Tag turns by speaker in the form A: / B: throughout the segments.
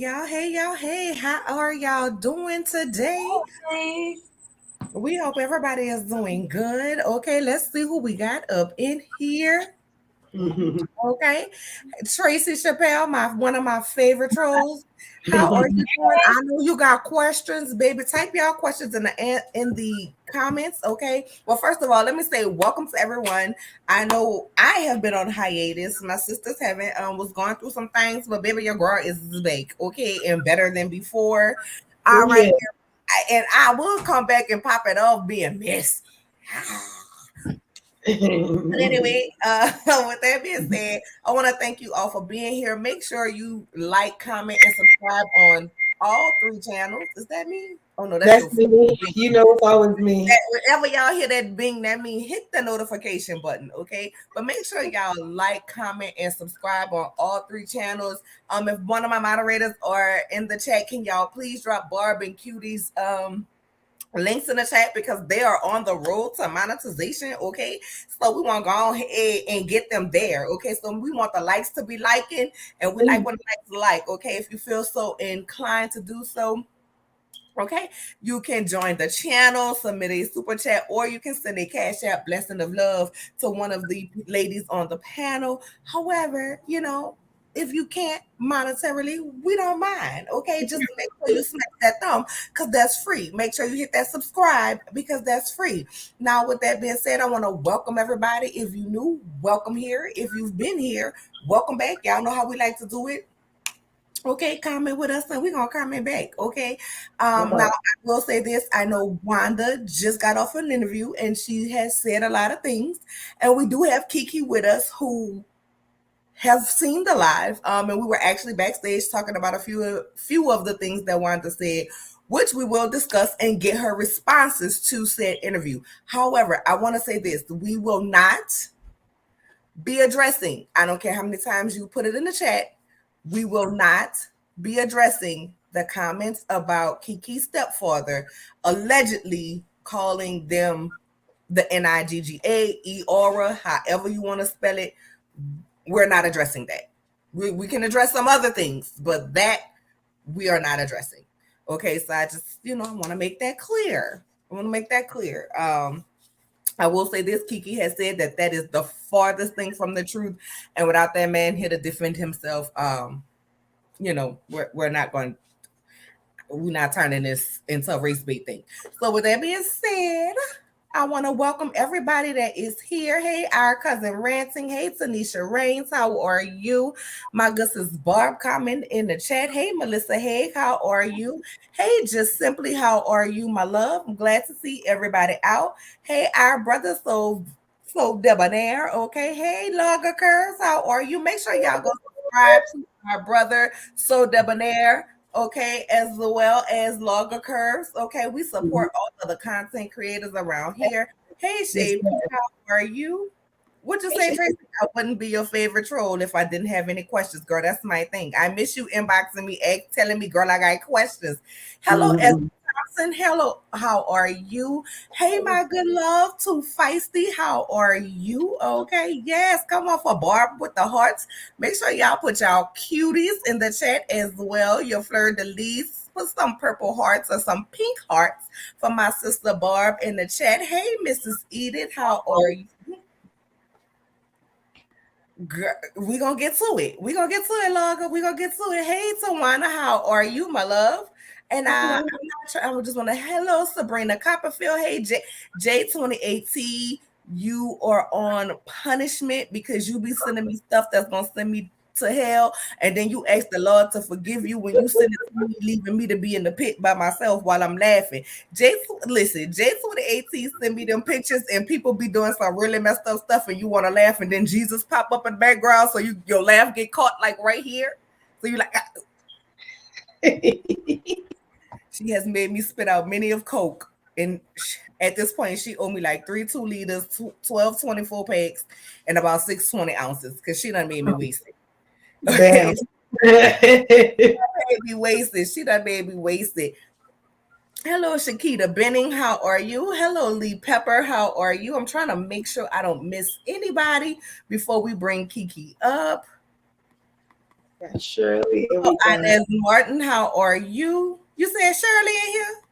A: Hey, how are y'all doing today?
B: Okay.
A: We hope everybody is doing good. Okay, let's see who we got up in here. Okay, Tracy Chappelle, my one of my favorite trolls. How are you doing? I know you got questions, baby. Type y'all questions in the comments. Okay. Well, first of all, let me say welcome to everyone. I know I have been on hiatus. My sisters haven't. Was going through some things, but baby, your girl is back. Okay, and better than before. All right,
B: Yeah.
A: and I will come back and pop it off being messy. But anyway, with that being said, I want to thank you all for being here. Make sure you like, comment, and subscribe on all three channels. Is that me? Oh no, that's your
B: That's
A: phone.
B: me. You know it's always me.
A: That whenever y'all hear that bing, that means hit the notification button, okay? But make sure y'all like, comment, and subscribe on all three channels. If one of my moderators are in the chat, can y'all please drop Barb and Cutie's links in the chat because they are on the road to monetization. Okay, so we want to go ahead and get them there. Okay, so we want the likes to be liking, and we like what the likes like. Okay, if you feel so inclined to do so. Okay, you can join the channel, submit a super chat, or you can send a cash app blessing of love to one of the ladies on the panel. However, if you can't monetarily, we don't mind. Okay, just make sure you smack that thumb because that's free. Make sure you hit that subscribe because that's free. Now, with that being said, I want to welcome everybody. If you new, welcome here. If you've been here, welcome back. Y'all know how we like to do it. Okay, comment with us and we're gonna comment back. Okay. Now I will say this. I know Wanda just got off an interview and she has said a lot of things. And we do have Keke with us who have seen the live. And we were actually backstage talking about a few of the things that Wanda said, which we will discuss and get her responses to said interview. However, I want to say this: we will not be addressing. I don't care how many times you put it in the chat. We will not be addressing the comments about Keke's stepfather allegedly calling them the Nigga, Eora, however you want to spell it. We're not addressing that. We can address some other things, but that we are not addressing. Okay, so I just, I want to make that clear. I will say this: Keke has said that is the farthest thing from the truth, and without that man here to defend himself, we're not turning this into a race bait thing. So with that being said, I want to welcome everybody that is here. Hey, our cousin Ranting. Hey, Tanisha Rains. How are you? My good sis Barb comment in the chat. Hey, Melissa Haig. How are you? Hey, just simply, how are you, my love? I'm glad to see everybody out. Hey, our brother, so debonair. Okay. Hey, Logger Curves. How are you? Make sure y'all go subscribe to our brother, so debonair. Okay, as well as Logger Curves. Okay, we support all of the content creators around here. Hey, Shade, how are you? What'd you say, Tracy? I wouldn't be your favorite troll if I didn't have any questions, girl. That's my thing. I miss you inboxing me, telling me, girl, I got questions. Hello, Thompson. Hello, how are you? Hey, my good love, Too Feisty. How are you? Okay, yes, come on for Barb with the hearts. Make sure y'all put y'all cuties in the chat as well. Your fleur de lis. Put some purple hearts or some pink hearts for my sister Barb in the chat. Hey, Mrs. Edith, how are you? Girl, we gonna get to it. We gonna get to it, Logger. We gonna get to it. Hey, Tawana, how are you, my love? And I'm not sure. I just want to hello, Sabrina Copperfield. Hey, J2018. You are on punishment because you be sending me stuff that's gonna send me to hell, and then you ask the Lord to forgive you when you send it to me, leaving me to be in the pit by myself while I'm laughing. Listen, J2018 send me them pictures, and people be doing some really messed up stuff, and you want to laugh, and then Jesus pop up in the background, so your laugh get caught like right here. So you like. She has made me spit out many of Coke. And at this point, she owed me like 3 2-liters, 12 24 packs, and about 620 ounces because she done made me waste it. Okay. She done made me waste it. Hello, Shakita Benning. How are you? Hello, Lee Pepper. How are you? I'm trying to make sure I don't miss anybody before we bring Keke up.
B: Got Shirley, and
A: Oh,
B: we got
A: Inez Martin, how are you? You said Shirley in here?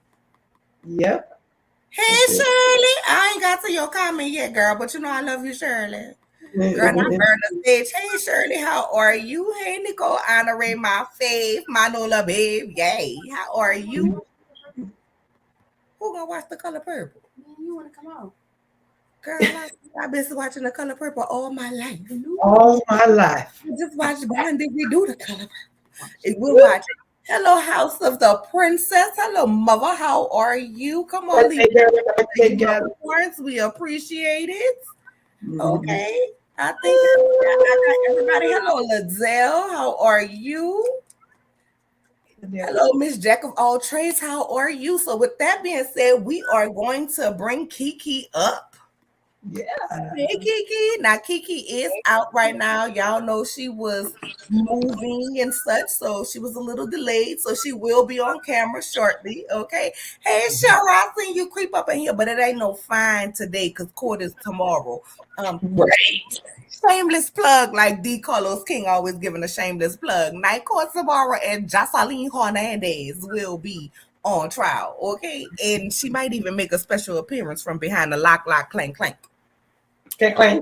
B: yep.
A: Hey, Shirley. I ain't got to your comment yet, girl, but you know I love you, Shirley. Girl, I burned the stage. Hey, Shirley, how are you? Hey, Nicole, Honore, my fave, my Nola babe. Yay. How are you? Who gonna watch The Color Purple?
C: You want to come on?
A: Girl, I've been watching The Color Purple all my life.
B: All my life.
A: I just watched Behind Did We Do The Color Purple. We'll watch it. Hello, House of the Princess. Hello, Mother. How are you? Come on, leave points. We appreciate it. Okay. I think I got everybody. Hello, Lizelle. How are you? Hello, Miss Jack of all trades. How are you? So, with that being said, we are going to bring Keke up.
B: Yeah.
A: Hey, Keke. Now, Keke is out right now. Y'all know she was moving and such, so she was a little delayed. So she will be on camera shortly. Okay. Hey, Cheryl, I seen you creep up in here, but it ain't no fine today because court is tomorrow.
B: Right.
A: Shameless plug, like D. Carlos King always giving a shameless plug. Night Court tomorrow, and Jocelyn Hernandez will be on trial. Okay, and she might even make a special appearance from behind the lock, clank, clank.
B: Okay.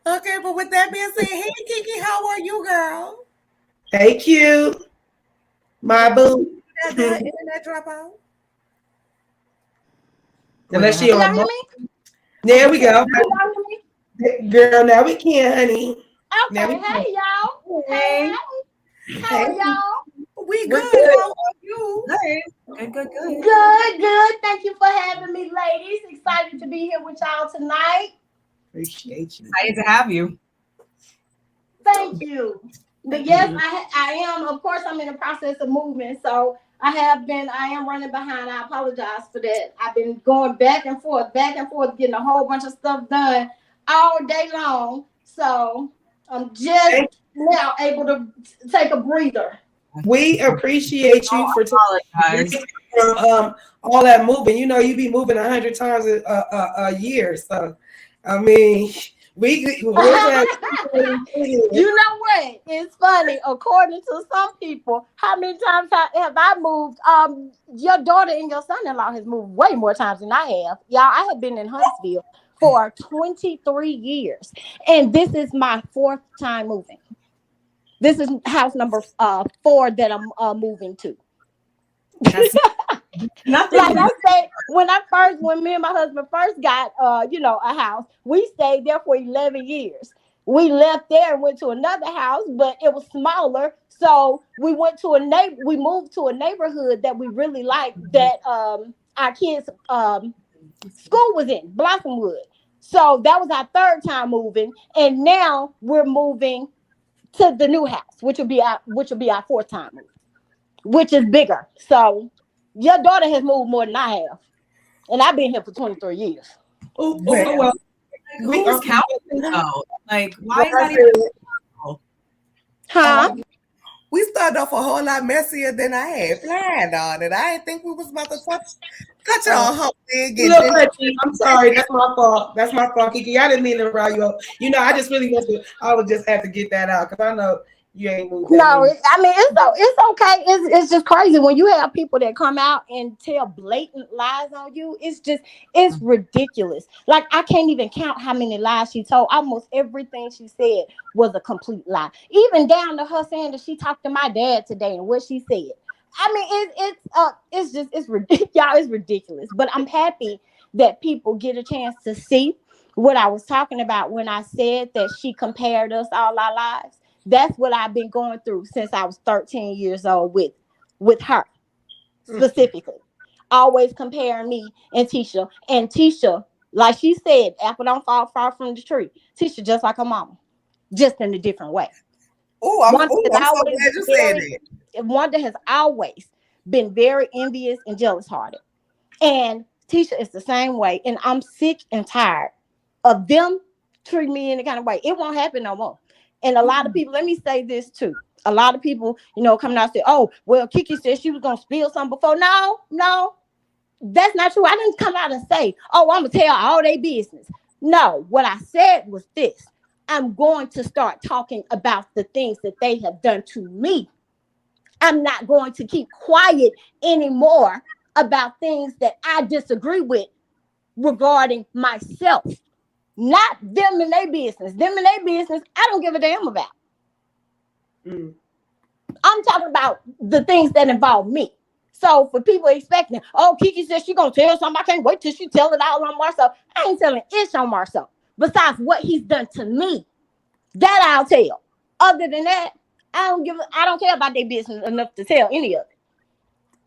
A: Okay, but with that being said, hey Keke, how are you, girl?
B: Hey, cute. My boo.
A: Did that internet drop out?
B: Unless she on.
C: Hear me?
B: There we go.
C: Me?
B: Girl, now we can, honey.
C: Okay, hey y'all. Hey. How are y'all?
A: We good. How are you?
C: Good. Good. Thank you for having me, ladies. Excited to be here with y'all tonight.
B: Appreciate you.
D: Excited to have you.
C: Thank you. But yes, I am. Of course, I'm in the process of moving, so I am running behind. I apologize for that. I've been going back and forth, getting a whole bunch of stuff done all day long. So I'm just now able to take a breather.
B: We appreciate you for from all that moving. You know, you be moving 100 times a year. So, I mean, we're glad.
C: You know what? It's funny. According to some people, how many times have I moved? Your daughter and your son-in-law has moved way more times than I have. Y'all, I have been in Huntsville for 23 years, and this is my fourth time moving. This is house number 4 that I'm moving to.
D: Nothing.
C: Like I said, when me and my husband first got a house, we stayed there for 11 years. We left there and went to another house, but it was smaller. So we moved to a neighborhood that we really liked, that our kids school was in, Blossomwood. So that was our third time moving, and now we're moving to the new house, which will be our fourth time moving, which is bigger. So your daughter has moved more than I have, and I've been here for 23 years.
B: Well,
D: who's counting though? Like, why is that even?
C: Huh?
A: We started off a whole lot messier than I had planned on it. I didn't think we was about to touch on humping.
B: I'm sorry. That's my fault. Keke. I didn't mean to rile you up. You know, I just really I would just have to get that out because I know you ain't moved.
C: No, it's okay. It's just crazy when you have people that come out and tell blatant lies on you. It's ridiculous. Like, I can't even count how many lies she told. Almost everything she said was a complete lie. Even down to her saying that she talked to my dad today and what she said. I mean, it's ridiculous. Y'all, it's ridiculous. But I'm happy that people get a chance to see what I was talking about when I said that she compared us all our lives. That's what I've been going through since I was 13 years old with her specifically. Always comparing me and Tisha. And Tisha, like she said, apple don't fall far from the tree. Tisha just like her mama, just in a different way.
A: I'm so glad you said it.
C: Wanda has always been very envious and jealous hearted. And Tisha is the same way. And I'm sick and tired of them treating me in the kind of way. It won't happen no more. And a lot of people, let me say this too. A lot of people, coming out and say, oh, well, Keke said she was going to spill something before. No, that's not true. I didn't come out and say, oh, I'm going to tell all their business. No, what I said was this. I'm going to start talking about the things that they have done to me. I'm not going to keep quiet anymore about things that I disagree with regarding myself. Not them and their business. Them and their business, I don't give a damn about.
B: Mm.
C: I'm talking about the things that involve me. So for people expecting, oh, Keke says she gonna tell something, I can't wait till she tell it all on Marcel. I ain't telling ish on Marcel. Besides what he's done to me, that I'll tell. Other than that, I don't care about their business enough to tell any of it.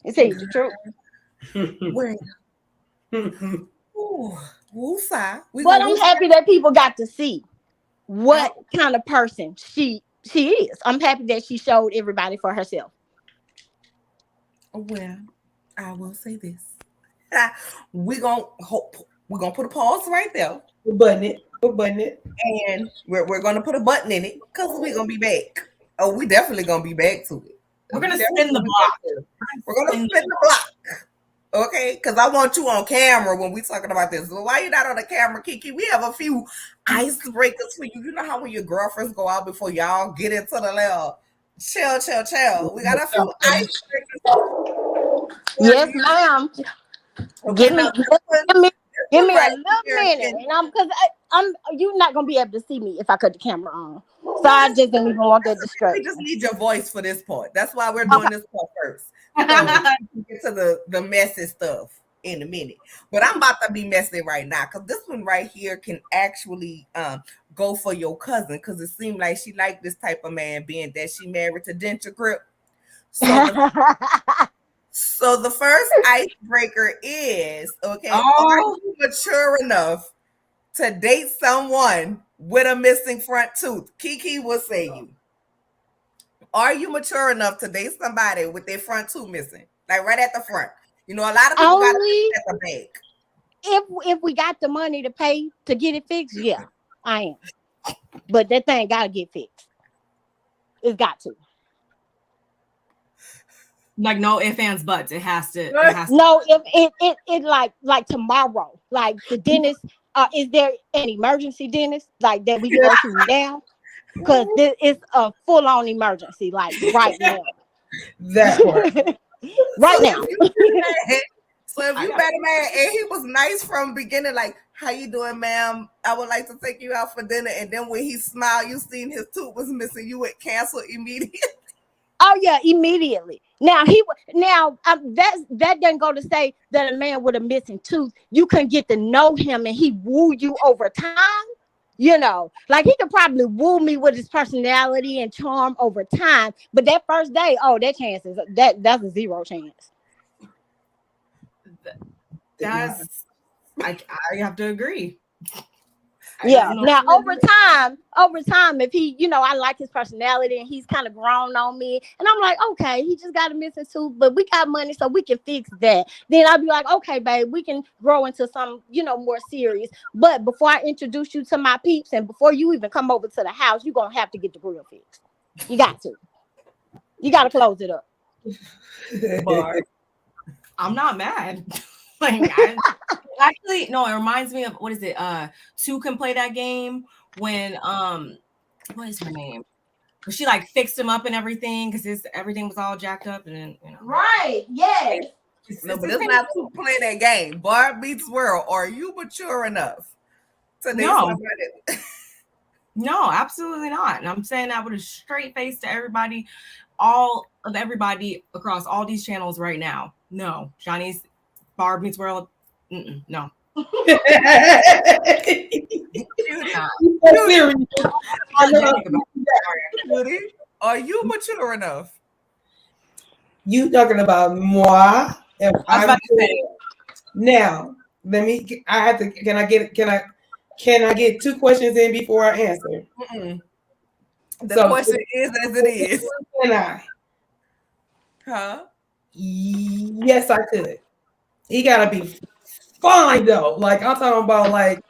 C: And tell you the truth.
A: Well,
C: But I'm happy that people got to see what kind of person she is. I'm happy that she showed everybody for herself.
A: Well, I will say this. We're gonna put a pause right there.
B: We're button it.
A: And we're gonna put a button in it because we're gonna be back. Oh, we definitely gonna be back to it.
D: We're gonna spin the block.
A: We're gonna spin the block. Okay, because I want you on camera when we talking about this. Well, why you not on the camera, Keke? We have a few icebreakers for you. You know how when your girlfriends go out before y'all get into the level, chill. We got a few icebreakers.
C: Yes, ma'am. Give me a little minute, and you're not gonna be able to see me if I cut the camera on. So I just don't even want that distraction.
A: We just need your voice for this part. That's why we're doing this part first. So we get to the messy stuff in a minute. But I'm about to be messy right now because this one right here can actually go for your cousin because it seemed like she liked this type of man being that she married to Denture Grip. So the first icebreaker is, okay, are you mature enough to date someone with a missing front tooth? Keke will say you. Are you mature enough to date somebody with their front tooth missing? Like right at the front. You know, a lot of people got to at the back.
C: If we got the money to pay to get it fixed, yeah, I am. But that thing gotta get fixed. It's got to.
D: Like no ifs, ands, buts. It has to.
C: No, if it like tomorrow, like the dentist. Is there an emergency dentist like that we can go to now? Because this is a full-on emergency, like right now.
B: That part.
C: Right now.
A: So if you met a man and he was nice from the beginning, like, how you doing, ma'am? I would like to take you out for dinner. And then when he smiled, you seen his tooth was missing, you would cancel immediately.
C: Oh yeah, immediately. Now that doesn't go to say that a man with a missing tooth, you can get to know him and he woo you over time. You know, like he could probably woo me with his personality and charm over time, but that first day, that's a zero chance.
D: That's I have to agree.
C: Yeah. Now over time, if he, I like his personality and he's kind of grown on me, and I'm like, okay, he just got a missing tooth, but we got money, so we can fix that. Then I'll be like, okay, babe, we can grow into some, more serious. But before I introduce you to my peeps, and before you even come over to the house, you're gonna have to get the grill fixed. You got to. You got to close it up.
D: But I'm not mad. Actually, no, it reminds me of what is it? Two can play that game when what is her name? Where she like fixed him up and everything because everything was all jacked up and then
C: Right, yes.
A: But it's not to play that game. Barb meets World. Are you mature enough to date somebody?
D: No, absolutely not. And I'm saying that with a straight face to everybody, all of everybody across all these channels right now. No, Johnny's Barb meets World. No.
A: Are you mature enough?
B: You talking about moi? If I'm now, let me. I have to. Can I get two questions in before I answer?
A: The question is as it is.
B: Can I?
A: Huh?
B: Yes, I could. He gotta be fine though. Like I'm talking about, like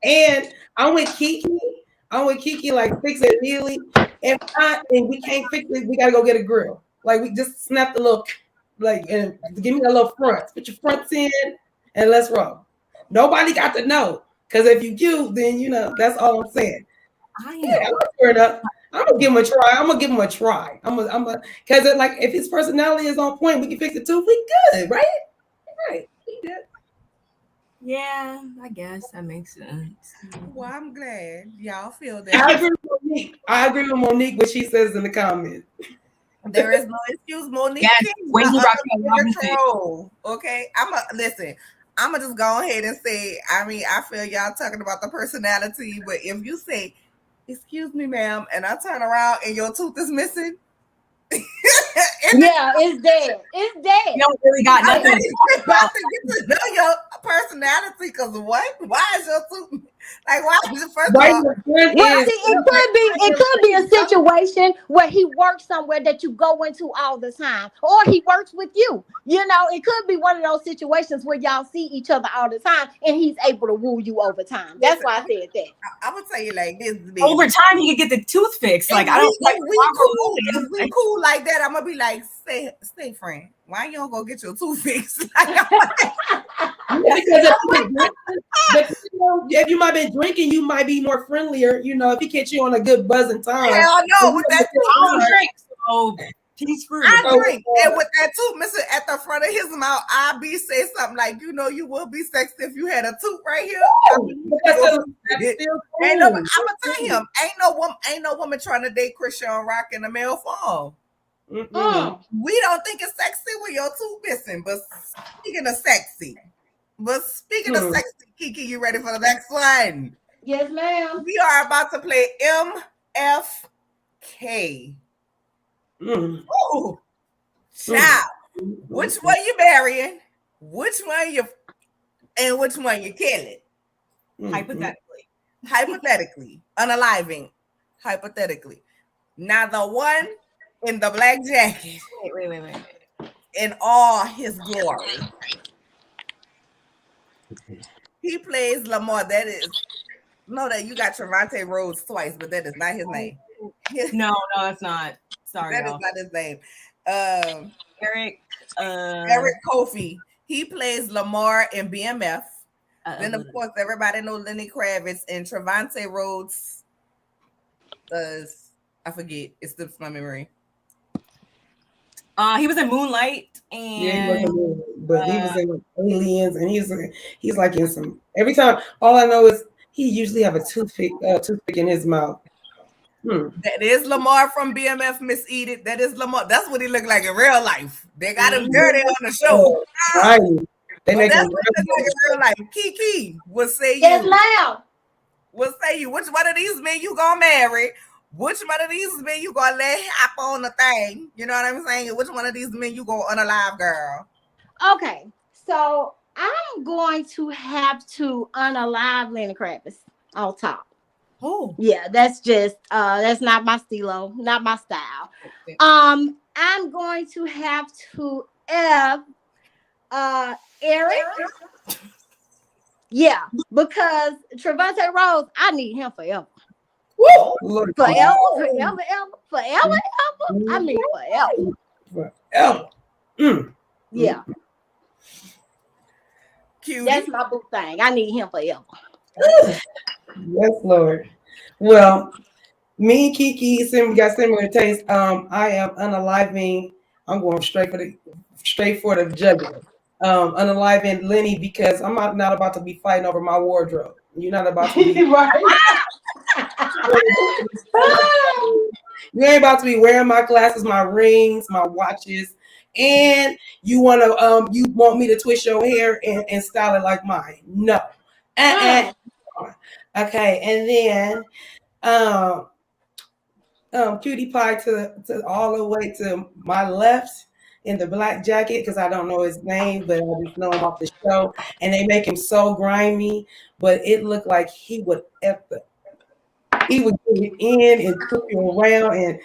B: and I'm with Keke. Like fix it immediately. If not, and we can't fix it, we gotta go get a grill. Like we just snap the little, like, and give me a little front. Put your fronts in and let's roll. Nobody got to know Because if you cute, then that's all I'm saying.
D: I
B: Yeah,
D: know.
B: I'm gonna give him a try. Because like if his personality is on point, we can fix the tooth. We good, right? Right. We good.
D: Yeah, I guess that makes sense.
A: Well, I'm glad y'all feel
B: I
A: that.
B: agree with Monique what she says in the comments.
A: There is no excuse. Monique
D: Yes,
A: King,
D: when he rocked that
A: the
D: Robinson.
A: troll. Okay, listen. I'm gonna just go ahead and say. I mean, I feel y'all talking about the personality, but if you say, "Excuse me, ma'am," and I turn around and your tooth is missing,
C: Yeah, it's dead. It's dead.
D: You don't really got
A: I
D: nothing.
A: about to get to know your personality. Because what? Why is your tooth like? Why? First of
B: Right.
A: all,
C: Well, see, it could be a situation where he works somewhere that you go into all the time, or he works with you. It could be one of those situations where y'all see each other all the time, and he's able to woo you over time. That's why I said that.
A: I'm gonna tell you like this, baby.
D: Over time, he could get the tooth fixed. Like I don't like.
A: If we cool like that, I'm gonna be like, stay friend. Why you don't go get your tooth fixed?
B: Because if you might be drinking, you might be more friendlier. If he catch you on a good buzzing time.
A: Hell no, with that
D: I don't drink, so he's screwed.
A: I drink, and with that tooth missing at the front of his mouth, I be say something like, you would be sexy if you had a tooth right here. I'm gonna tell him, ain't no woman trying to date Christian Rock in the male form. We don't think it's sexy when your tooth missing, but speaking of sexy, Keke, you ready for the next one?
C: Yes, ma'am.
A: We are about to play MFK. Oh, child. Which one you marrying? Which one you killing? Hypothetically, unaliving. Hypothetically. Now the one in the black jacket.
D: Wait.
A: In all his glory. He plays Lamar. That you got Trevante Rhodes twice, but that is not his name.
D: No, that's not. Sorry,
A: that is not his name.
D: Eric
A: Kofi. He plays Lamar in BMF. Then of course everybody knows Lenny Kravitz and Trevante Rhodes. I forget. It slips my memory.
D: He was in Moonlight, and
B: but he was in Aliens, and he's like in some. Every time, all I know is he usually have a toothpick in his mouth.
A: That is Lamar from BMF Miss Edith. That is Lamar. That's what he looked like in real life. They got him dirty on the show.
B: Right. They make
A: that's
B: him
A: what he look like in real life. Keke, what say you?
C: Yes, ma'am.
A: What say you? Which one of these men you gonna marry? Which one of these men you gonna let hop on the thing? You know what I'm saying? Which one of these men you gonna unalive, girl?
C: Okay, so I'm going to have to unalive Lenny Kravitz on top.
D: Oh,
C: yeah, that's just that's not my stilo, not my style. I'm going to have to Eric. Yeah, because Trevante Rhodes, I need him forever.
B: Woo!
C: Forever. I mean forever. Yeah.
A: Cutie.
C: That's my boo thing. I need him forever.
B: Yes, Lord. Well, me and Keke, we got similar taste. I am unaliving. I'm going straight for the jugular. Unaliving Lenny because I'm not about to be fighting over my wardrobe. You're not about to be
C: right.
B: You ain't about to be wearing my glasses, my rings, my watches, and you want me to twist your hair and style it like mine. No. Okay, and then Cutie Pie to all the way to my left in the black jacket because I don't know his name, but I just know him off the show. And they make him so grimy, but it looked like he would he would get in and took you around and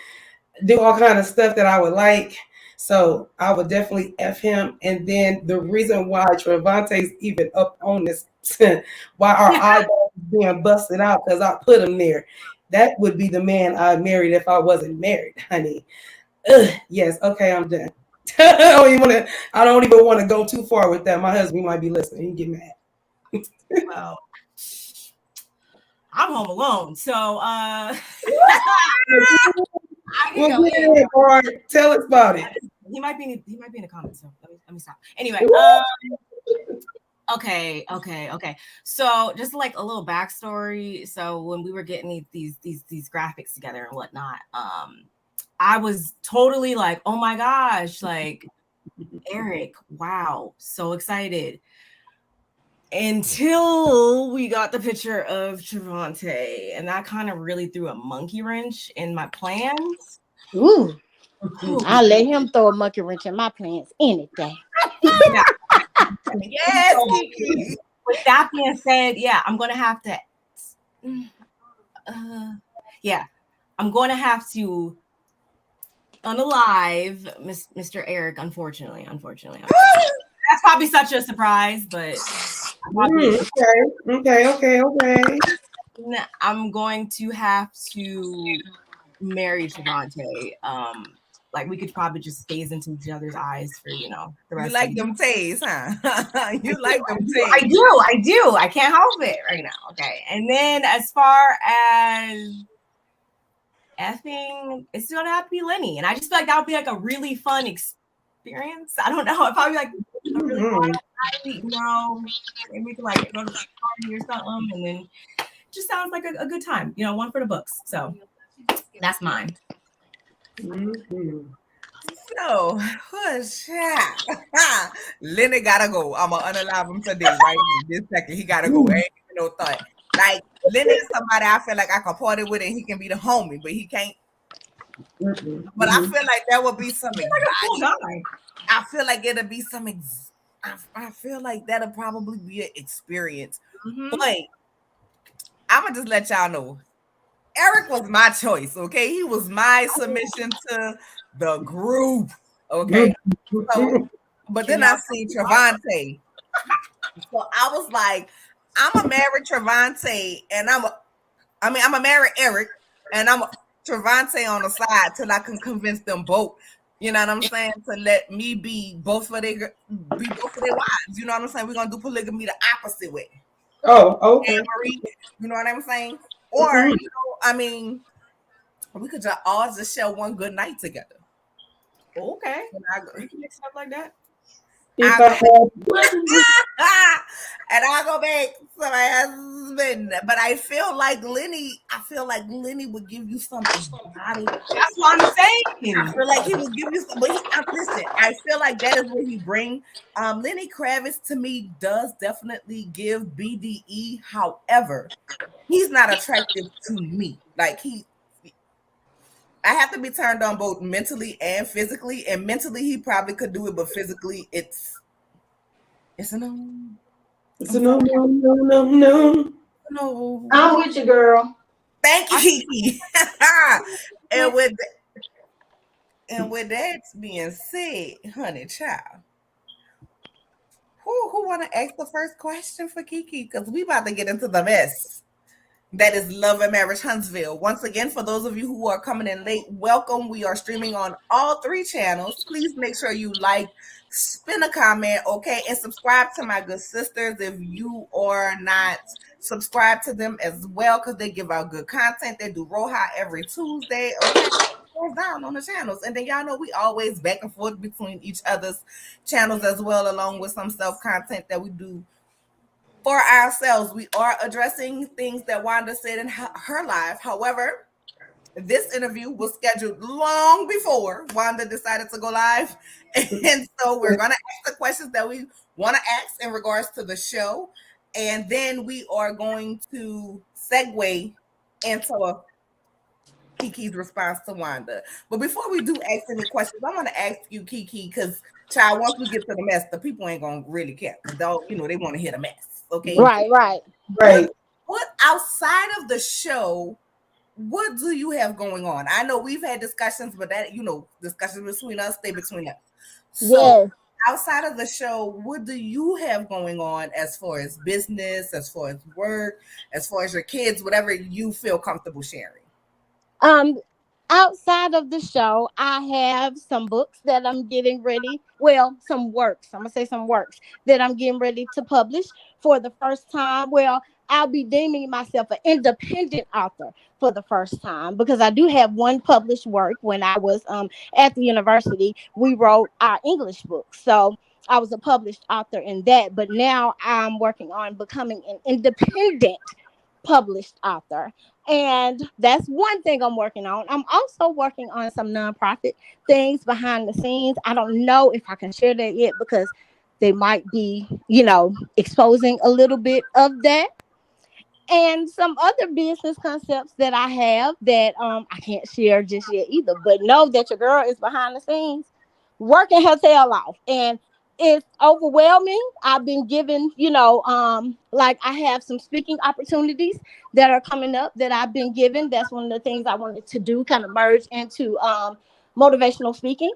B: do all kind of stuff that I would like. So I would definitely F him. And then the reason why Trevante's even up on this, why our eyeballs being busted out, because I put him there. That would be the man I married if I wasn't married, honey. Yes, okay, I'm done. I don't even want to go too far with that. My husband might be listening. He get mad.
A: Wow.
D: I'm home alone. So I can
B: Well,
D: go.
B: get in, Bart. Tell us about it.
D: He might be in the comments. So let me stop. Anyway, okay. So just like a little backstory. So when we were getting these graphics together and whatnot, I was totally like, oh my gosh, like Eric, wow, so excited. Until we got the picture of Trevante, and that kind of really threw a monkey wrench in my plans.
C: Ooh,
D: Ooh,
C: I'll let him throw a monkey wrench in my plans any day.
D: yeah.
A: Yes,
D: So,
A: Keke.
D: with that being said, yeah, I'm gonna have to. Yeah, I'm going to have to unalive Mr. Eric. Unfortunately. That's probably such a surprise, but
B: Okay.
D: I'm going to have to marry Trevante. Like we could probably just gaze into each other's eyes for the
A: You
D: rest of
A: like
D: the
A: them tays, huh? You like them tays.
D: I do. I can't help it right now. Okay. And then as far as effing, it's gonna have to be Lenny. And I just feel like that would be like a really fun experience. I don't know. It'd probably be like a really fun night, and we could like go to a party or something, and then just sounds like a good time, one for the books. So that's mine.
A: So, hush. Lenny gotta go. I'm gonna unalive him today, right this second. He gotta go. Ain't no thought. Like Lenny is somebody I feel like I can party with and he can be the homie, but he can't. But I feel like that would be some exotic. I feel like it'll be some. I feel like that'll probably be an experience. But I'm gonna just let y'all know. Eric was my choice, okay? He was my submission to the group, okay? So, but then I seen Trevante. So I was like, I'm gonna marry Trevante, and I'm gonna marry Eric, and I'm Trevante on the side till I can convince them both. You know what I'm saying? To let me be both for their wives. You know what I'm saying? We're gonna do polygamy the opposite way.
B: Oh, okay.
A: Marie, you know what I'm saying? Or we could just all just share one good night together.
D: Okay.
A: And
D: we can mix it up like that.
B: If I
A: and I'll go back to my husband. But I feel like Lenny would give you something.
D: That's what I'm saying.
A: I feel like he would give you some, but listen, I feel like that is what he bring. Lenny Kravitz to me does definitely give BDE. However, he's not attractive to me. Like I have to be turned on both mentally and physically. And mentally, he probably could do it, but physically, it's a no.
B: It's a no.
A: No.
C: I'm with you, girl.
A: Thank you, Keke. and with that being said, honey child, who want to ask the first question for Keke? Because we about to get into the mess. That is Love and Marriage Huntsville. Once again, for those of you who are coming in late, welcome. We are streaming on all 3 channels. Please make sure you like, spin a comment, okay, and subscribe to my good sisters if you are not subscribed to them as well, because they give out good content. They do Roja every Tuesday, okay? Goes down on the channels, and then y'all know we always back and forth between each other's channels as well, along with some self content that we do for ourselves. We are addressing things that Wanda said in her live. However, this interview was scheduled long before Wanda decided to go live. And so we're going to ask the questions that we want to ask in regards to the show. And then we are going to segue into Keke's response to Wanda. But before we do ask any questions, I want to ask you, Keke, because child, once we get to the mess, the people ain't gonna really care because they want to hear the mess. Okay.
C: Right.
A: What outside of the show, what do you have going on? I know we've had discussions, but that discussions between us stay between us. So
C: Yes.
A: outside of the show, what do you have going on as far as business, as far as work, as far as your kids, whatever you feel comfortable sharing?
C: Outside of the show, I have some books that I'm getting ready. Well, some works. I'm gonna say some works that I'm getting ready to publish for the first time. Well, I'll be deeming myself an independent author for the first time, because I do have one published work. When I was at the university, we wrote our English book. So I was a published author in that, but now I'm working on becoming an independent published author. And that's one thing I'm working on. I'm also working on some nonprofit things behind the scenes. I don't know if I can share that yet, because they might be, exposing a little bit of that. And some other business concepts that I have that I can't share just yet either. But know that your girl is behind the scenes working her tail off. And it's overwhelming. I've been given, like I have some speaking opportunities that are coming up that I've been given. That's one of the things I wanted to do, kind of merge into motivational speaking.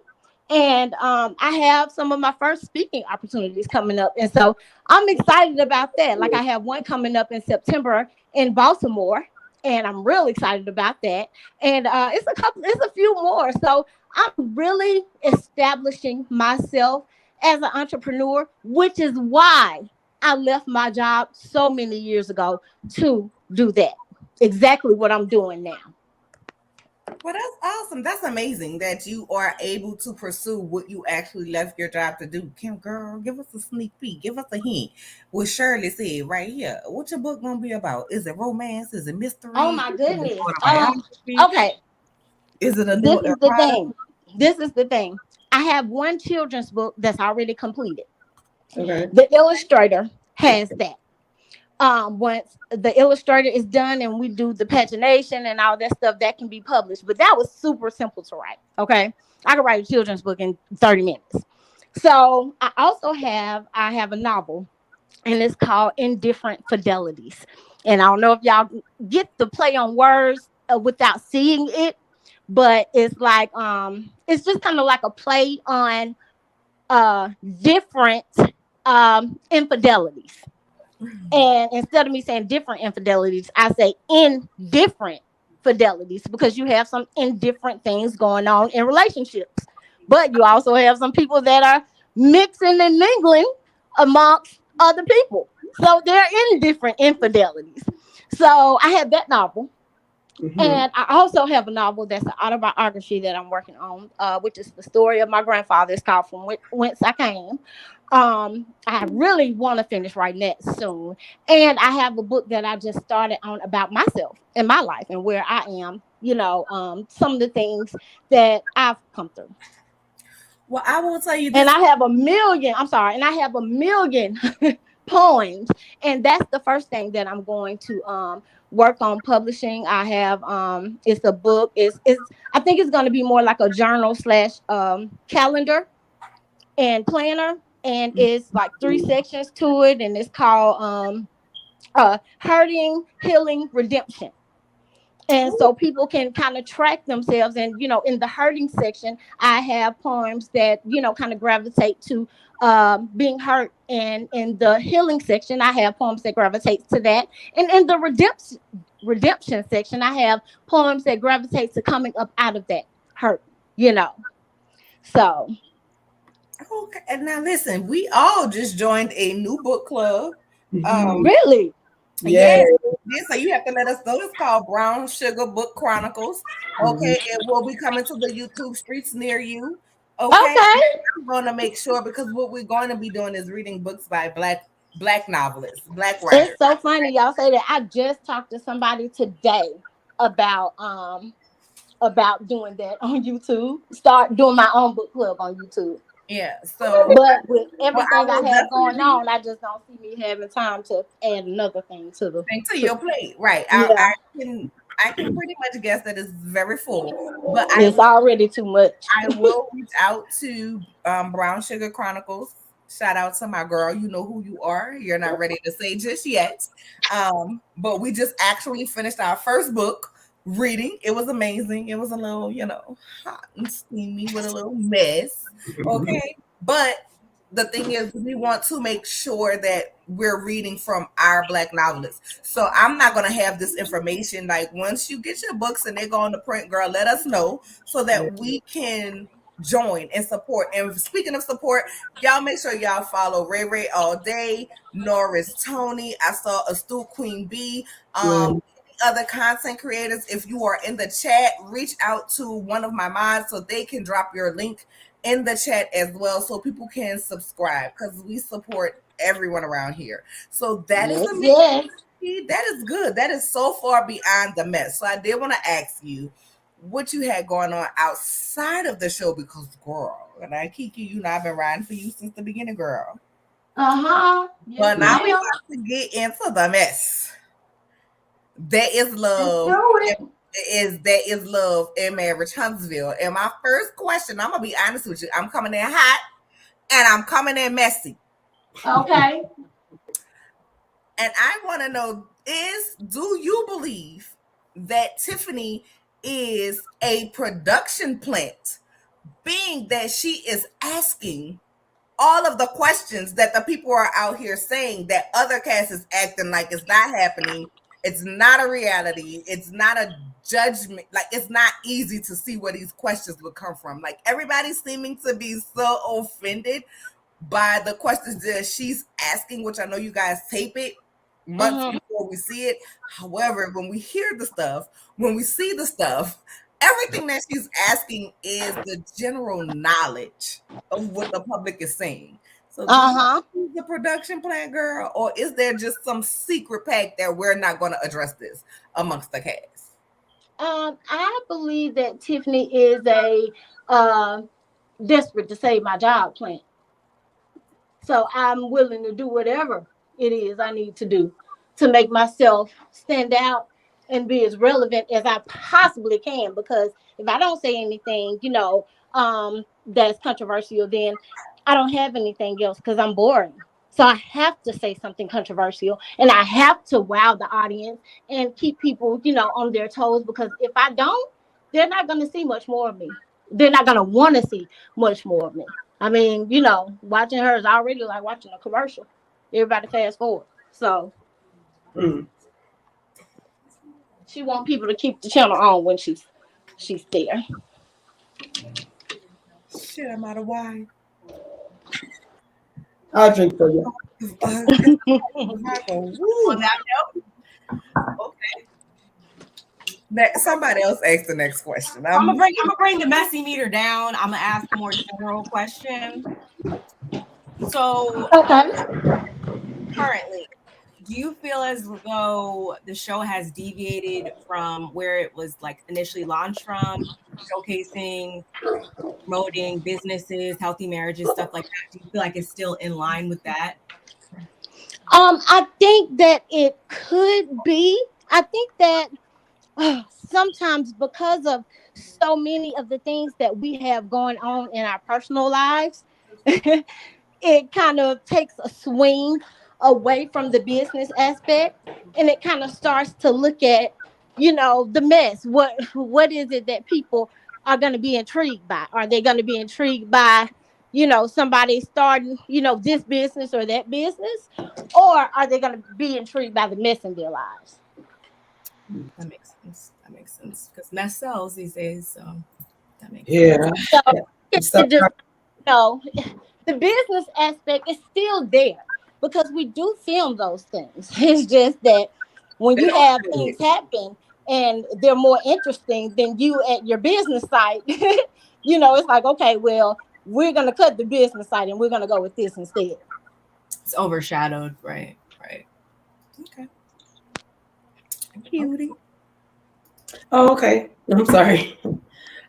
C: And I have some of my first speaking opportunities coming up. And so I'm excited about that. Like I have one coming up in September in Baltimore, and I'm really excited about that. And it's a few more. So I'm really establishing myself as an entrepreneur, which is why I left my job so many years ago to do that. Exactly what I'm doing now.
A: Well, that's awesome. That's amazing that you are able to pursue what you actually left your job to do. Kim, girl, give us a sneak peek. Give us a hint. What Shirley said right here. What your book gonna be about? Is it romance? Is it mystery?
C: Oh my
A: Is it
C: goodness.
A: autobiography?
C: Okay.
A: Is it a
C: This
A: new
C: is the
A: erotica?
C: thing. This is the thing. I have one children's book that's already completed.
B: Okay.
C: The illustrator has that. Once the illustrator is done and we do the pagination and all that stuff, that can be published. But that was super simple to write. Okay. I could write a children's book in 30 minutes. So I have a novel, and it's called Indifferent Fidelities. And I don't know if y'all get the play on words without seeing it, but it's like it's just kind of like a play on different infidelities. And instead of me saying different infidelities, I say indifferent fidelities, because you have some indifferent things going on in relationships. But you also have some people that are mixing and mingling amongst other people. So they're in different infidelities. So I had that novel.
B: Mm-hmm.
C: And I also have a novel that's an autobiography that I'm working on, which is the story of my grandfather. It's called From Whence I Came. I really want to finish writing that soon. And I have a book that I just started on about myself and my life and where I am, some of the things that I've come through.
A: Well, I will tell you this.
C: And I have a million poems. And that's the first thing that I'm going to work on publishing. I have it's a book. It's I think it's going to be more like a journal / calendar and planner. And it's like 3 sections to it, and it's called Hurting, Healing, Redemption. And so people can kind of track themselves. And, in the hurting section, I have poems that, kind of gravitate to being hurt. And in the healing section, I have poems that gravitate to that. And in the redemption section, I have poems that gravitate to coming up out of that hurt, So.
A: Okay. And now listen, we all just joined a new book club.
C: Really?
B: Yeah.
A: So you have to let us know. It's called Brown Sugar Book Chronicles. Okay, it will be coming to the YouTube streets near you. Okay, I'm going to make sure, because what we're going to be doing is reading books by black novelists, black writers.
C: It's so funny y'all say that. I just talked to somebody today about doing that on YouTube. Start doing my own book club on YouTube.
A: Yeah. So,
C: but with everything I have going on, I just don't see me having time to add another thing to
A: your plate. Right.
C: Yeah.
A: I can pretty much guess that it's very full, but
C: it's already too much.
A: I will reach out to Brown Sugar Chronicles. Shout out to my girl. You know who you are. You're not ready to say just yet. But we just actually finished our first book reading. It was amazing. It was a little, hot and steamy with a little mess. Okay. But the thing is, we want to make sure that we're reading from our black novelists. So I'm not going to have this information. Like, once you get your books and they go on the print, girl, let us know so that we can join and support. And speaking of support, y'all make sure y'all follow Ray Ray All Day, Norris Tony. I saw Astute Queen B. Other content creators. If you are in the chat, reach out to one of my mods so they can drop your link in the chat as well, so people can subscribe, because we support everyone around here. So that is amazing.
C: Yes.
A: That is good. That is so far beyond the mess. So I did want to ask you what you had going on outside of the show, because girl, and I Keke, you know I've been riding for you since the beginning, girl.
C: Yes,
A: But now we're about to get into the mess. There is love. There is love in Marriage Huntsville. And my first question, I'm gonna be honest with you, I'm coming in hot and I'm coming in messy.
C: Okay.
A: And I want to know, do you believe that Tiffany is a production plant, being that she is asking all of the questions that the people are out here saying that other cast is acting like it's not happening? It's not a reality. It's not a judgment. Like, it's not easy to see where these questions would come from. Like, everybody's seeming to be so offended by the questions that she's asking, which I know you guys tape it months before we see it. However, when we hear the stuff, when we see the stuff, everything that she's asking is the general knowledge of what the public is saying. So the production plan, girl, or is there just some secret pack that we're not going to address this amongst the cast?
C: I believe that Tiffany is a desperate to save my job plant. So I'm willing to do whatever it is I need to do to make myself stand out and be as relevant as I possibly can. Because if I don't say anything, that's controversial, then I don't have anything else, because I'm boring. So I have to say something controversial, and I have to wow the audience and keep people, on their toes. Because if I don't, they're not going to see much more of me. They're not going to want to see much more of me. I mean, watching her is already like watching a commercial. Everybody fast forward. So she wants people to keep the channel on when she's there.
A: Shit, I'm out of wine.
B: I'll drink for you.
A: On that note, okay. Somebody else ask the next question.
D: I'm gonna bring the messy meter down. I'm gonna ask a more general question. So, currently, do you feel as though the show has deviated from where it was like initially launched from, showcasing, promoting businesses, healthy marriages, stuff like that? Do you feel like it's still in line with that?
C: I think that it could be. I think that sometimes, because of so many of the things that we have going on in our personal lives, it kind of takes a swing away from the business aspect, and it kind of starts to look at, the mess. What is it that people are going to be intrigued by? Are they going to be intrigued by, somebody starting, this business or that business? Or are they going to be intrigued by the mess in their lives?
D: That makes sense. Because mess sells these days, so that makes
C: sense. So the business aspect is still there, because we do film those things. It's just that when you have things happen and they're more interesting than you at your business site, it's like, okay, well, we're going to cut the business site and we're going to go with this instead.
D: It's overshadowed, right? Okay.
A: Cutie.
B: Oh, okay. I'm sorry.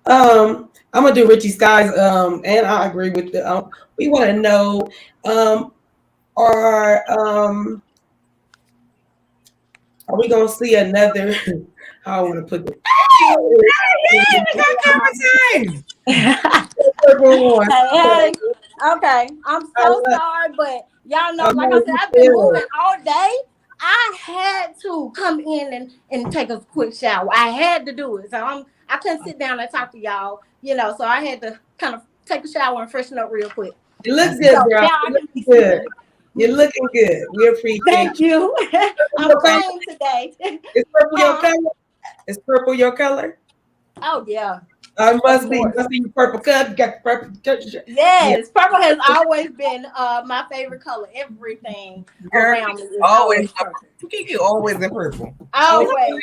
B: I'm gonna do Richie Skies. And I agree with the. We want to know, are we gonna see another? How I want to put it.
C: Hey. Okay, I'm so sorry, but y'all know, like I said, I've been moving all day. I had to come in and take a quick shower. I had to do it. So I couldn't sit down and talk to y'all, so I had to kind of take a shower and freshen up real quick.
B: You look good, girl. You looking good. You're looking good. We appreciate
C: Thank you. I'm praying today.
B: Is purple your color? Is purple your color?
C: Oh, yeah.
B: I
C: Of
B: must be.
C: course.
B: Must be purple cup. You got the purple cup. Yeah,
C: Yes, purple has always been my favorite color. Everything
A: Girl,
C: around me is
A: always
C: always purple.
A: Keke always in purple.
B: oh,
C: Always.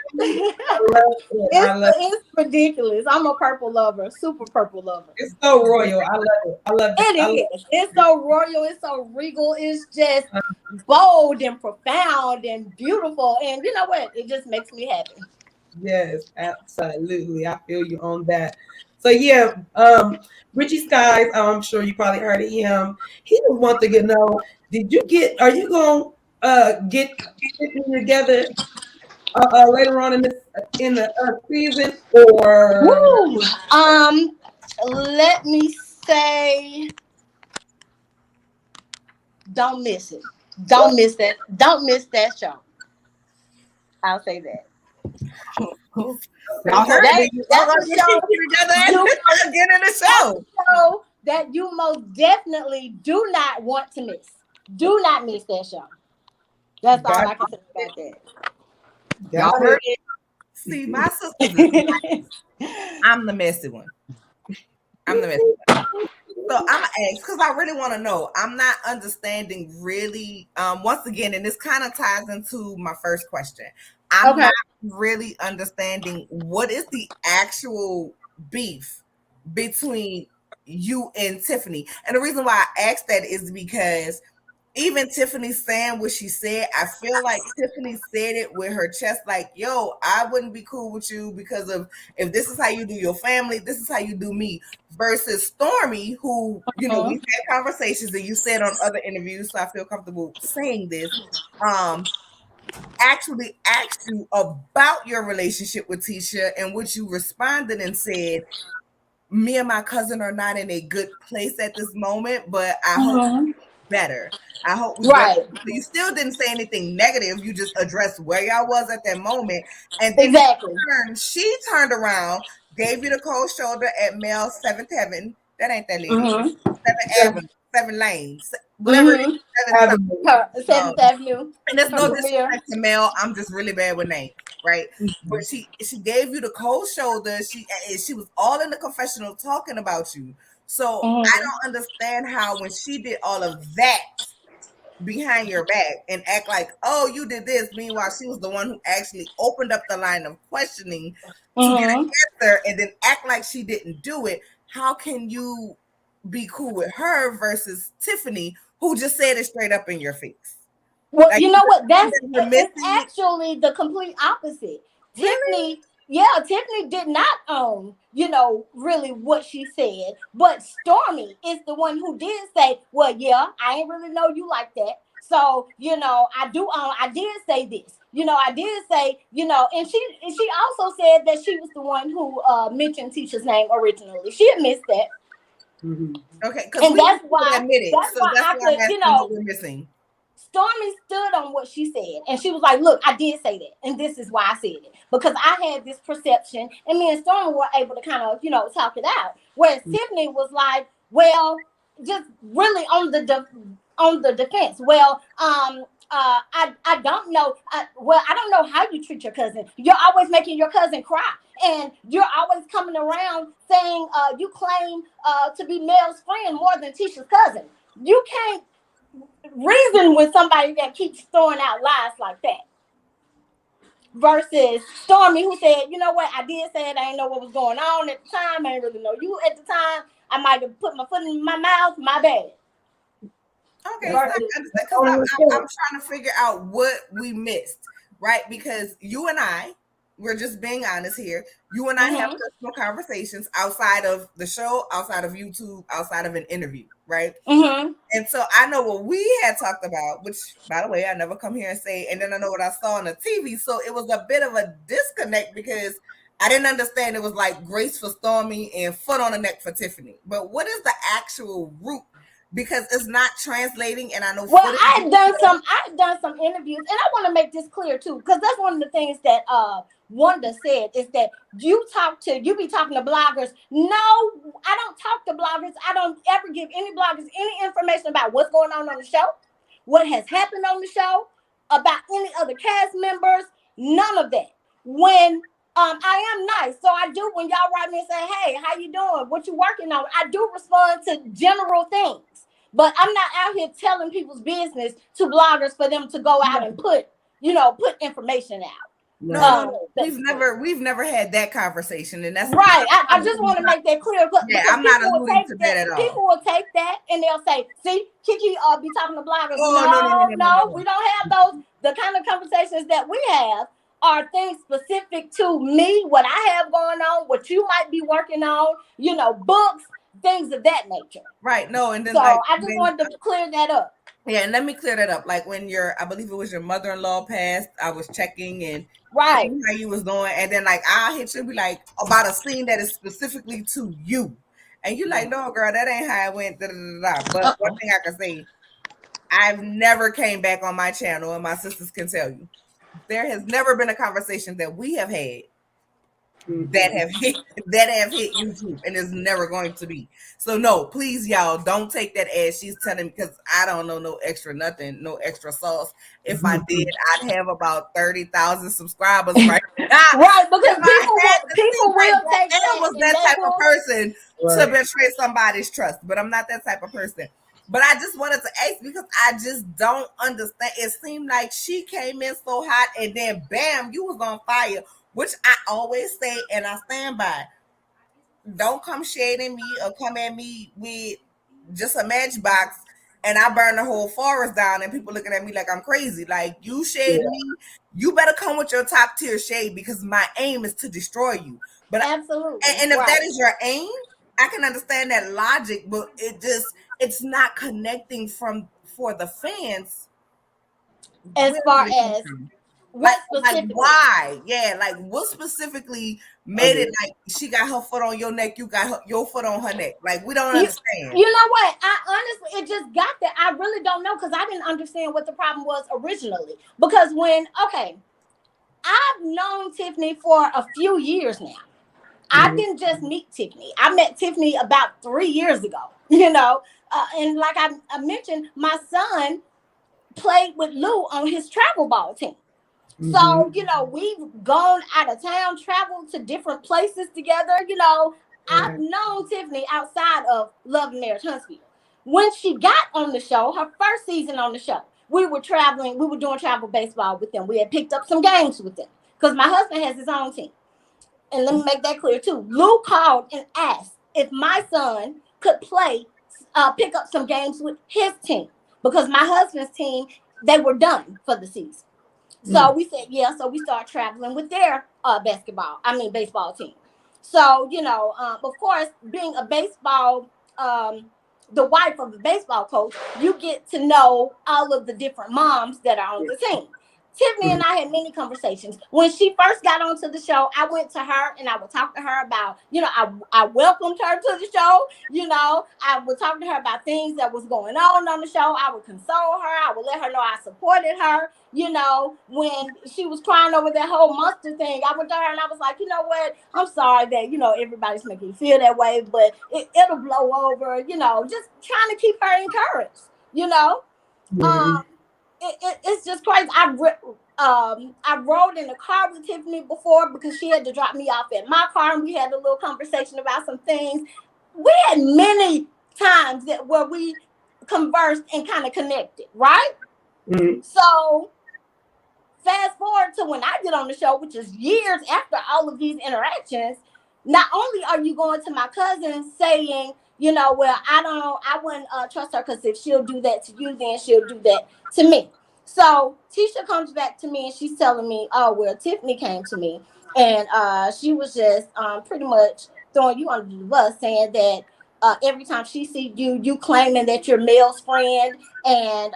B: I love it. I love it.
C: It's ridiculous. I'm a purple lover, super purple lover.
B: It's so royal. I love it. I love it. I love
C: It is. It's so royal. It's so regal. It's just bold and profound and beautiful. And you know what? It just makes me happy.
B: Yes, absolutely. I feel you on that. So yeah, Richie Skies, I'm sure you probably heard of him. He just want to get know, are you gonna get Tiffany together later on in the season or
C: Woo! Let me say, don't miss it. Don't miss that. Don't miss that show. I'll say that.
D: Y'all heard
C: That
D: it.
A: Y'all
C: that's
A: gonna
C: a
A: get
C: show.
A: Keke together and
C: You
A: get in the
C: That's
A: show.
C: a show that you most definitely do not want to miss. Do not miss that show. That's all
B: got
C: I can say about that.
D: Y'all
B: got
D: heard
B: it?
D: it.
A: See, my sisters is I'm the messy one. I'm the messy one. So I'm gonna ask because I really want to know. I'm not understanding really. Once again, and this kind of ties into my first question. I'm
C: Okay.
A: not really understanding what is the actual beef between you and Tiffany. And the reason why I asked that is because even Tiffany saying what she said, I feel like Tiffany said it with her chest, like, yo, I wouldn't be cool with you because of if this is how you do your family, this is how you do me. Versus Stormy, who,
C: Uh-huh.
A: we've had conversations and you said on other interviews, so I feel comfortable saying this, um, actually asked you about your relationship with Tisha, and which you responded and said, me and my cousin are not in a good place at this moment, but I hope
C: Uh-huh.
A: better. I hope we better.
C: Right.
A: So you still didn't say anything negative. You just addressed where y'all was at that moment. And then
C: Exactly.
A: she turned around, gave you the cold shoulder at Mel 7th Heaven. That ain't that lady.
C: Mm-hmm.
A: 7th Avenue, 7 lanes, whatever it is,
C: Mm-hmm.
A: 7 something.
C: Seventh Avenue.
A: And there's
C: Her
A: no
C: career.
A: disrespect to Mel. I'm just really bad with names, right? But she gave you the cold shoulder. She was all in the confessional talking about you. So I
C: Mm-hmm.
A: don't understand how when she did all of that behind your back and act like, oh, you did this. Meanwhile, she was the one who actually opened up the line of questioning to get
C: Mm-hmm.
A: an answer and then act like she didn't do it. How can you be cool with her versus Tiffany, who just said it straight up in your face?
C: Well,
A: Like
C: you know what?
A: you're
C: It's
A: missing.
C: actually the complete opposite.
A: Really?
C: Tiffany did not own, really what she said, but Stormy is the one who did say, well, yeah, I ain't really know you like that. So, I did say this. I did say, and she also said that she was the one who mentioned Tisha's name originally. She admits that.
B: Mhm.
A: Okay, because
C: And
A: we
C: that's
A: didn't
C: why
A: admit it.
C: that's
A: So
C: why
A: that's
C: I
A: why I'm
C: could,
A: asking what we're missing.
C: Stormy stood on what she said, and she was like, "Look, I did say that, and this is why I said it because I had this perception, and me and Stormy were able to kind of, talk it out." Whereas Tiffany was like, "Well, just really on the defense. Well, I don't know. I don't know how you treat your cousin. You're always making your cousin cry, and you're always coming around saying you claim to be Mel's friend more than Tisha's cousin. You can't reason with somebody that keeps throwing out lies like that versus Stormy, who said, you know what, I did say it. I didn't know what was going on at the time. I didn't really know you at the time. I might have put my foot in my mouth. My bad.
A: Okay, so I
C: Versus,
A: understand because I'm trying to figure out what we missed, right? Because you and I, we're just being honest here. You and I have
C: mm-hmm,
A: personal conversations outside of the show, outside of YouTube, outside of an interview, right?
C: mm-hmm,
A: And so I know what we had talked about, which, by the way, I never come here and say, and then I know what I saw on the TV. So it was a bit of a disconnect because I didn't understand it was like grace for Stormy and foot on the neck for Tiffany. But what is the actual root? Because it's not translating, and I know
C: well,
A: footage.
C: I've done some interviews, and I want to make this clear too, because that's one of the things that Wanda said is that you be talking to bloggers. No, I don't talk to bloggers. I don't ever give any bloggers any information about what's going on the show, what has happened on the show, about any other cast members, none of that. When I am nice. So I do, when y'all write me and say, hey, how you doing? What you working on? I do respond to general things. But I'm not out here telling people's business to bloggers for them to go out and put information out.
A: No.
C: Basically.
A: We've never had that conversation, and that's
C: Right. I just want to make that clear
A: yeah.
C: because
A: I'm not
C: people will
A: alluding
C: take
A: to that
C: that.
A: at all.
C: People will take that and they'll say, "See, Keke, be talking to bloggers."
A: Oh
C: No, we don't have those. The kind of conversations that we have are things specific to me, what I have going on, what you might be working on. Books, things of that nature.
A: Right. No, and then
C: So
A: like
C: I just wanted to clear that up.
A: yeah, and let me clear that up. Like when I believe it was your mother-in-law passed, I was checking and
C: Right.
A: seeing how you was doing, and then like I'll hit you be like about a scene that is specifically to you, and you like, no, girl, that ain't how it went. Da, da, da, da. But one thing I can say, I've never came back on my channel, and my sisters can tell you, there has never been a conversation that we have had that have hit YouTube, and is never going to be. So no, please, y'all, don't take that as she's telling me, because I don't know no extra nothing, no extra sauce. If I did, I'd have about 30,000 subscribers right now.
C: Right, because
A: If I had to
C: people
A: see like
C: will take
A: that,
C: that
A: was
C: and
A: that
C: they
A: type of
C: will.
A: person to betray somebody's trust, but I'm not that type of person. But I just wanted to ask because I just don't understand. It seemed like she came in so hot and then bam, you was on fire, which I always say and I stand by. Don't come shading me or come at me with just a matchbox and I burn the whole forest down and people looking at me like I'm crazy. Like you shade me, you better come with your top tier shade because my aim is to destroy you. But
C: Absolutely.
A: and if
C: Right.
A: that is your aim, I can understand that logic, but it's not connecting for the fans.
C: As
A: Where
C: far
A: did it come
C: as
A: from?
C: what
A: Like
C: specifically?
A: why? Yeah, like what specifically made it like she got her foot on your neck, you got your foot on her neck? Like we don't
C: You,
A: understand.
C: you know what? I honestly, it just got there. I really don't know because I didn't understand what the problem was originally. Because okay, I've known Tiffany for a few years now. I didn't just meet Tiffany. I met Tiffany about 3 years ago. And like I mentioned, my son played with Lou on his travel ball team. So, we've gone out of town, traveled to different places together. I've known Tiffany outside of Love and Marriage Huntsville. When she got on the show, her first season on the show, we were doing travel baseball with them. We had picked up some games with them because my husband has his own team. And let me make that clear too. Lou called and asked if my son could pick up some games with his team because my husband's team, they were done for the season. So we said, yeah. So we started traveling with their baseball team. So, of course, being a baseball, the wife of the baseball coach, you get to know all of the different moms that are on the team. Tiffany and I had many conversations. When she first got onto the show, I went to her and I would talk to her about, I welcomed her to the show. I would talk to her about things that was going on the show. I would console her. I would let her know I supported her. When she was crying over that whole monster thing, I went to her and I was like, you know what? I'm sorry that, everybody's making you feel that way, but it'll blow over, just trying to keep her encouraged. It's just crazy. I rode in the car with Tiffany before because she had to drop me off at my car, and we had a little conversation about some things. We had many times where we conversed and kind of connected, right? So fast forward to when I get on the show, which is years after all of these interactions. Not only are you going to my cousin saying, well, I wouldn't trust her because if she'll do that to you, then she'll do that to me. So Tisha comes back to me and she's telling me, oh, well, Tiffany came to me and she was just pretty much throwing you under the bus, saying that every time she sees you, you claiming that you're Mel's friend, and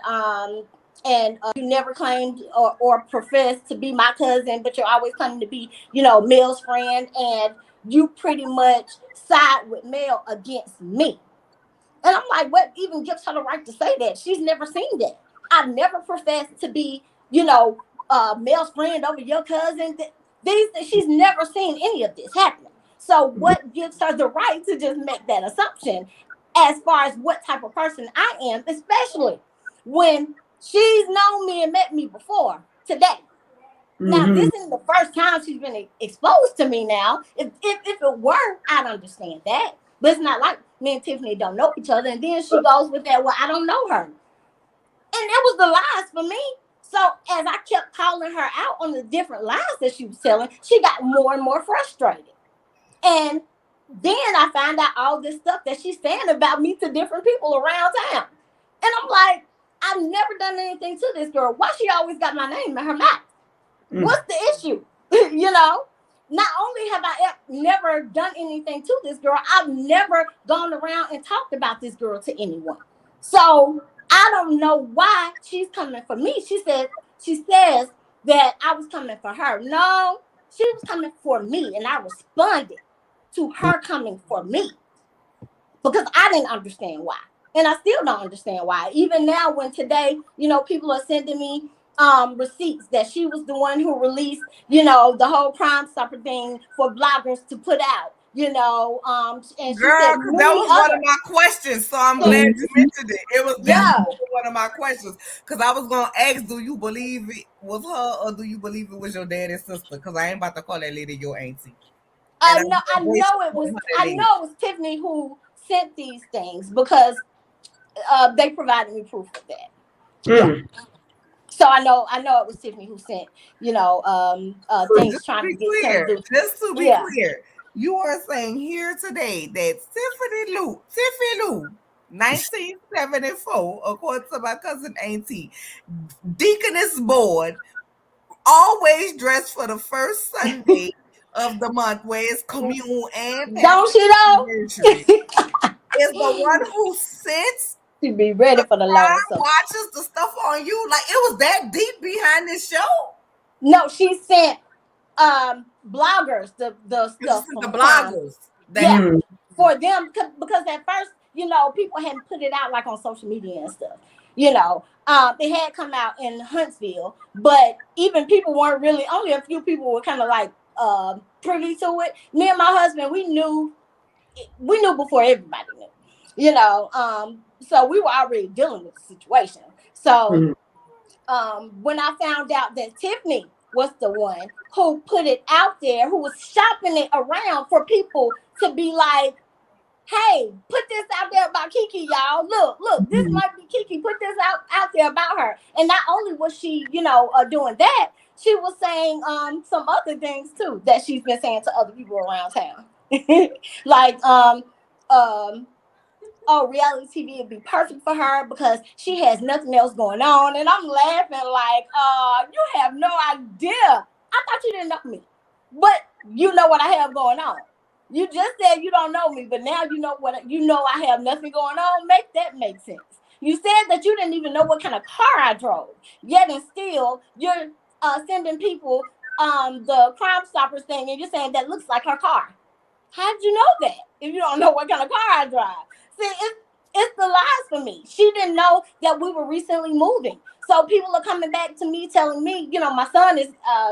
C: you never claimed or professed to be my cousin, but you're always claiming to be, Mel's friend, and you pretty much side with Mel against me. And I'm like, what even gives her the right to say that? She's never seen that. I never professed to be, Mel's friend over your cousin. She's never seen any of this happening. So what gives her the right to just make that assumption as far as what type of person I am, especially when she's known me and met me before today? Now,
B: Mm-hmm.
C: this isn't the first time she's been exposed to me now. If it were, I'd understand that. But it's not like me and Tiffany don't know each other. And then she goes with that, well, I don't know her. And that was the lies for me. So as I kept calling her out on the different lies that she was telling, she got more and more frustrated. And then I find out all this stuff that she's saying about me to different people around town. And I'm like, I've never done anything to this girl. Why she always got my name in her mouth? What's the issue? You know, not only have I never done anything to this girl, I've never gone around and talked about this girl to anyone. So I don't know why she's coming for me. She says that I was coming for her. No, she was coming for me, and I responded to her coming for me because I didn't understand why. And I still don't understand why. Even now, when today, people are sending me receipts that she was the one who released, the whole Crime Stopper thing for bloggers to put out, and she
A: Girl,
C: said
A: because that
C: many
A: was one of
C: other.
A: my questions. So I'm glad
C: So,
A: you mentioned it. It was
C: yeah.
A: definitely one of my questions. Because I was gonna ask, do you believe it was her or do you believe it was your dad and sister? Because I ain't about to call that lady your auntie. And
C: No, I
A: I'm
C: know it was. I know it was Tiffany who sent these things because they provided me proof of that. Yeah. So I know it was Tiffany who sent,
A: So
C: things trying to get Tim to do.
A: just to be
C: Yeah.
A: clear, you are saying here today that Tiffany Lou, 1974, according to my cousin Auntie, Deaconess Board, always dressed for the first Sunday of the month, where it's commune and
C: Don't
A: pastor
C: she though?
A: anniversary, is the one who sits
C: To be ready for the Lord. So
A: watches the stuff on you. Like, it was that deep behind this show.
C: no, she sent bloggers the
A: This is
C: stuff
A: the
C: from crime.
A: bloggers that
C: Yeah, for them because at first, people hadn't put it out like on social media and stuff. It had come out in Huntsville, but even people weren't really. Only a few people were kind of like privy to it. Me and my husband, we knew before everybody knew. So we were already dealing with the situation. So when I found out that Tiffany was the one who put it out there, who was shopping it around for people to be like, hey, put this out there about Keke, y'all. Look, this might be Keke. Put this out there about her. And not only was she, doing that, she was saying some other things too that she's been saying to other people around town. Like oh, reality TV would be perfect for her because she has nothing else going on. And I'm laughing like, you have no idea. I thought you didn't know me, but you know what I have going on. You just said you don't know me, but now you know what I have nothing going on. Make that make sense. You said that you didn't even know what kind of car I drove, yet and still you're sending people the Crime Stoppers thing, and you're saying that looks like her car. How'd you know that if you don't know what kind of car I drive? See, it's the lies for me. She didn't know that we were recently moving. So people are coming back to me telling me, my son is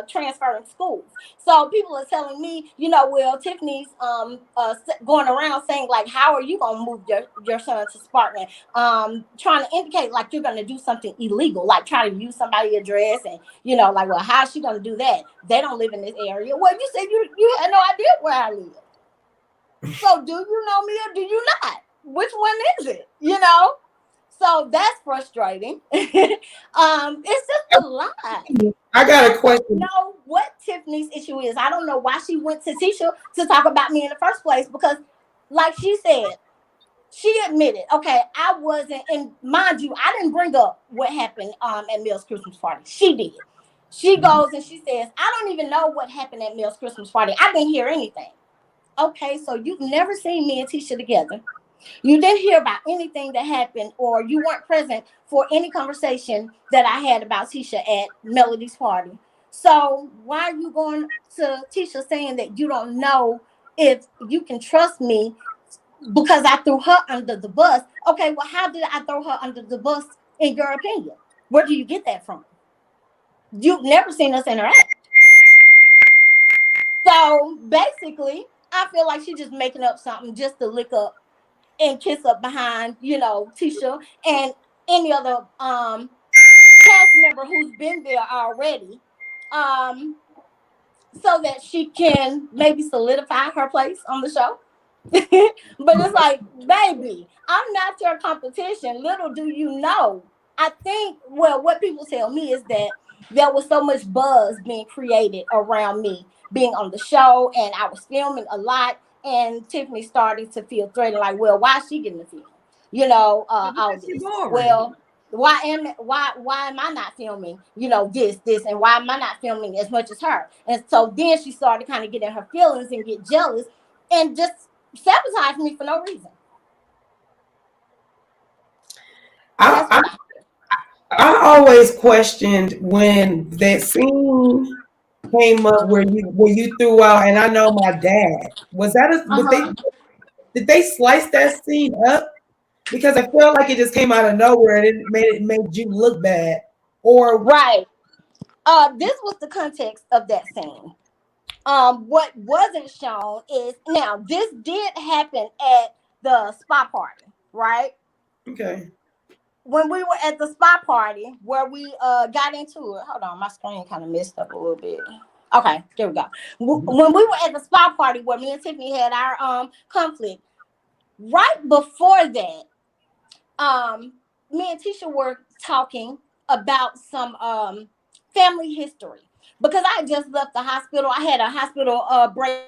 C: transferring schools. So people are telling me, well, Tiffany's going around saying like, how are you going to move your son to Spartan? Trying to indicate like you're going to do something illegal, like try to use somebody's address and, like, well, how's she going to do that? They don't live in this area. Well, you said you had no idea where I live. So do you know me or do you not? Which one is it? So that's frustrating. It's just a lie.
B: I got a
C: I
B: question.
C: don't know what Tiffany's issue is. I don't know why she went to Tisha to talk about me in the first place because, like she said, she admitted, okay, I wasn't, and mind you, I didn't bring up what happened at Mill's Christmas party. She did. She goes and she says, I don't even know what happened at Mill's Christmas party. I didn't hear anything. Okay, so you've never seen me and Tisha together. You didn't hear about anything that happened, or you weren't present for any conversation that I had about Tisha at Melody's party. So why are you going to Tisha saying that you don't know if you can trust me because I threw her under the bus? Okay, well, how did I throw her under the bus in your opinion? Where do you get that from? You've never seen us interact. So basically, I feel like she's just making up something just to lick up and kiss up behind, Tisha and any other cast member who's been there already um, so that she can maybe solidify her place on the show. But it's like, baby, I'm not your competition. Little do you know. I think, well, what people tell me is that there was so much buzz being created around me being on the show, and I was filming a lot. And Tiffany started to feel threatened, like, well, why is she getting the film? All
A: She
C: this.
A: boring.
C: Well, why am I not filming, this, and why am I not filming as much as her? And so then she started kind of getting her feelings and get jealous and just sabotage me for no reason. That's
B: I,
C: what I
B: I always questioned when that scene came up where you threw out, and I know my dad was that a would they
C: uh-huh.
B: did they slice that scene up? Because I felt like it just came out of nowhere and it made you look bad. Or
C: Right. This was the context of that scene. What wasn't shown is, now this did happen at the spa party, right?
B: okay.
C: When we were at the spa party where we got into it. Hold on, my screen kind of messed up a little bit. Okay, there we go. When we were at the spa party where me and Tiffany had our conflict, right before that, me and Tisha were talking about some family history because I had just left the hospital. I had a hospital break.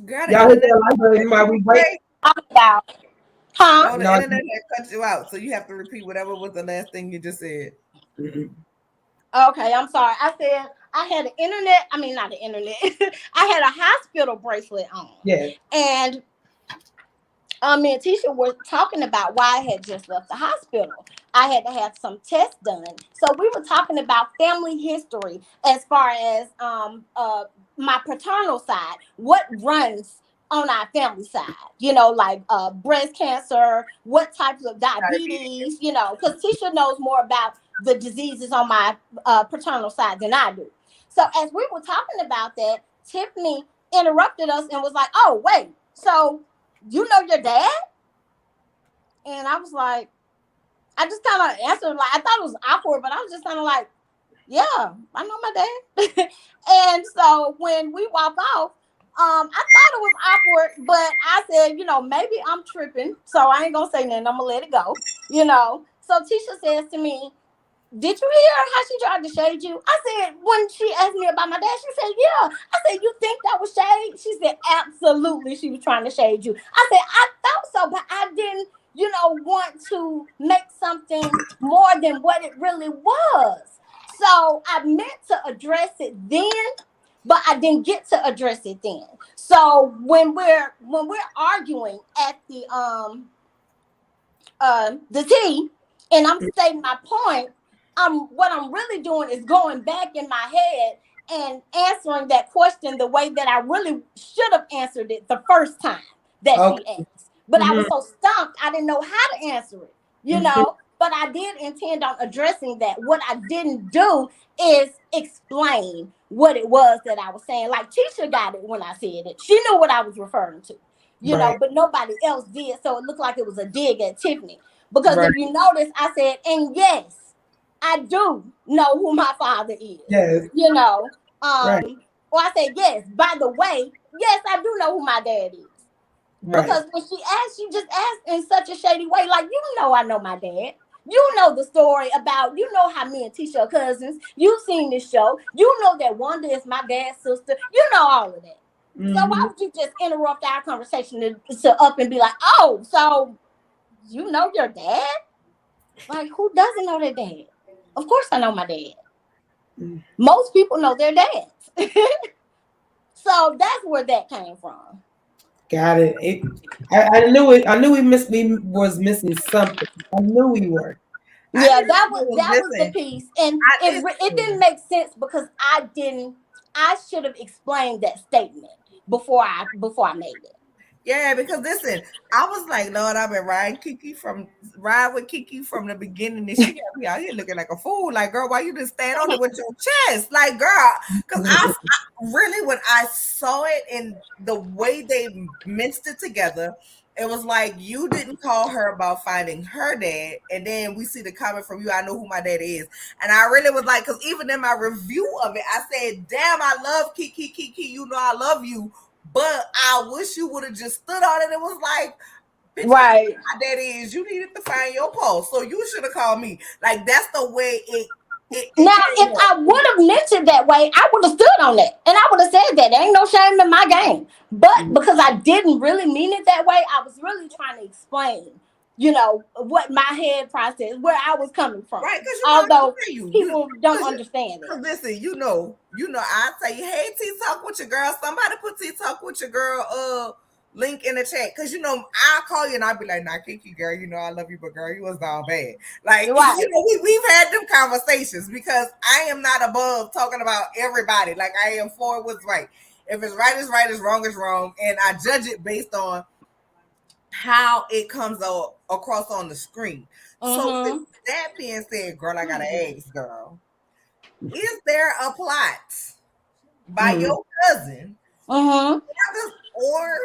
A: Girl, the
B: Y'all hit
A: internet.
B: that like button while we wait.
C: About, huh?
A: Oh, the
B: No.
A: internet had cut you out, so you have to repeat whatever was the last thing you just said.
C: Okay, I'm sorry. I said I had an internet. I mean, not the internet. I had a hospital bracelet on,
B: Yes.
C: and me and Tisha were talking about why I had just left the hospital. I had to have some tests done. So we were talking about family history as far as my paternal side, what runs on our family side, like breast cancer, what types of diabetes, because Tisha knows more about the diseases on my paternal side than I do. So as we were talking about that, Tiffany interrupted us and was like, oh, wait, so you know your dad? And I was like, I just kind of answered, like, I thought it was awkward, but I was just kind of like, yeah, I know my dad. And so when we walk off, I thought it was awkward, but I said, maybe I'm tripping, so I ain't gonna say nothing. I'm gonna let it go. So Tisha says to me, did you hear how she tried to shade you? I said, when she asked me about my dad, she said, yeah. I said, you think that was shade? She said, absolutely, she was trying to shade you. I said, I thought so, but I didn't, want to make something more than what it really was. So I meant to address it then, but I didn't get to address it then. So when we're arguing at the tea, and I'm stating my point, what I'm really doing is going back in my head and answering that question the way that I really should have answered it the first time that she
B: Okay.
C: asked. But I
B: Mhm.
C: was so stumped, I didn't know how to answer it. But I did intend on addressing that. What I didn't do is explain what it was that I was saying. Like Tisha got it when I said it. She knew what I was referring to,
B: Right.
C: but nobody else did. So it looked like it was a dig at Tiffany. Because
B: Right.
C: if you notice, I said, and yes, I do know who my father is.
B: Yes.
C: You know,
B: Right.
C: or I said, yes, by the way, yes, I do know who my dad is.
B: Right.
C: Because when she asked, she just asked in such a shady way, like, I know my dad. You know the story about, how me and Tisha are cousins. You've seen this show. You know that Wanda is my dad's sister. You know all of that. So why
B: Mhm.
C: would you just interrupt our conversation to up and be like, oh, so you know your dad? Like, who doesn't know their dad? Of course I know my dad.
B: Mm.
C: Most people know their dads. So that's where that came from.
B: Got it. I knew it. I knew we was missing something. I knew we were.
A: I
C: Yeah,
A: didn't
C: that
A: think
C: was
A: it was
C: that was the
A: missing.
C: piece, and
A: I
C: it
A: did
C: it
A: see
C: didn't
A: it.
C: make sense because I didn't. I should have explained that statement before I made it.
A: Yeah, because listen, I was like, Lord, I've been ride with Keke from the beginning, and she got me out here looking like a fool. Like, girl, why you just stand on it with your chest? Like, girl, because I really, when I saw it and the way they mixed it together, it was like you didn't call her about finding her dad, and then we see the comment from you. I know who my dad is, and I really was like, because even in my review of it, I said, "Damn, I love Keke. You know, I love you." But I wish you would have just stood on it. It was like, bitch, you know
C: Right.
A: how that is. You needed to find your pulse. So you should have called me. Like, that's the way it
C: Now,
A: came
C: if
A: up.
C: I would have mentioned that way, I would have stood on that. And I would have said that. There ain't no shame in my game. But because I didn't really mean it that way, I was really trying to explain, what my head process, where I was coming from.
A: Right? Because you know, I
C: Although
A: tell you,
C: people don't
A: because
C: understand it.
A: listen, I tell you, hey, T Talk with your girl. Somebody put T Talk with your girl link in the chat. Because I'll call you and I'll be like, nah, Keke, girl, I love you, but girl, you was down bad. Like,
C: Right.
A: we've had them conversations because I am not above talking about everybody. Like, I am for what's right. If it's right, it's right, it's wrong, it's wrong. And I judge it based on how it comes across on the screen. So with
C: Mm-hmm.
A: that being said, girl, I gotta ask, girl, is there a plot by your cousin
C: Mm-hmm.
A: or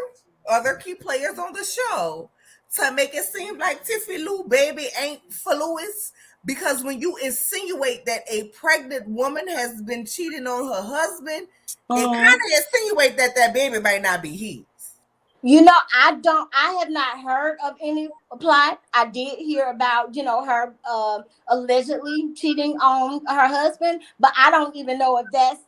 A: other key players on the show to make it seem like Tiffy Lou baby ain't for Louis? Because when you insinuate that a pregnant woman has been cheating on her husband, it kind
C: Mm-hmm.
A: of insinuate that baby might not be his.
C: I have not heard of any plot. I did hear about, her allegedly cheating on her husband, but I don't even know if that's,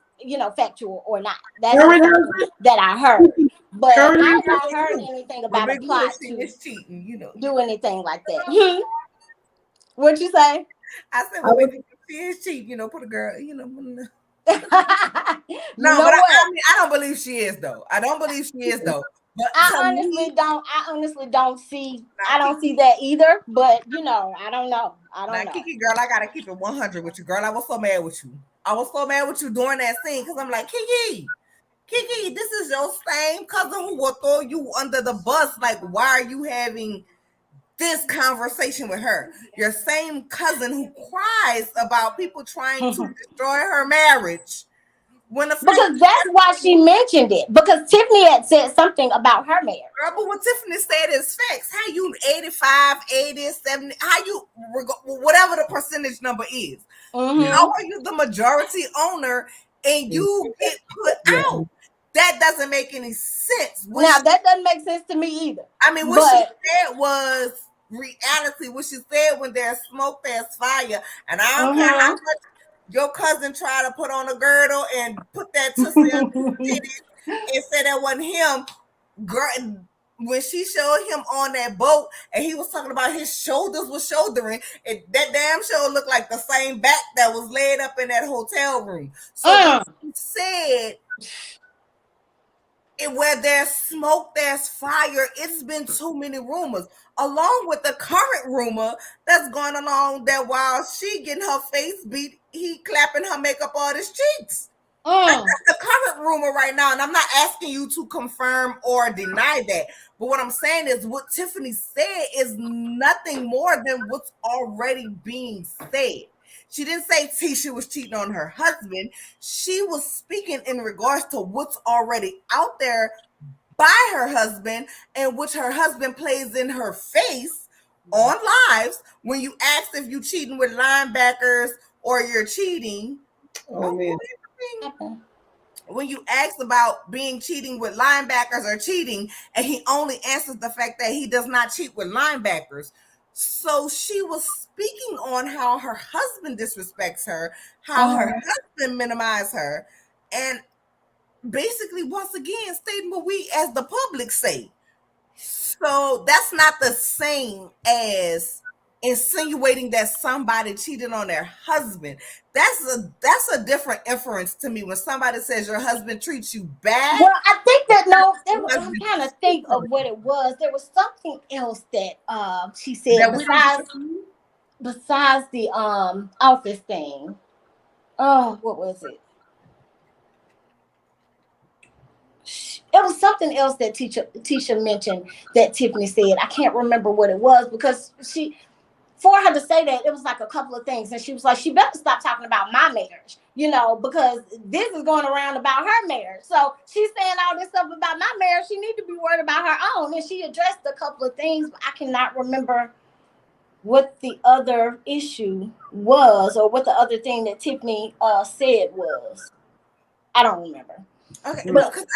C: factual or not. That's just
B: Current
C: something
B: husband?
C: that I heard. But
B: Current
C: I have
B: husband?
C: not heard anything
A: But
C: about a
A: Big Louis,
C: plot
A: she
C: to
A: is cheating.
C: do anything like that. What'd you say?
A: I said,
B: I
A: well,
B: was,
A: Big Louis, she is cheating. Put a girl. No,
C: You
A: but
C: know what?
A: I don't believe she is though. I don't believe she is though. But to me,
C: I honestly don't see I
A: not
C: don't see
A: Kiki,
C: that either, but I don't know. I don't
A: not
C: know.
A: Kiki, girl. I gotta keep it 100 with you, girl. I was so mad with you. I was so mad with you during that scene because I'm like, Kiki, this is your same cousin who will throw you under the bus. Like, why are you having this conversation with her? Your same cousin who cries about people trying to destroy her marriage. When the fact,
C: Because that's why she mentioned it. Because Tiffany had said something about her marriage.
A: girl, but what Tiffany said is facts. How you 85, 80, 70, how you, whatever the percentage number is, how
C: Mm-hmm.
A: are you the majority owner and you get put
B: yeah.
A: out? That doesn't make any sense.
C: Now that doesn't make sense to me either.
A: What she
C: But
A: said was reality. What she said, when there's smoke, there's fire. And I don't care how
C: mm-hmm.
A: much your cousin tried to put on a girdle and put that tussy on his titties and say that wasn't him. Girl, when she showed him on that boat and he was talking about his shoulders was shouldering, and that damn show looked like the same back that was laid up in that hotel room. So when she said, where there's smoke, there's fire, it's been too many rumors, along with the current rumor that's going along that while she getting her face beat, he clapping her makeup artist cheeks. Like,
C: Mm.
A: that's the current rumor right now. And I'm not asking you to confirm or deny that. But what I'm saying is what Tiffany said is nothing more than what's already being said. She didn't say Tisha was cheating on her husband. She was speaking in regards to what's already out there by her husband, and which her husband plays in her face on lives when you ask if you cheating with linebackers or you're cheating.
B: Oh man.
A: When you ask about being cheating with linebackers or cheating, and he only answers the fact that he does not cheat with linebackers. So she was speaking on how her husband disrespects her, how her husband minimizes her, and basically, once again, stating what we as the public say. So that's not the same as insinuating that somebody cheated on their husband. That's a different inference to me. When somebody says your husband treats you bad,
C: Well, I think that no,
A: your
C: I'm
A: husband
C: trying to
A: cheats
C: think
A: on
C: of
A: you.
C: what it was. There was something else that she said
A: That we don't
C: besides
A: believe.
C: the office thing. Oh, what was it? was something else that Tisha mentioned that Tiffany said. I can't remember what it was because for her to say that, it was like a couple of things. And she was like, she better stop talking about my marriage, because this is going around about her marriage. So she's saying all this stuff about my marriage. She need to be worried about her own. And she addressed a couple of things, but I cannot remember what the other issue was or what the other thing that Tiffany said was. I don't remember.
A: Okay, but because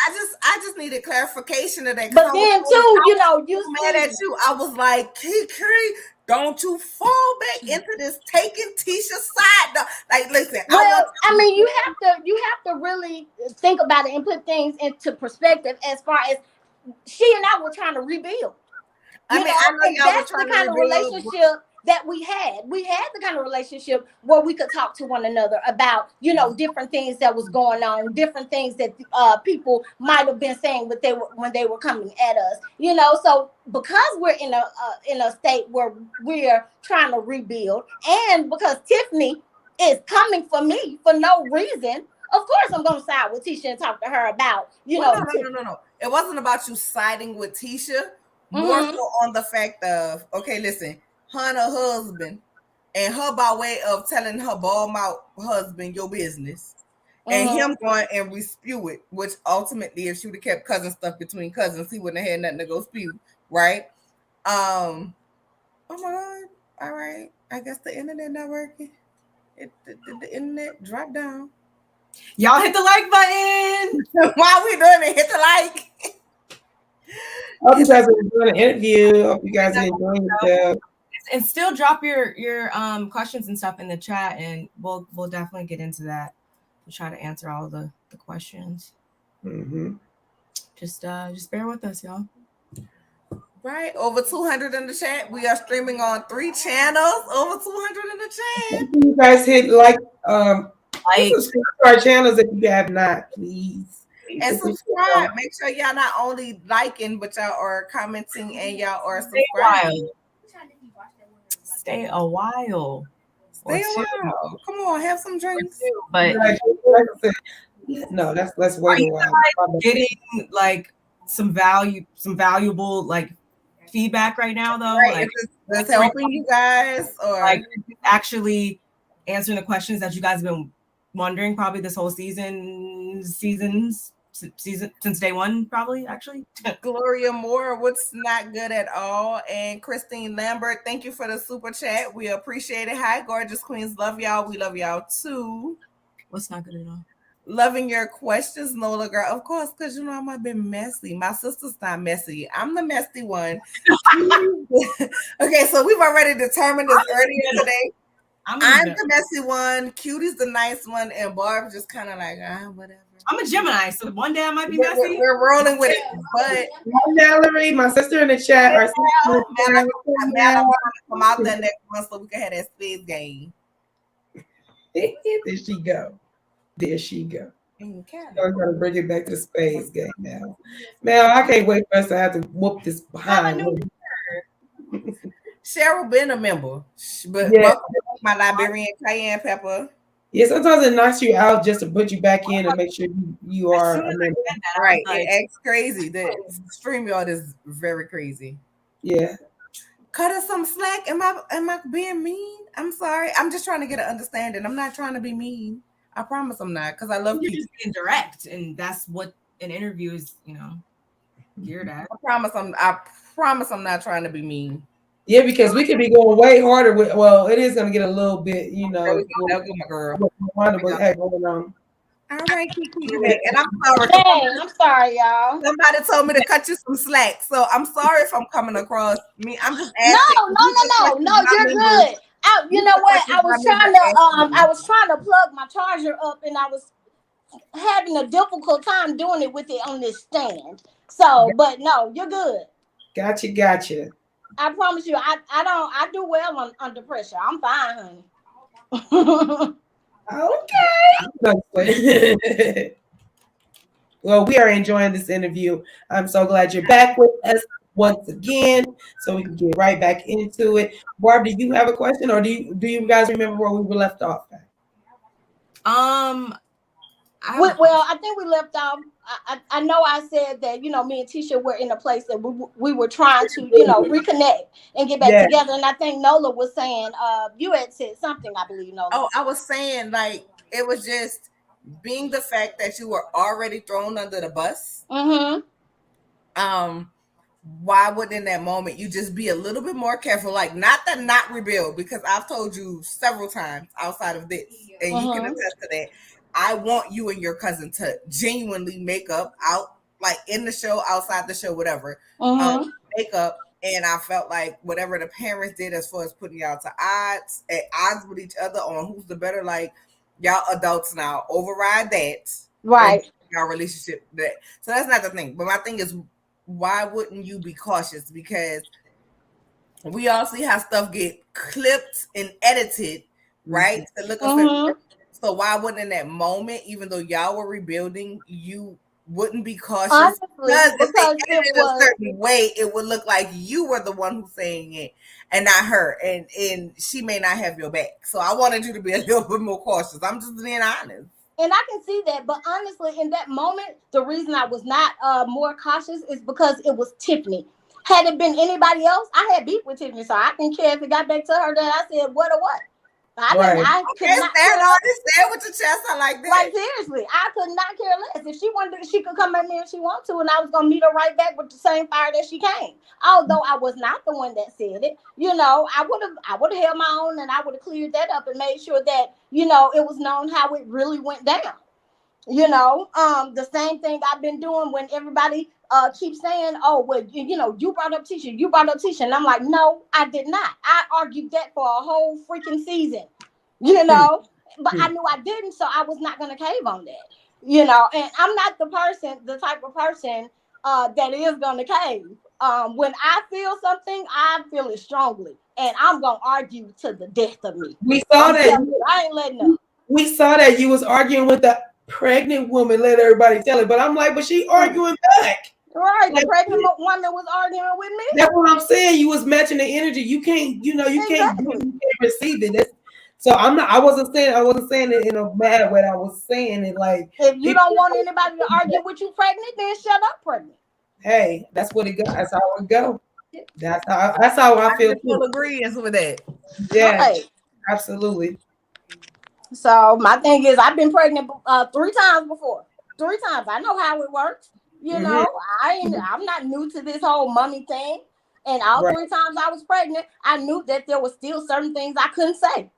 A: I just needed clarification of that.
C: But then too, you
A: mad at you. I was like, Keke, don't you fall back into this taking Tisha's side. No. Like, listen.
C: Well, you have to really think about it and put things into perspective. As far as she and I were trying to rebuild. I know y'all that's the kind of relationship that we had. We had the kind of relationship where we could talk to one another about, different things that was going on, different things that people might have been saying when they were coming at us, So because we're in a state where we're trying to rebuild, and because Tiffany is coming for me for no reason, of course I'm going to side with Tisha and talk to her about,
A: No. It wasn't about you siding with Tisha. More so on the fact of, okay, listen, her and her husband, and her by way of telling her bald mouth husband your business, and him going and re-spew it, which ultimately, if she would have kept cousin stuff between cousins, he wouldn't have had nothing to go spew, right? Oh my God. All right. I guess the internet not working. The internet dropped down.
D: Y'all hit the like button.
A: While we doing it, hit the like.
B: Hope you guys are enjoying the interview. Hope you guys are enjoying yourself.
D: And still drop your questions and stuff in the chat, and we'll definitely get into that. We'll try to answer all the questions.
B: Mm-hmm.
D: Just bear with us, y'all.
A: Right, over 200 in the chat. We are streaming on 3 channels. Over 200 in the chat.
B: You guys hit subscribe to our channels if you have not, please.
A: And subscribe. Make sure y'all not only liking, but y'all are commenting and y'all are subscribing.
D: Stay a while.
A: Stay a while. Come on, have some drinks.
D: But
B: no, let's wait a while.
D: Getting like some valuable like feedback right now, though.
A: Right. Like, is helping you guys, or
D: like actually answering the questions that you guys have been wondering probably this whole seasons since day one, probably actually.
A: Gloria Moore, what's not good at all, and Christine Lambert, thank you for the super chat. We appreciate it. Hi, gorgeous queens, love y'all. We love y'all too.
D: What's not good at all?
A: Loving your questions, Nola girl. Of course, because I'm a bit messy. My sister's not messy. I'm the messy one. Okay, so we've already determined this earlier today. I'm the messy one, Cutie's the nice one, and Barb's just kind of like, whatever.
D: I'm a Gemini, so one day I might be messy.
A: We're rolling with it. But
B: Valerie, my sister in the chat.
A: Mal come out there next month so we can have that space game.
B: There she go. Okay. So I'm gonna bring it back to the space game now. Mal, I can't wait for us to have to whoop this behind.
A: Cheryl been a member, but welcome my Liberian cayenne pepper.
B: Yeah, sometimes it knocks you out just to put you back in and make sure you are a member.
A: Right, it's crazy. The StreamYard is very crazy.
B: Yeah.
A: Cut us some slack. Am I being mean? I'm sorry. I'm just trying to get an understanding. I'm not trying to be mean. I promise I'm not, because I love
D: you. Just being direct, and that's what an interview is, geared at.
A: I promise I'm not trying to be mean.
B: Yeah, because we could be going way harder with. Well, it is going to get a little bit,
A: That'll go, my girl.
B: All
A: right, Keke, and I'm sorry.
C: Hey, I'm sorry, y'all.
A: Somebody told me to cut you some slack, so I'm sorry if I'm coming across me. I'm just asking.
C: No, you're good. You know what? I was trying to plug my charger up, and I was having a difficult time doing it with it on this stand. So, but no, you're good.
B: Gotcha.
C: I promise you, I do well under pressure. I'm fine, honey.
B: Okay. Well, we are enjoying this interview. I'm so glad you're back with us once again, so we can get right back into it. Barb, do you have a question, or do you guys remember where we were left off at?
C: Well, I think we left off. I know I said that, me and Tisha were in a place that we were trying to, reconnect and get back
B: Yeah.
C: together. And I think Nola was saying, you had said something, I believe, Nola.
A: Oh, I was saying, like, it was just being the fact that you were already thrown under the bus.
C: Mm-hmm.
A: Why would in that moment you just be a little bit more careful? Like, not rebuild, because I've told you several times outside of this, and you can attest to that. I want you and your cousin to genuinely make up out, like, in the show, outside the show, whatever. Make up. And I felt like whatever the parents did as far as putting y'all to at odds with each other on who's the better, like, y'all adults now, override that.
C: Right.
A: Y'all relationship that. So that's not the thing. But my thing is, why wouldn't you be cautious? Because we all see how stuff get clipped and edited, right? To look us. So why wouldn't in that moment, even though y'all were rebuilding, you wouldn't be cautious?
C: Honestly,
A: because if they edited it a certain way, it would look like you were the one who's saying it and not her, and she may not have your back. So I wanted you to be a little bit more cautious. I'm just being honest.
C: And I can see that, but honestly, in that moment, the reason I was not more cautious is because it was Tiffany. Had it been anybody else, I had beef with Tiffany, so I didn't care if it got back to her that I said what or what. I could not
A: stand with your chest. I like that.
C: Like, seriously, I could not care less. If she wanted, she could come at me if she wanted to, and I was gonna meet her right back with the same fire that she came. Although I was not the one that said it, I would have held my own, and I would have cleared that up and made sure that it was known how it really went down. The same thing I've been doing when everybody keeps saying, "Oh, well, you brought up Tisha," and I'm like, no, I did not. I argued that for a whole freaking season, but I knew I didn't, so I was not going to cave on that, and I'm not the type of person that is going to cave. When I feel something, I feel it strongly, and I'm going to argue to the death of me.
B: We saw that.
C: I ain't letting up.
B: We saw that you was arguing with the pregnant woman. Let everybody tell it, but I'm like, but she arguing back.
C: Right, the pregnant woman was arguing with me.
B: That's what I'm saying. You was matching the energy. You can't, you can't receive it. So I wasn't saying it in a bad way. I was saying it like,
C: if you don't want anybody to argue with you pregnant, then shut up pregnant.
B: Hey, that's what it goes. That's how it go. That's how I feel.
A: Full agreement with that.
B: Yeah, right. Absolutely.
C: So my thing is, I've been pregnant 3 times before. 3 times. I know how it works. I'm not new to this whole mommy thing. And all 3 times I was pregnant, I knew that there were still certain things I couldn't say.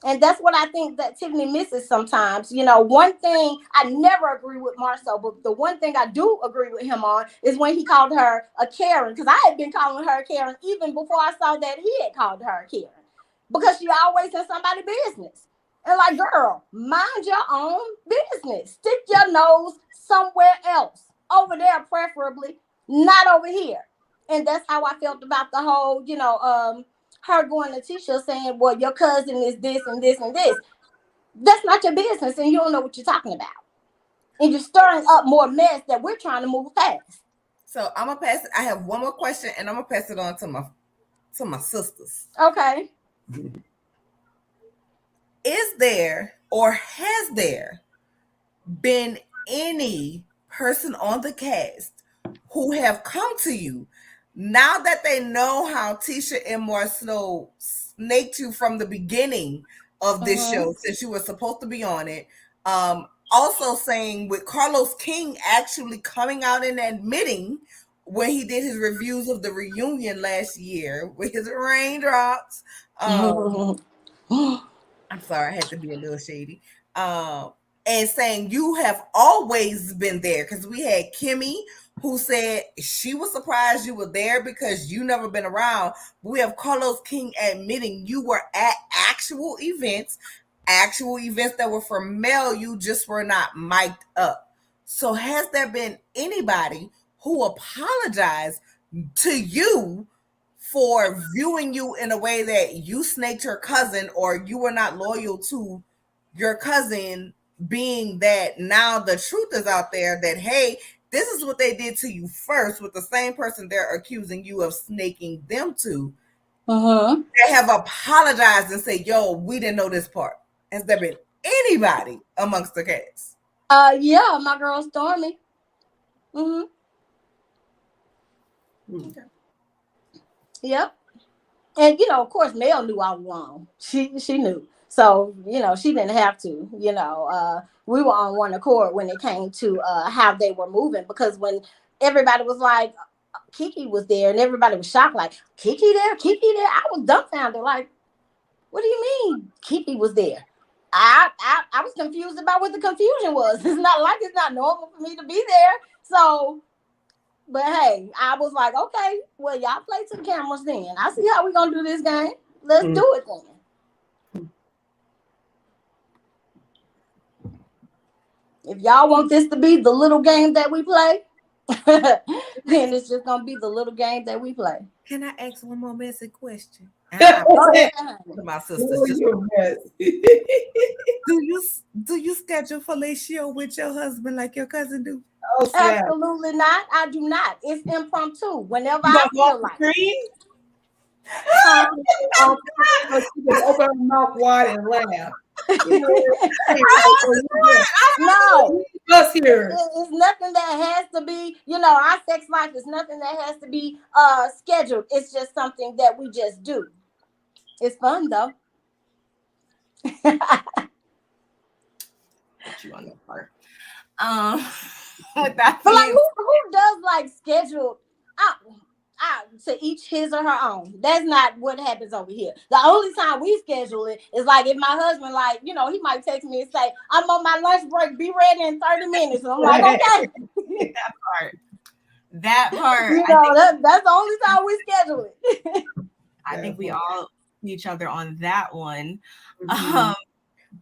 C: And that's what I think that Tiffany misses sometimes. One thing I never agree with Marcel, but the one thing I do agree with him on is when he called her a Karen, because I had been calling her a Karen even before I saw that he had called her a Karen, because she always in somebody's business. And like, girl, mind your own business. Stick your nose somewhere else, over there preferably, not over here. And that's how I felt about the whole, her going to Tisha saying, well, your cousin is this and this and this. That's not your business, and you don't know what you're talking about. And you're stirring up more mess that we're trying to move past.
A: So I'm gonna pass it. I have one more question, and I'm gonna pass it on to my sisters.
C: Okay.
A: Is there or has there been any person on the cast who have come to you now that they know how Tisha and Marcel snaked you from the beginning of this show, since you were supposed to be on it? Also saying, with Carlos King actually coming out and admitting when he did his reviews of the reunion last year with his raindrops. I'm sorry, I had to be a little shady. And saying you have always been there, because we had Kimmy who said she was surprised you were there because you never been around. But we have Carlos King admitting you were at actual events that were for male, you just were not mic'd up. So has there been anybody who apologized to you for viewing you in a way that you snaked your cousin, or you were not loyal to your cousin, being that now the truth is out there that, hey, this is what they did to you first with the same person they're accusing you of snaking them to? They have apologized and say, yo, we didn't know this part. Has there been anybody amongst the cats?
C: Yeah, my girl Stormy. Mm-hmm.
A: Okay.
C: Yep. And of course, Mel knew I was wrong. She knew. So, she didn't have to. We were on one accord when it came to how they were moving, because when everybody was like, Keke was there, and everybody was shocked, like, Keke there, Keke there. I was dumbfounded, like, what do you mean Keke was there? I was confused about what the confusion was. It's not like it's not normal for me to be there. So, but hey, I was like, okay, well, y'all play to the cameras then. I see how we gonna do this game. Let's do it then. If y'all want this to be the little game that we play, then it's just gonna be the little game that we play.
A: Can I ask one more basic question?
C: To
A: my sisters, just do you schedule fellatio with your husband like your cousin do?
B: Oh, snap.
C: Absolutely not. I do not. It's impromptu. Whenever
B: You
C: I
B: gonna
C: feel
B: go
C: like.
B: screen?
C: Um,
B: So she can open her mouth wide and laugh.
C: no.
B: Us here.
C: It's nothing that has to be, our sex life is nothing that has to be scheduled. It's just something that we just do. It's fun though.
D: You on that part. With that
C: But like, who does like scheduled? To each his or her own. That's not what happens over here. The only time we schedule it is like if my husband, like, he might text me and say, I'm on my lunch break, be ready in 30 minutes. And I'm like, okay.
D: That part.
C: That's the only time we schedule it.
D: I think we all see each other on that one.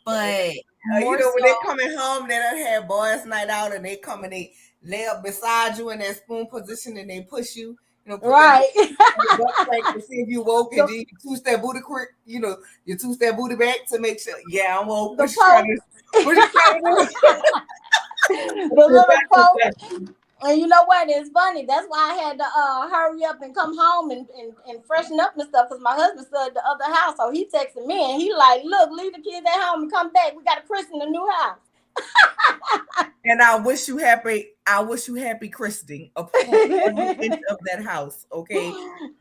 D: But
A: when they coming home, they done had boys' night out, and they come and they lay up beside you in that spoon position, and they push you.
C: Right.
A: To see if you woke, and you two-step booty quick, your two-step booty back to make sure, yeah, I'm woke. What you trying to do?
C: The little poke. And you know what? It's funny. That's why I had to hurry up and come home and freshen up and stuff, because my husband stood at the other house. So he texted me and he like, look, leave the kids at home and come back. We got to christen the new house.
A: And I wish you happy christening of that house. Okay,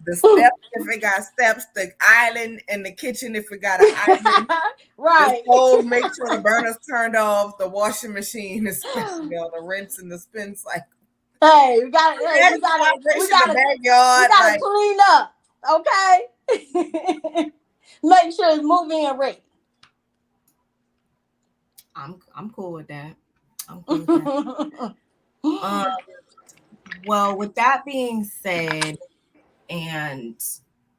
A: the steps if it got steps, the island and the kitchen if it got an island.
C: Right.
A: The stove, make sure the burner's turned off. The washing machine is the rinse and the spin cycle.
C: Hey, we gotta clean up. Okay. Make sure it's moving ready.
D: I'm cool with that. I'm cool with that. Well, with that being said, and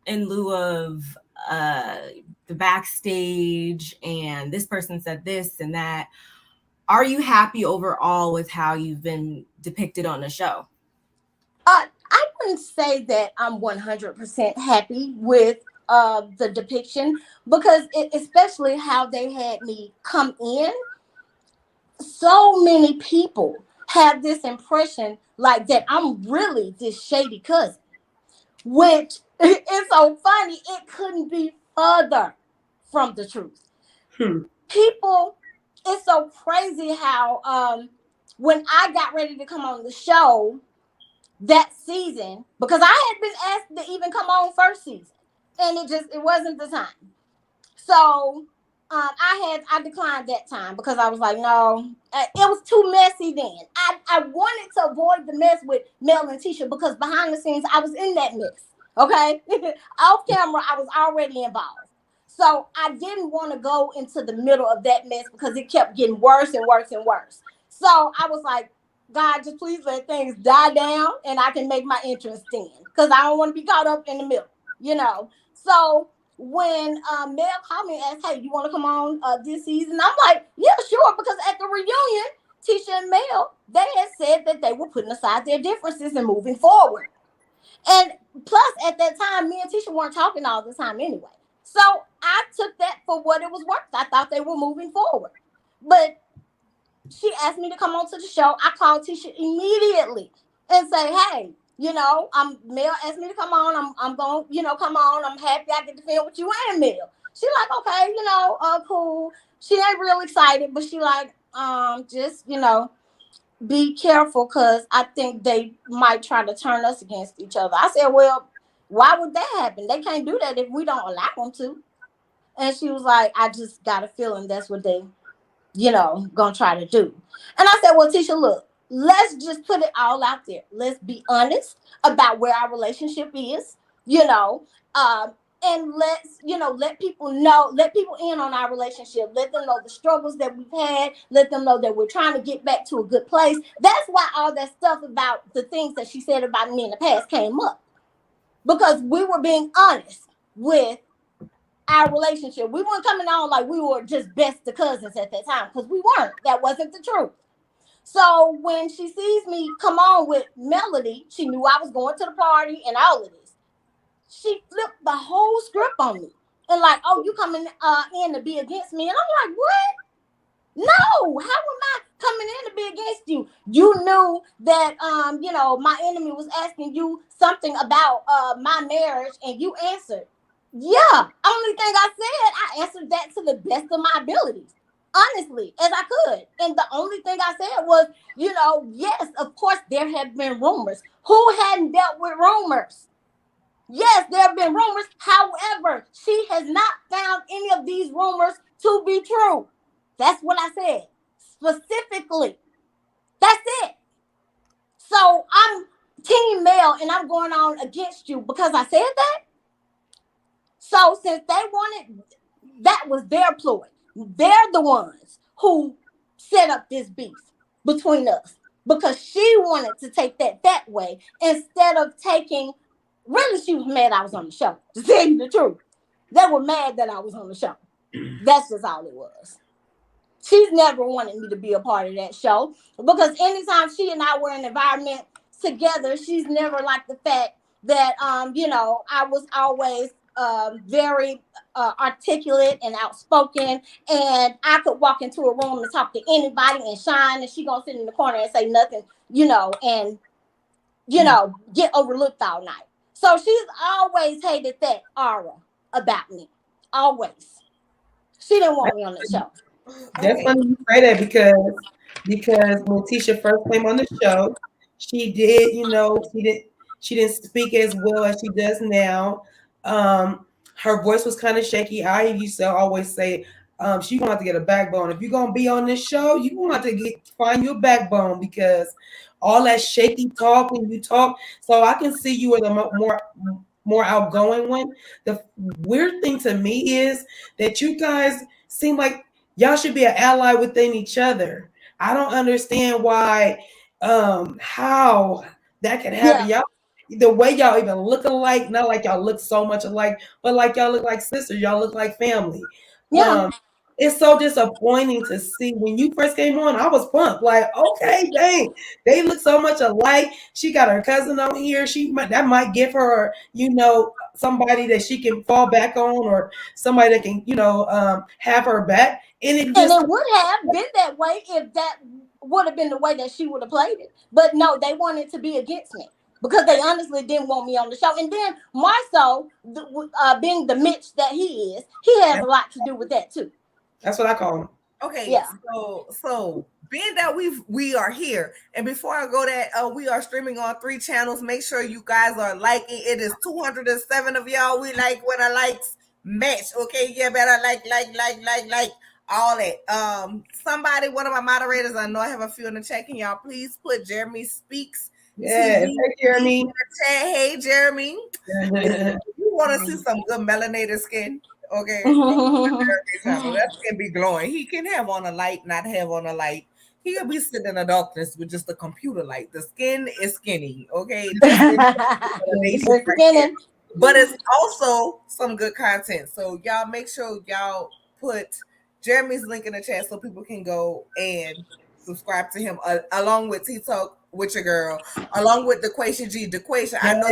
D: in lieu of the backstage and this person said this and that, are you happy overall with how you've been depicted on the show?
C: I wouldn't say that I'm 100% happy with the depiction, because especially how they had me come in. So many people have this impression like that I'm really this shady cousin, which is so funny. It couldn't be further from the truth. People, it's so crazy how when I got ready to come on the show that season, because I had been asked to even come on first season, and it wasn't the time. So I declined that time because I was like, no, it was too messy then. I wanted to avoid the mess with Mel and Tisha, because behind the scenes I was in that mess. Okay. Off camera I was already involved. So I didn't want to go into the middle of that mess because it kept getting worse and worse and worse. So I was like, God, just please let things die down and I can make my entrance then, because I don't want to be caught up in the middle, So when Mel called me and asked, hey, you want to come on this season? I'm like, yeah, sure, because at the reunion, Tisha and Mel, they had said that they were putting aside their differences and moving forward. And plus, at that time, me and Tisha weren't talking all the time anyway. So I took that for what it was worth. I thought they were moving forward. But she asked me to come on to the show. I called Tisha immediately and say, hey, Mel asked me to come on. I'm going, come on. I'm happy I get to film with you and Mel. She like, okay, cool. She ain't real excited, but she like, just be careful because I think they might try to turn us against each other. I said, well, why would that happen? They can't do that if we don't allow them to. And she was like, I just got a feeling that's what they gonna try to do. And I said, well, Tisha, look, let's just put it all out there. Let's be honest about where our relationship is, you know, um, and let's, let people know, let people in on our relationship, let them know the struggles that we've had, let them know that we're trying to get back to a good place. That's why all that stuff about the things that she said about me in the past came up, because we were being honest with our relationship. We weren't coming on like we were just best of cousins at that time, because we weren't. That wasn't the truth. So when she sees me come on with Melody, she knew I was going to the party and all of this. She flipped the whole script on me and like, oh, you coming in to be against me? And I'm like, what? No, how am I coming in to be against you? You knew that my enemy was asking you something about my marriage, and you answered. Yeah, only thing I said, I answered that to the best of my abilities, honestly, as I could. And the only thing I said was, yes, of course, there have been rumors. Who hadn't dealt with rumors? Yes, there have been rumors. However, she has not found any of these rumors to be true. That's what I said. Specifically. That's it. So I'm Team Mel and I'm going on against you because I said that. So since they wanted, that was their ploy. They're the ones who set up this beef between us because she wanted to take that way instead of taking. Really, she was mad I was on the show. To tell you the truth, they were mad that I was on the show. That's just all it was. She's never wanted me to be a part of that show because anytime she and I were in an environment together, she's never liked the fact that I was always very articulate and outspoken, and I could walk into a room and talk to anybody and shine, and she gonna sit in the corner and say nothing, and get overlooked all night. So she's always hated that aura about me. Always. She didn't want me on the show.
B: That's funny you say that because when Tisha first came on the show, she did, she didn't speak as well as she does now. Her voice was kind of shaky. I used to always say, she gonna have to get a backbone. If you're gonna be on this show, you gonna have to find your backbone because all that shaky talk when you talk. So I can see you as a more outgoing one. The weird thing to me is that you guys seem like y'all should be an ally within each other. I don't understand why, how that can happen.
C: Yeah.
B: Y'all, the way y'all even look alike, not like y'all look so much alike, but like y'all look like sisters, y'all look like family.
C: Yeah.
B: It's so disappointing to see. When you first came on, I was pumped. Like, okay, dang, they look so much alike. She got her cousin on here. That might give her, somebody that she can fall back on, or somebody that can, have her back. And it
C: And
B: just,
C: it would have been that way if that would have been the way that she would have played it. But no, they wanted to be against me because they honestly didn't want me on the show. And then Marceau, being the Mitch that he is, he has a lot to do with that too.
B: that's what I call him.
A: Okay,
C: Yeah.
A: so being that we are here, and before I go that we are streaming on 3 channels. Make sure you guys are liking. It is 207 of y'all. We like when our likes match. Okay, yeah, better like all that. Somebody, one of my moderators, I know I have a few in the chat. Can y'all please put Jeremy Speaks
B: Yeah,
A: TV
B: hey, Jeremy.
A: in the chat? Hey, Jeremy, if you want to see some good melanated skin, okay, go to Jeremy's channel. That can be glowing. He can have on a light, not have on a light. He could be sitting in the darkness with just a computer light. The skin is skinny, okay?
C: It's beginning.
A: But it's also some good content. So y'all make sure y'all put Jeremy's link in the chat so people can go and subscribe to him along with T-Talk with your girl, along with DeQuasia G. DeQuasia, I know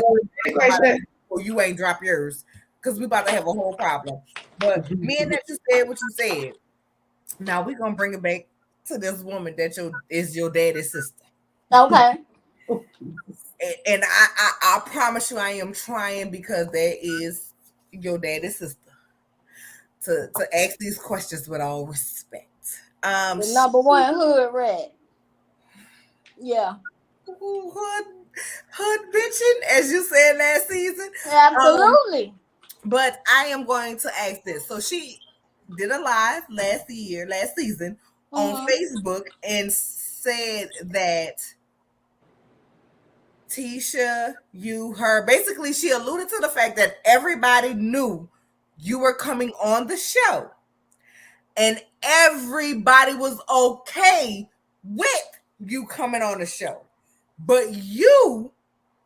A: you ain't drop yours because we about to have a whole problem. But me and that you said what you said. Now we're gonna bring it back to this woman that is your daddy's sister.
C: Okay.
A: And I promise you I am trying because that is your daddy's sister. to ask these questions with all respect.
C: The number one hood rat. Yeah.
A: Hood bitching, as you said last season.
C: Absolutely.
A: But I am going to ask this. So she did a live last season on Facebook and said that Tisha, her, basically she alluded to the fact that everybody knew you were coming on the show and everybody was okay with you coming on the show. But you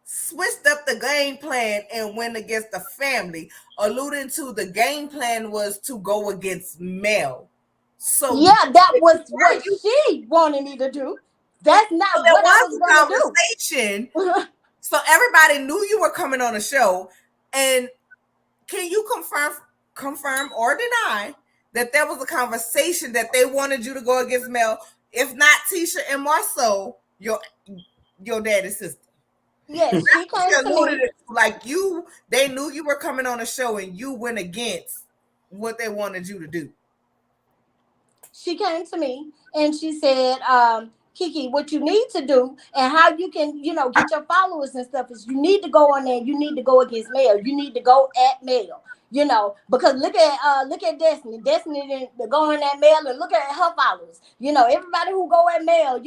A: switched up the game plan and went against the family, alluding to the game plan was to go against Mel. So
C: yeah, that was what she wanted me to do. That's not
A: so there
C: what I
A: was
C: was
A: a
C: going to
A: conversation.
C: do.
A: So everybody knew you were coming on the show. And can you confirm or deny that there was a conversation that they wanted you to go against Mel, if not Tisha and Marceau, your daddy's sister?
C: Yes, she came to me.
A: Like they knew you were coming on a show and you went against what they wanted you to do.
C: She came to me and she said, Keke, what you need to do and how you can, get your followers and stuff is you need to go on there. You need to go against Mel. You need to go at Mel. Because look at Destiny. Destiny didn't go in that Mel and look at her followers. Everybody who go at Mel,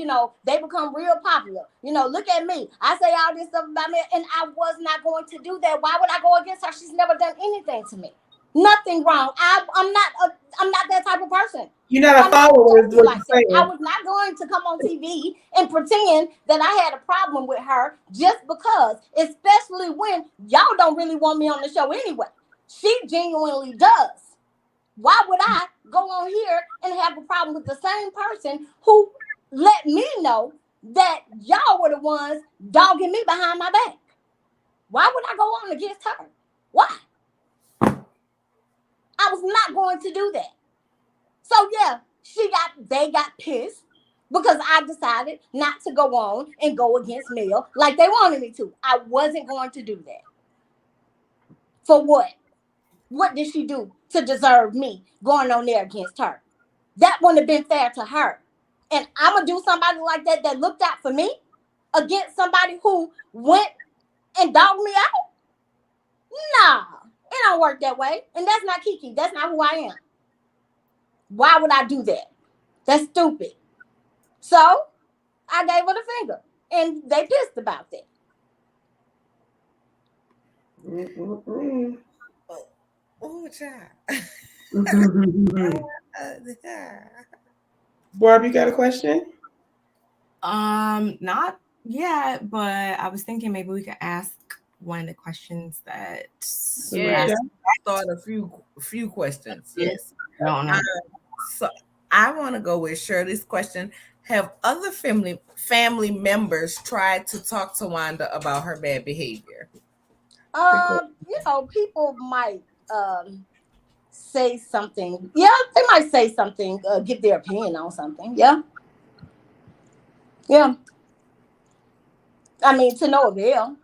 C: they become real popular. Look at me. I say all this stuff about Mel, and I was not going to do that. Why would I go against her? She's never done anything to me. Nothing wrong. I'm not that type of person.
B: You're not a follower.
C: Like I was not going to come on TV and pretend that I had a problem with her just because, especially when y'all don't really want me on the show anyway. She genuinely does. Why would I go on here and have a problem with the same person who let me know that y'all were the ones dogging me behind my back? Why would I go on against her? Why? I was not going to do that. So yeah, they got pissed because I decided not to go on and go against Mel like they wanted me to. I wasn't going to do that. For what? What did she do to deserve me going on there against her? That wouldn't have been fair to her. And I'm going to do somebody like that looked out for me against somebody who went and dogged me out? Nah, it don't work that way. And that's not Keke. That's not who I am. Why would I do that? That's stupid. So I gave her the finger and they pissed about that.
A: Oh, child.
B: Barb, you got a question?
D: Not yet, but I was thinking maybe we could ask one of the questions that
A: I thought a few questions. Yes. So I want to go with Shirley's question. Have other family members tried to talk to Wanda about her bad behavior?
C: People might say something. Yeah, they might say something, give their opinion on something. Yeah. Yeah. I mean, to no avail.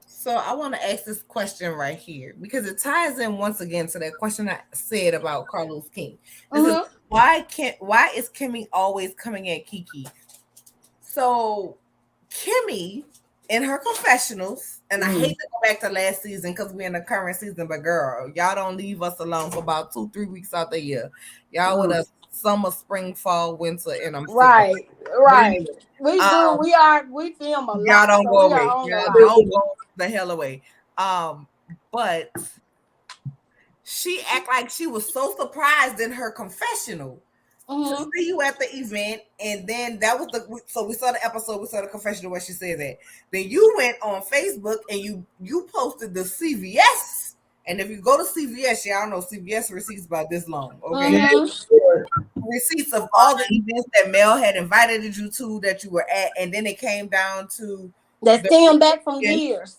A: So I want to ask this question right here because it ties in once again to that question I said about Carlos King. This is why is Kimmy always coming at Keke? So Kimmy in her confessionals, and I hate to go back to last season because we're in the current season, but girl, y'all don't leave us alone for about 2-3 weeks out the year. Y'all with us summer, spring, fall, winter, and I'm
C: right. We do. We film a lot.
A: Y'all don't go away. Y'all don't go the hell away. But she act like she was so surprised in her confessional to see you at the event, and then that was so we saw the episode, we saw the confessional where she said that. Then you went on Facebook and you posted the CVS, and if you go to CVS, y'all know CVS receipts about this long, okay? Receipts of all the events that Mel had invited you to that you were at, and then it came down to
C: that stem back from years.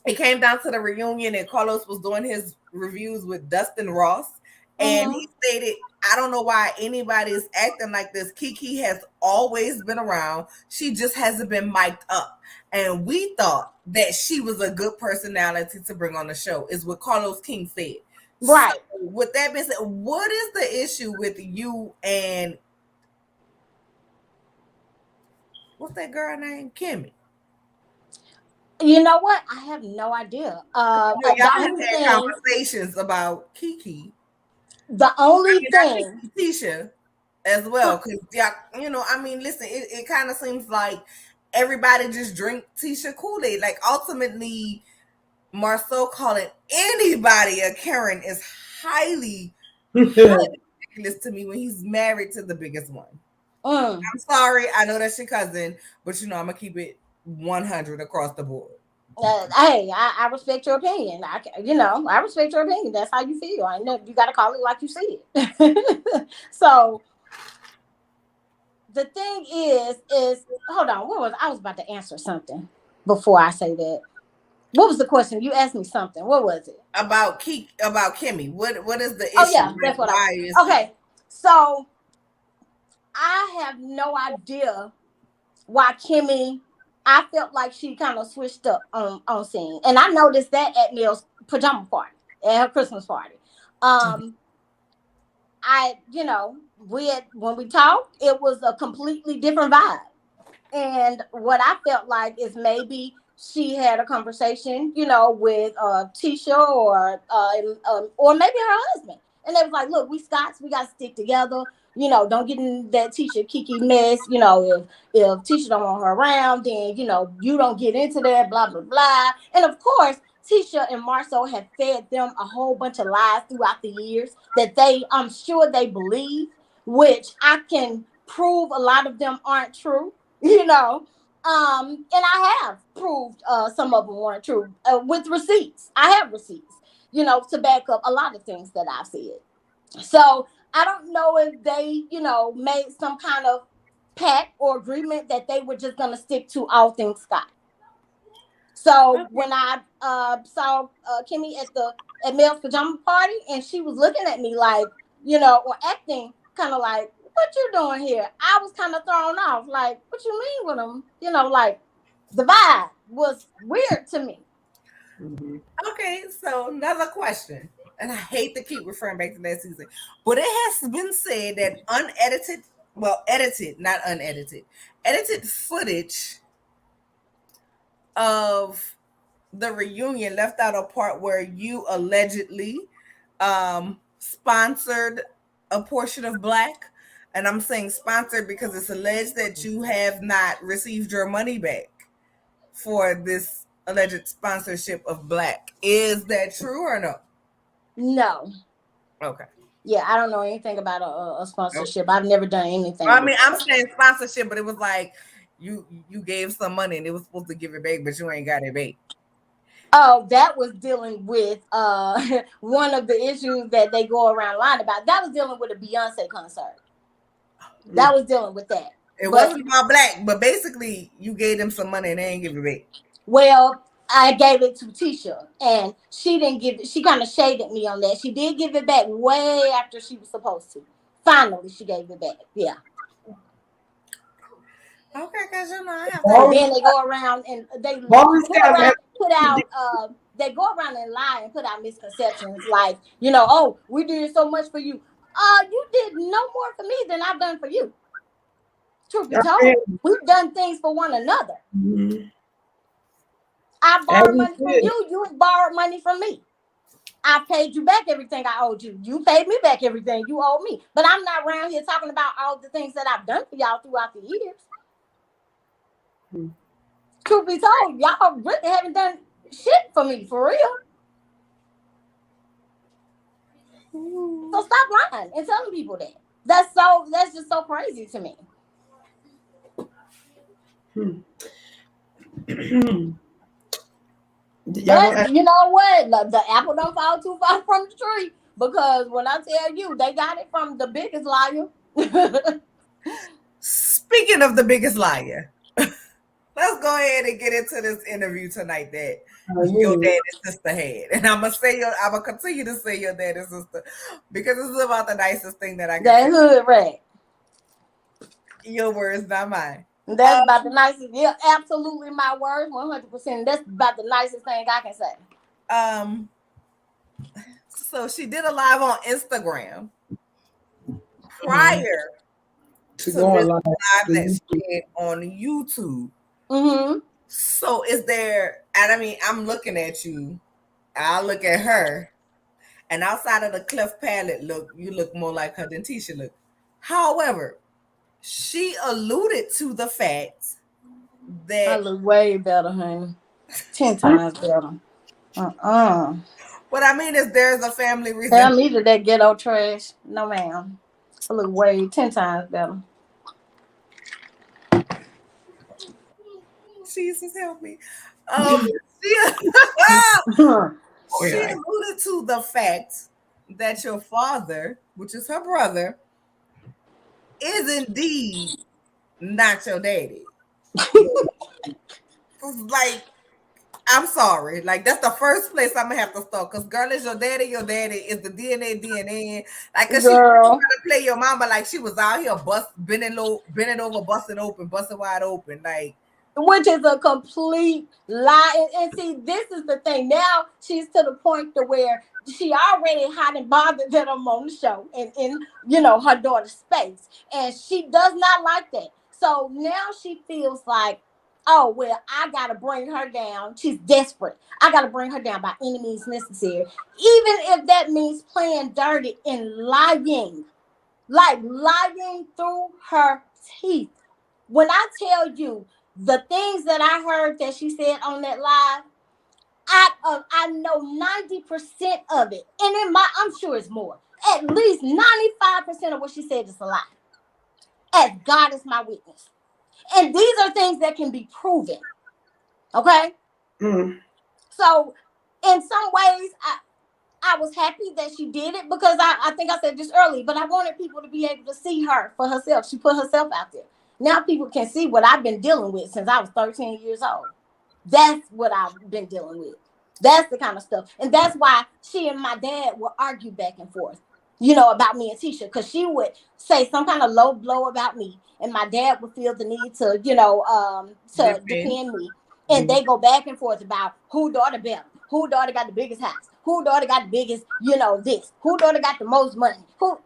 A: It came down to the reunion, and Carlos was doing his reviews with Dustin Ross, and he stated, I don't know why anybody is acting like this. Keke has always been around. She just hasn't been mic'd up. And we thought that she was a good personality to bring on the show, is what Carlos King said.
C: Right.
A: So, with that being said, what is the issue with you and what's that girl name? Kimmy.
C: You know what? I have no idea.
A: Y'all
C: The
A: have
C: only
A: had
C: thing,
A: conversations about Keke.
C: the only thing,
A: Tisha as well, because listen, it kind of seems like everybody just drink Tisha Kool-Aid. Like ultimately, Marceau calling anybody a Karen is highly ridiculous to me when he's married to the biggest one. I'm sorry, I know that's your cousin, but I'm gonna keep it 100 across the board.
C: hey, I respect your opinion. I respect your opinion. That's how you feel. I know you got to call it like you see it. So the thing is hold on. I was about to answer something before I say that. What was the question? You asked me something. What was it?
A: About Kimmy. What is the issue?
C: Oh yeah, that's what
A: why
C: I.
A: is
C: Okay, so I have no idea why Kimmy. I felt like she kind of switched up on scene, and I noticed that at Mill's pajama party, at her Christmas party. I, when we talked, it was a completely different vibe. And what I felt like is maybe she had a conversation, with Tisha or maybe her husband. And they was like, look, we Scots, we got to stick together. Don't get in that Tisha Keke mess. If Tisha don't want her around, then, you don't get into that, blah, blah, blah. And of course, Tisha and Marceau have fed them a whole bunch of lies throughout the years that I'm sure they believe, which I can prove a lot of them aren't true. And I have proved some of them weren't true with receipts. I have receipts, to back up a lot of things that I've said. So I don't know if they, made some kind of pact or agreement that they were just going to stick to all things Scott. So when I saw Kimmy at Mel's pajama party, and she was looking at me like, or acting kind of like, what you doing here? I was kind of thrown off. Like, what you mean with them? Like the vibe was weird to me.
B: Mm-hmm.
A: Okay, so another question, and I hate to keep referring back to that season, but it has been said that not unedited, edited footage of the reunion left out a part where you allegedly sponsored a portion of Black. And I'm saying sponsored because it's alleged that you have not received your money back for this alleged sponsorship of Black. Is that true or no?
C: No.
A: Okay.
C: Yeah, I don't know anything about a sponsorship. I've never done anything.
A: I mean, I'm saying sponsorship, but it was like you gave some money and it was supposed to give it back, but you ain't got it back.
C: Oh, that was dealing with one of the issues that they go around lying about. That was dealing with a Beyonce concert. That was dealing with that.
A: It wasn't about Black, but basically you gave them some money and they ain't give it back.
C: Well, I gave it to Tisha, and she didn't give it. She kind of shaded me on that. She did give it back way after she was supposed to. Finally, she gave it back. Yeah.
A: Okay, because I have.
C: And then they go around and they put out. They go around and lie and put out misconceptions like, oh, we did so much for you. You did no more for me than I've done for you. Truth be told, we've done things for one another.
B: Mm-hmm.
C: I borrowed money from you. You borrowed money from me. I paid you back everything I owed you. You paid me back everything you owed me. But I'm not around here talking about all the things that I've done for y'all throughout the years. Mm-hmm. Truth be told, y'all really haven't done shit for me, for real. So stop lying and telling people that. That's just so crazy to me. But you know what? The apple don't fall too far from the tree, because when I tell you, they got it from the biggest liar.
A: Speaking of the biggest liar, let's go ahead and get into this interview tonight that your dad and sister had. And I'm gonna continue to say your dad and sister, because this is about the nicest thing that I can say.
C: That hood rat.
A: Your words, not mine.
C: That's about the nicest. Yeah, absolutely my words, 100%. That's about the nicest thing I can say.
A: Um, so she did a live on Instagram
B: Mhm.
A: prior
B: To
A: to
B: go
A: this
B: on live.
A: live that she did on YouTube.
C: Mm-hmm.
A: So is there, and I mean, I'm looking at you, I look at her, and outside of the cleft palate look, you look more like her than Tisha look. However, she alluded to the fact
C: I
A: that
C: look way better, honey. 10 times better.
A: what I mean is there's a family
C: Tell
A: reason.
C: me that ghetto trash. No, ma'am. I look way 10 times better.
A: Jesus help me. She,
B: Oh,
A: she
B: yeah.
A: alluded to the fact that your father, which is her brother, is indeed not your daddy. Like, I'm sorry. Like, that's the first place I'm gonna have to start. Cause girl is your daddy. Your daddy is the DNA. Like, cause she trying
C: Girl.
A: to play your mama like she was out here bending low, bending over, busting open, busting wide open. Like,
C: Which is a complete lie. And see, this is the thing. Now she's to the point to where she already hot and bothered that I'm on the show and in her daughter's space. And she does not like that. So now she feels like, oh well, I gotta bring her down. She's desperate. I gotta bring her down by any means necessary. Even if that means playing dirty and lying. Like lying through her teeth. When I tell you the things that I heard that she said on that live, I know 90% of it, and I'm sure it's more. At least 95% of what she said is a lie. As God is my witness, and these are things that can be proven. Okay,
B: Mm.
C: so in some ways, I was happy that she did it because I think I said this early, but I wanted people to be able to see her for herself. She put herself out there. Now people can see what I've been dealing with since I was 13 years old. That's what I've been dealing with. That's the kind of stuff. And that's why she and my dad would argue back and forth, about me and Tisha, because she would say some kind of low blow about me. And my dad would feel the need to, to
A: defend.
C: defend me. And they go back and forth about who daughter better, who daughter got the biggest house, who daughter got the biggest, this, who daughter got the most money, who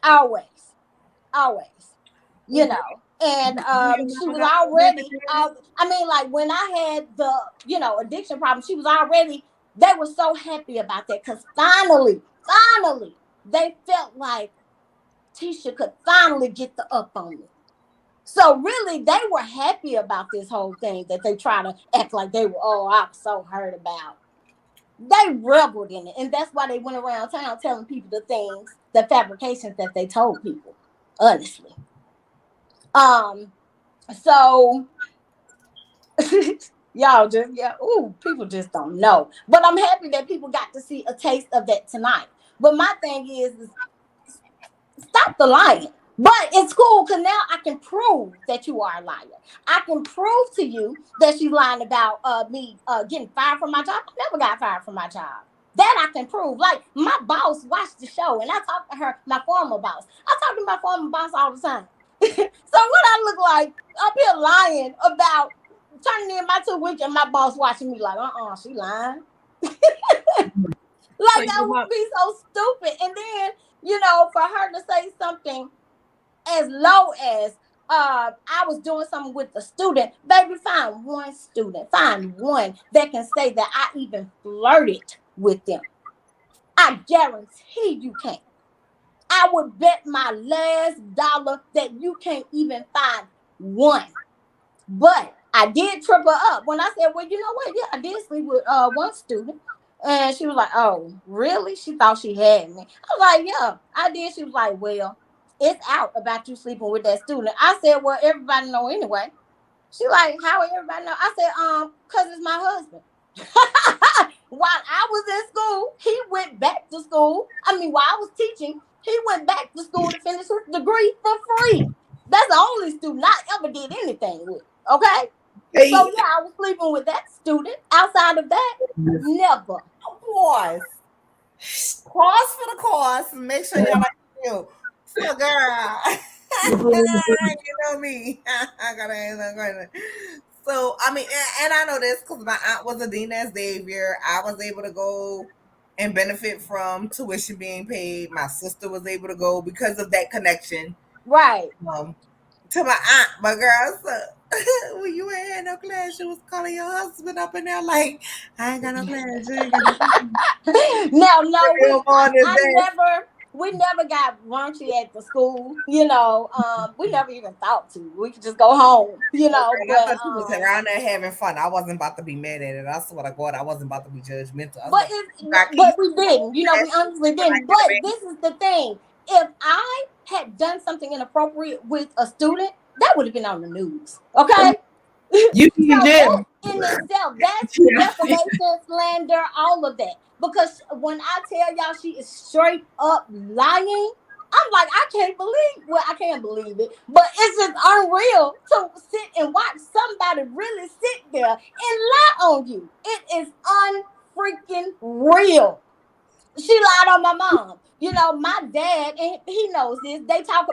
C: always, always, and she was already I mean, like when I had the addiction problem, she was already, they were so happy about that because finally they felt like Tisha could finally get the up on me. So really they were happy about this whole thing that they try to act like they were, oh, I'm so hurt about. They reveled in it, and that's why they went around town telling people the things, the fabrications that they told people, honestly. um So y'all just people just don't know. But I'm happy that people got to see a taste of that tonight. But my thing is stop the lying. But it's cool because now I can prove that you are a liar. I can prove to you that you lying about me getting fired from my job. I never got fired from my job. That I can prove. Like my boss watched the show and I talked to her, my former boss. I talk to my former boss all the time. So what I look like up here lying about turning in my 2 weeks and my boss watching me like, she lying.
A: So
C: Like that
A: your
C: would
A: mom,
C: be so stupid. And then, for her to say something as low as I was doing something with the student, baby, find one student, find one that can say that I even flirted with them. I guarantee you can't. I would bet my last dollar that you can't even find one. But I did trip her up when I said, well, you know what? Yeah, I did sleep with one student. And she was like, oh, really? She thought she had me. I was like, yeah, I did. She was like, well, it's out about you sleeping with that student. I said, well, everybody know anyway. She like, how would everybody know? I said, because it's my husband. While I was in school, he went back to school. I mean, while I was teaching, he went back to school to finish his degree for free. That's the only student I ever did anything with. Okay? So
B: Hey.
C: yeah, I was sleeping with that student. Outside of that, never.
A: boys, pause for the cause. Make sure y'all like you. So, girl. You know me. I gotta answer that question. So I mean, and I know this because my aunt was a dean at Xavier. I was able to go and benefit from tuition being paid. My sister was able to go because of that connection.
C: Right.
A: To my aunt, my girl. So when you ain't had no class, she was calling your husband up in there like, I ain't got no class. You ain't got no class.
C: Now, no,
A: I
C: we never got raunchy at the school. You know, we never even thought to. We could just go home. You know,
A: I
C: but
A: thought you was around there having fun. I wasn't about to be mad at it. I swear to God, I wasn't about to be judgmental.
C: but we didn't. You know, we honestly didn't. But this is the thing: if I had done something inappropriate with a student, that would have been on the news. Okay.
B: You in jail.
C: That in itself, that's defamation, slander, all of that. Because when I tell y'all she is straight up lying, I'm like, I can't believe it, but it's just unreal to sit and watch somebody really sit there and lie on you. It is unfreaking real. She lied on my mom. You know, my dad, and he knows this. They talked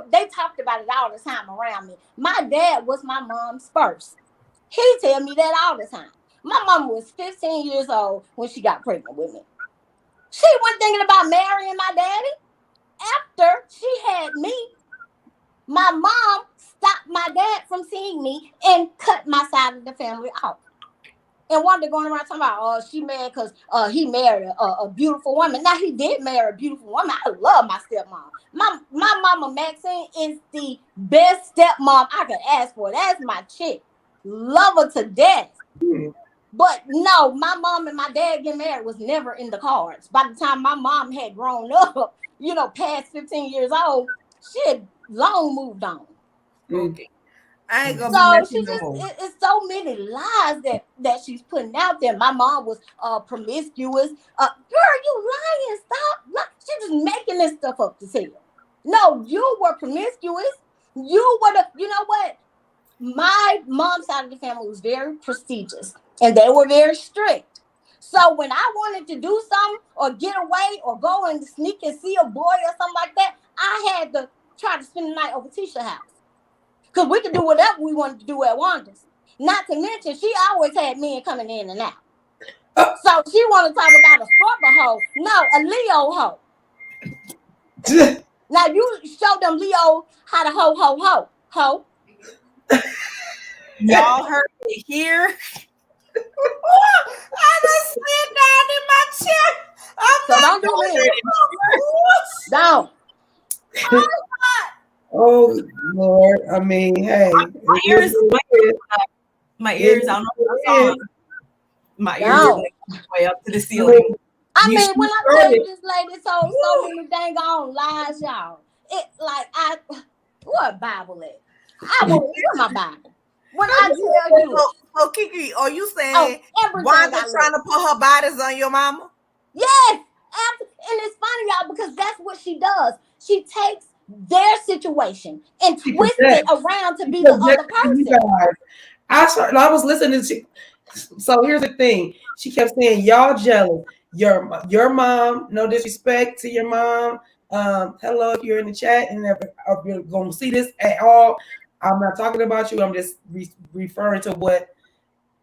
C: about it all the time around me. My dad was my mom's first. He tell me that all the time. My mom was 15 years old when she got pregnant with me. She wasn't thinking about marrying my daddy. After she had me, my mom stopped my dad from seeing me and cut my side of the family off. And one day going around talking about, oh, she mad because he married a beautiful woman. Now, he did marry a beautiful woman. I love my stepmom. My mama, Maxine, is the best stepmom I could ask for. That's my chick. Love her to death. But no, my mom and my dad getting married was never in the cards. By the time my mom had grown up, you know, past 15 years old, she had long moved on.
A: Okay. I ain't gonna
C: So
A: be
C: she just it's so many lies that she's putting out there. My mom was promiscuous. Girl, you lying, stop. She's just making this stuff up to tell. No, you were promiscuous. You were you know what? My mom's side of the family was very prestigious and they were very strict. So when I wanted to do something or get away or go and sneak and see a boy or something like that, I had to try to spend the night over Tisha's house. Because we could do whatever we wanted to do at Wanda's. Not to mention, she always had men coming in and out. So she want to talk about a Scorpio hoe. No, a Leo hoe. Now you show them Leo how to ho.
D: Y'all heard it here.
A: I just slid down in my chair.
C: So don't do me. Don't.
B: Oh Lord, I mean, hey,
D: my ears. I don't know what my ears way up to the ceiling.
C: I mean, when I tell you this lady told so many dang on lies, y'all. It like what Bible at? I will read my Bible. When I tell you,
A: so Keke, are you saying Wanda's trying to put her bodies on your mama?
C: Yes, and it's funny, y'all, because that's what she does. She takes their situation and twists it around to be the other person.
B: I was listening to. So here's the thing. She kept saying, "Y'all jealous. Your mom. No disrespect to your mom. Hello, if you're in the chat and you're going to see this at all. I'm not talking about you. I'm just referring to what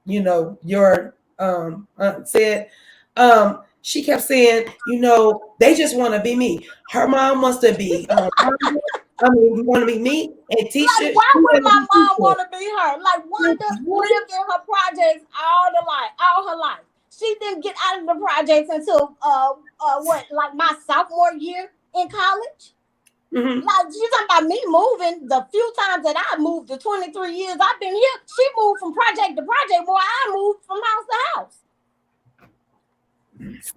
B: your aunt said. She kept saying, they just want to be me. Her mom wants to be. You want to be me and Tisha.
C: Like, why would my mom want to be her? Like, Wanda lived in her projects all her life. She didn't get out of the projects until like my sophomore year in college.
B: Mm-hmm.
C: Like, you talking about me moving the few times that I moved, the 23 years I've been here, she moved from project to project, boy, I moved from house to house.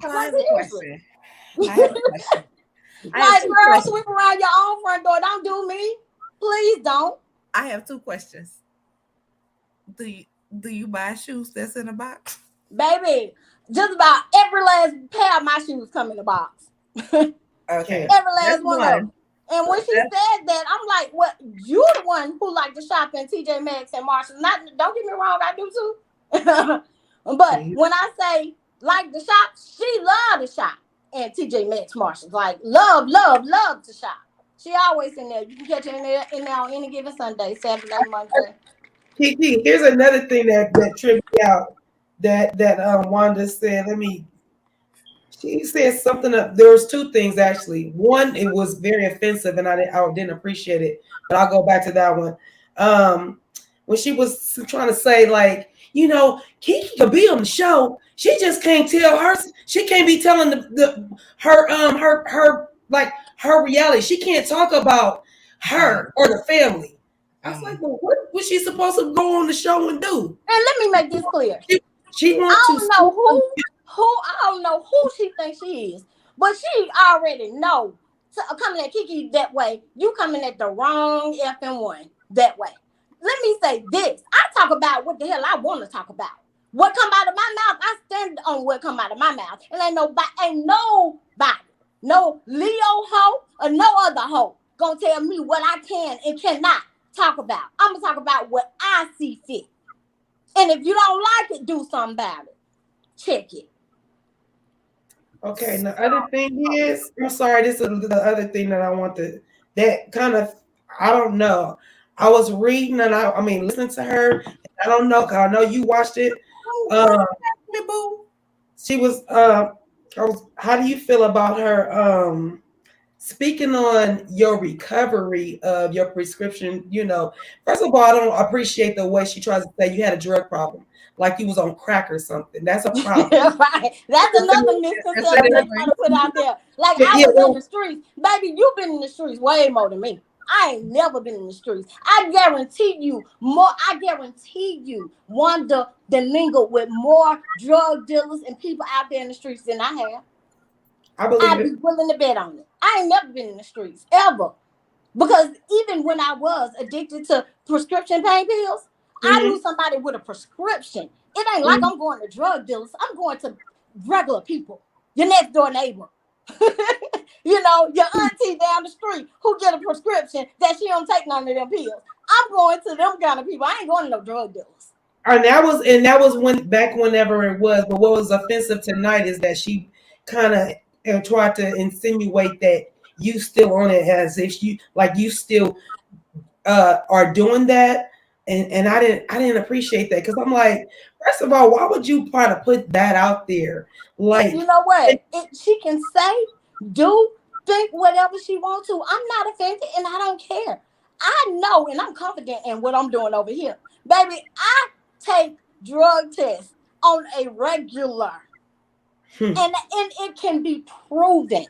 A: I have a question.
C: Like, girl, sweep around your own front door. Don't do me. Please don't.
A: I have two questions. Do you buy shoes that's in a box?
C: Baby, just about every last pair of my shoes come in a box.
A: Okay.
C: Every last one of them. And when she said that, I'm like, what? You the one who like to shop in TJ Maxx and Marshalls. Don't get me wrong, I do too. But when I say like to shop, she love to shop in TJ Maxx, Marshalls. Like love to shop. She always in there. You can catch her in there on any given Sunday, Saturday, Monday.
B: Keke, here's another thing that tripped me out that Wanda said. She said something. There was two things actually. One, it was very offensive, and I didn't appreciate it. But I'll go back to that one. When she was trying to say like, Keke could be on the show. She just can't tell her. She can't be telling her like her reality. She can't talk about her or the family. I was like, well, what was she supposed to go on the show and do?
C: And let me make this clear.
B: She
C: I
B: wants to.
C: don't know I don't know who she thinks she is, but she already know. So, coming at Keke that way, you coming at the wrong effing one that way. Let me say this: I talk about what the hell I want to talk about. What come out of my mouth, I stand on what come out of my mouth, and ain't nobody, no Leo hoe or no other hoe gonna tell me what I can and cannot talk about. I'm gonna talk about what I see fit, and if you don't like it, do something about it. Check it.
B: Okay, and the other thing is, I'm sorry, this is the other thing that I want that kind of, I don't know. I was reading and I mean, listening to her. I don't know, because I know you watched it. Um, she was, how do you feel about her speaking on your recovery of your prescription? First of all, I don't appreciate the way she tries to say you had a drug problem, like you was on crack or something. That's a problem.
C: Right. That's another misconception they try to put out there. Like I
B: Yeah,
C: was in the streets. Baby, you've been in the streets way more than me. I ain't never been in the streets. I guarantee you more. I guarantee you Wanda done mingled with more drug dealers and people out there in the streets than I have.
B: I believe
C: I'd
B: it.
C: be willing to bet on it. I ain't never been in the streets ever. Because even when I was addicted to prescription pain pills, I
B: Mm-hmm.
C: knew somebody with a prescription. It ain't like
B: Mm-hmm.
C: I'm going to drug dealers. I'm going to regular people, your next door neighbor, your auntie down the street who get a prescription that she don't take none of them pills. I'm going to them kind of people. I ain't going to no drug dealers.
B: And that was when back whenever it was. But what was offensive tonight is that she kind of tried to insinuate that you still on it, as if you still are doing that. And I didn't appreciate that, because I'm like, first of all, why would you try to put that out there? Like,
C: You know what? She can say, do, think whatever she wants to. I'm not offended and I don't care. I know and I'm confident in what I'm doing over here. Baby, I take drug tests on a regular.
B: hmm.
C: And it can be proven.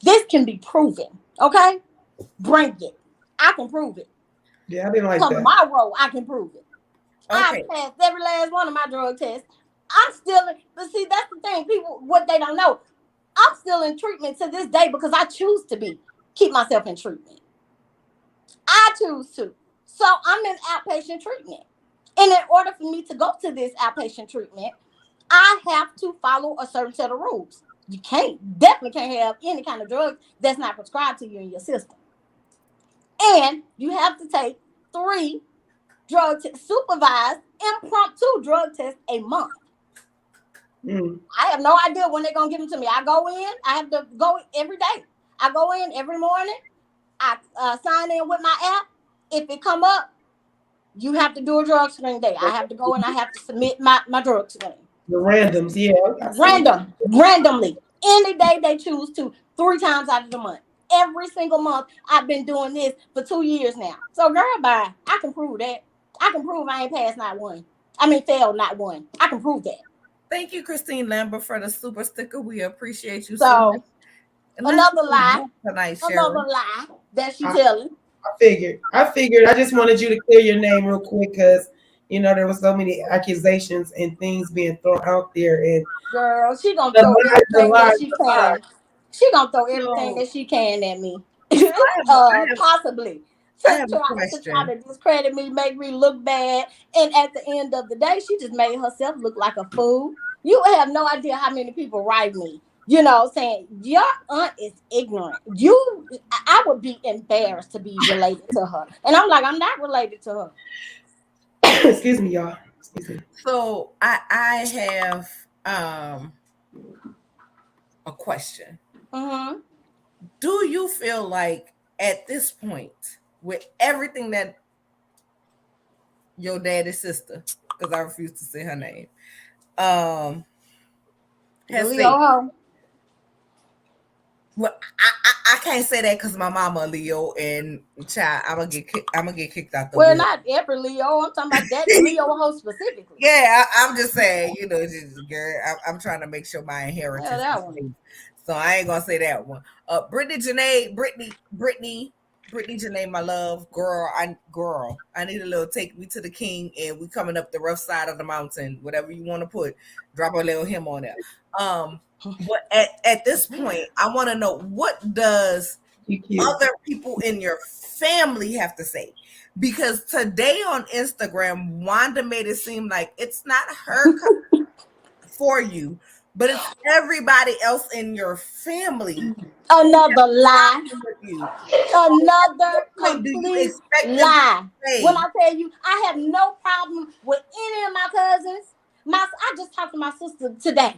C: This can be proven. Okay? Bring it. I can prove it.
B: Yeah, I didn't like that.
C: Tomorrow I can prove it. I
A: Okay.
C: passed every last one of my drug tests. I'm still, but see, that's the thing. People, what they don't know, I'm still in treatment to this day because I choose to keep myself in treatment. I choose to. So I'm in outpatient treatment. And in order for me to go to this outpatient treatment, I have to follow a certain set of rules. You definitely can't have any kind of drug that's not prescribed to you in your system. And you have to take 3 supervised impromptu drug tests a month.
B: Mm.
C: I have no idea when they're gonna give them to me. I go in. I have to go every day. I go in every morning. I sign in with my app. If it come up, you have to do a drug screen day. I have to go and I have to submit my drug screen.
B: The randoms, yeah. I see.
C: Randomly, any day they choose to, 3 times out of the month. Every single month. I've been doing this for 2 years now. So girl, bye. I can prove that. I can prove I ain't passed not one. I mean, failed not one. I can prove that.
A: Thank you, Christine Lambert, for the super sticker. We appreciate you so much.
C: So
A: And let's
C: another lie,
A: tonight,
C: another
A: Shirley.
C: lie that she
B: I,
C: telling.
B: I figured. I just wanted you to clear your name real quick, because there was so many accusations and things being thrown out there, and
C: Girl, she gonna
B: the
C: throw
B: lie, the
C: everything
B: lie,
C: that she
B: the lie.
C: can. She gonna throw everything
A: So,
C: that she can at me.
A: so
C: Possibly
A: I
C: to
A: have a
C: try
A: question.
C: to discredit me, make me look bad, and at the end of the day, she just made herself look like a fool. You have no idea how many people write me, saying your aunt is ignorant. I would be embarrassed to be related to her, and I'm like, I'm not related to her.
B: Excuse me, y'all. Excuse me.
A: So I have a question.
C: Mm-hmm.
A: Do you feel like at this point, with everything that your daddy's sister, because I refuse to say her name,
C: The
A: has
C: Leo
A: said.
C: hoe.
A: Well, I can't say that because my mama a Leo and child, I'm gonna get kicked out the
C: Well,
A: womb.
C: not every Leo. I'm talking about that Leo hoe specifically.
A: Yeah, I'm just saying, girl, I'm trying to make sure my
C: Yeah,
A: inheritance is
C: that one.
A: safe. So I ain't gonna say that one. Brittany Janae, my love, girl, I need a little take me to the king, and we coming up the rough side of the mountain, whatever you want to put, drop a little him on there. But at this point, I want to know, what does
B: You cute.
A: other people in your family have to say? Because today on Instagram, Wanda made it seem like it's not her for you, but it's everybody else in your family
C: Another lie.
A: with you.
C: Another
A: What do you
C: complete
A: expect them
C: lie.
A: to say?
C: When I tell you, I have no problem with any of my cousins. I just talked to my sister today.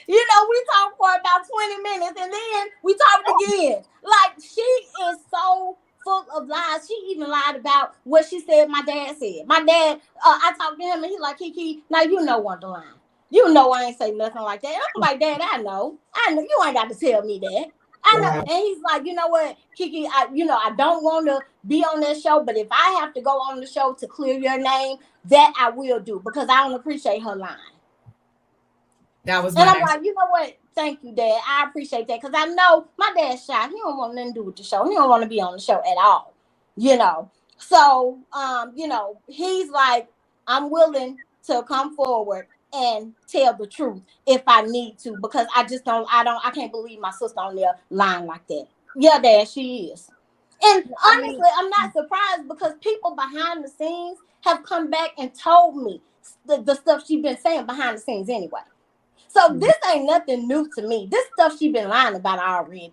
C: We talked for about 20 minutes and then we talked again. Like, she is so full of lies. She even lied about what she said my dad said. My dad, I talked to him and he's like, Keke, now you know Wonderline. You know I ain't say nothing like that. And I'm like, Dad, I know. You ain't got to tell me that. I know.
B: Wow.
C: And he's like, you know what, Keke, I don't want to be on that show, but if I have to go on the show to clear your name, that I will do, because I don't appreciate her lying.
D: That was
C: And
D: my
C: I'm
D: next.
C: like, you know what? Thank you, Dad. I appreciate that, because I know my dad's shy. He don't want nothing to do with the show. He don't want to be on the show at all. So, he's like, I'm willing to come forward and tell the truth if I need to, because I can't believe my sister on there lying like that. Yeah, Dad, she is. And honestly, I'm not surprised, because people behind the scenes have come back and told me the stuff she's been saying behind the scenes anyway. So this ain't nothing new to me. This stuff she been lying about already.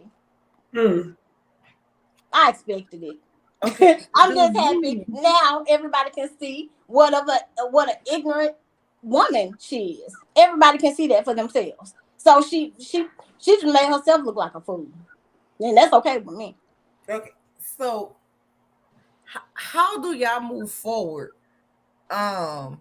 C: I expected it.
A: Okay.
C: I'm just happy now everybody can see what an ignorant woman she is. Everybody can see that for themselves. So she just made herself look like a fool. And that's okay with me.
A: Okay. So how do y'all move forward as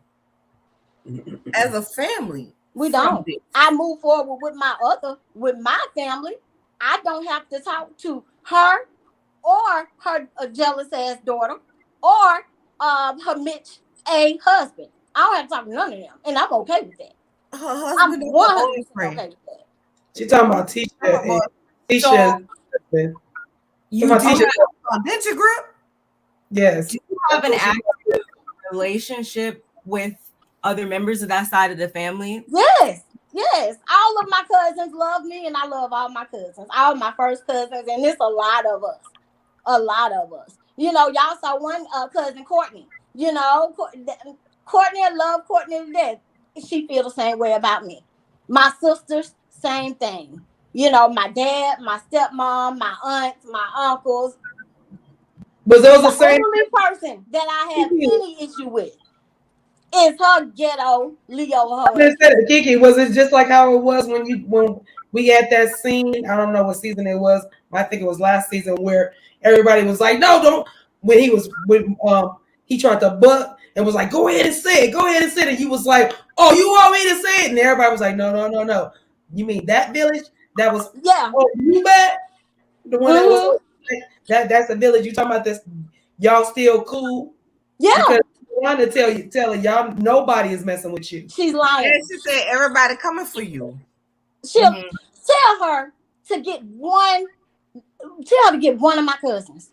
A: a family?
C: We don't. I move forward with my family. I don't have to talk to her or her jealous ass daughter or her Mitch A husband. I don't have to talk to none of them, and I'm okay with that.
A: Her
C: I'm
A: husband is
C: 100%
A: her
C: okay with that.
B: She talking about Tisha and Tisha.
A: So
D: You
B: about
D: do
B: Tisha.
A: did you grip?
B: Yes.
D: you have an active relationship with other members of that side of the family?
C: Yes. All of my cousins love me, and I love all my cousins. All my first cousins, and it's a lot of us. Y'all saw one cousin, Courtney. Courtney, I love Courtney to death. She feel the same way about me. My sisters, same thing. My dad, my stepmom, my aunts, my uncles.
B: Was those the
C: The
B: same?
C: only person that I have any issue with is her ghetto Leo hoe.
B: Keke, was it just like how it was when we had that scene? I don't know what season it was. I think it was last season, where everybody was like, "No, don't." When he tried to butt and was like, "Go ahead and say it. Go ahead and say it." And he was like, "Oh, you want me to say it?" And everybody was like, "No, no, no, no. You mean that village? That was
C: Yeah.
B: you bet the one that was that's the village you talking about. This y'all still cool?
C: Yeah.
B: Because I want to tell y'all nobody is messing with you.
C: She's lying.
A: And she said everybody coming for you.
C: She'll tell her to get one. Tell her to get one of my cousins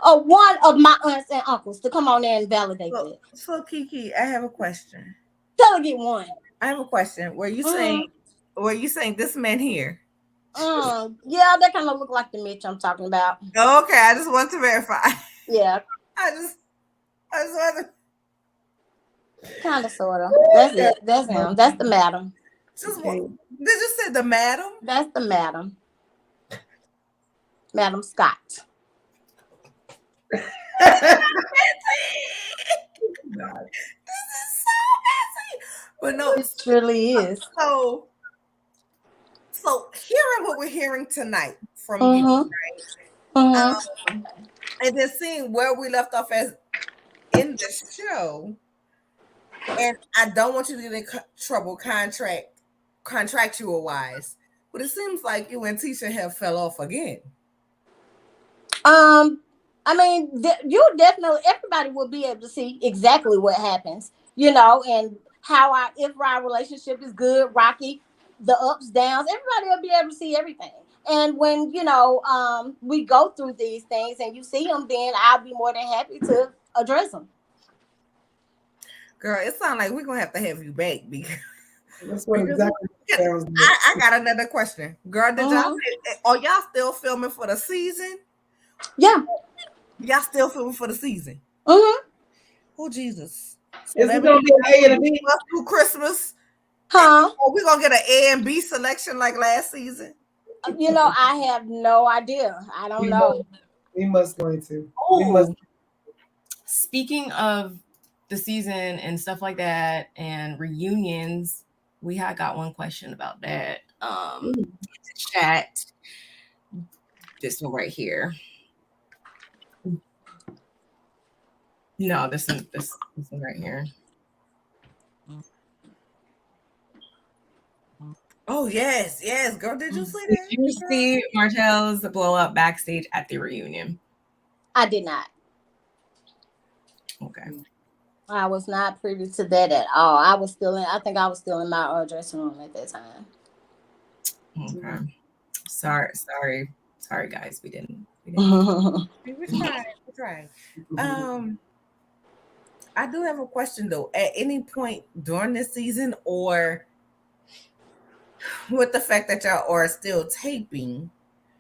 C: or one of my aunts and uncles to come on there and validate that.
A: So Keke, I have a question.
C: Tell her to get one.
A: I have a question. Were you saying this man here?
C: Yeah, that kind of look like the Mitch I'm talking about.
A: Okay, I just want to verify.
C: Yeah.
A: I just want to.
C: Kind of, sort of. That's it. That's him. That's the madam.
A: Did you say the madam?
C: That's the madam. Madam Scott.
A: This is so messy. But no,
C: It really is.
A: So So hearing what we're hearing tonight from you,
C: Mm-hmm. Mm-hmm.
A: and then seeing where we left off as in the show, and I don't want you to get in trouble contractual wise, but it seems like you and Tisha have fell off again.
C: I mean, you definitely, everybody will be able to see exactly what happens, and how if our relationship is good, rocky, the ups, downs, everybody will be able to see everything. And when, we go through these things and you see them, then I'll be more than happy to address them.
A: Girl, it sounds like we're gonna have to have you back because,
B: That's what exactly it sounds like.
A: I got another question. Girl, are y'all still filming for the season?
C: Yeah.
A: Y'all still filming for the season?
C: Mm-hmm.
A: Oh Jesus! So
B: Is
A: that
B: it gonna
A: means
B: be an A and a B?
A: through Christmas.
C: Huh?
A: Are we gonna get an A and B selection like last season?
C: I have no idea. I don't know.
B: We must going to.
A: Oh,
B: We must.
D: Speaking of the season and stuff like that and reunions, we had got one question about that. Chat. This one right here. No, this one right here.
A: Oh yes, girl. Did you see that?
D: Did you see Martell's blow up backstage at the reunion?
C: I did not.
D: Okay.
C: I was not privy to that at all. I think I was still in my dressing room at that time.
D: Okay. Sorry, guys. We didn't.
A: We tried. I do have a question though. At any point during this season, or with the fact that y'all are still taping,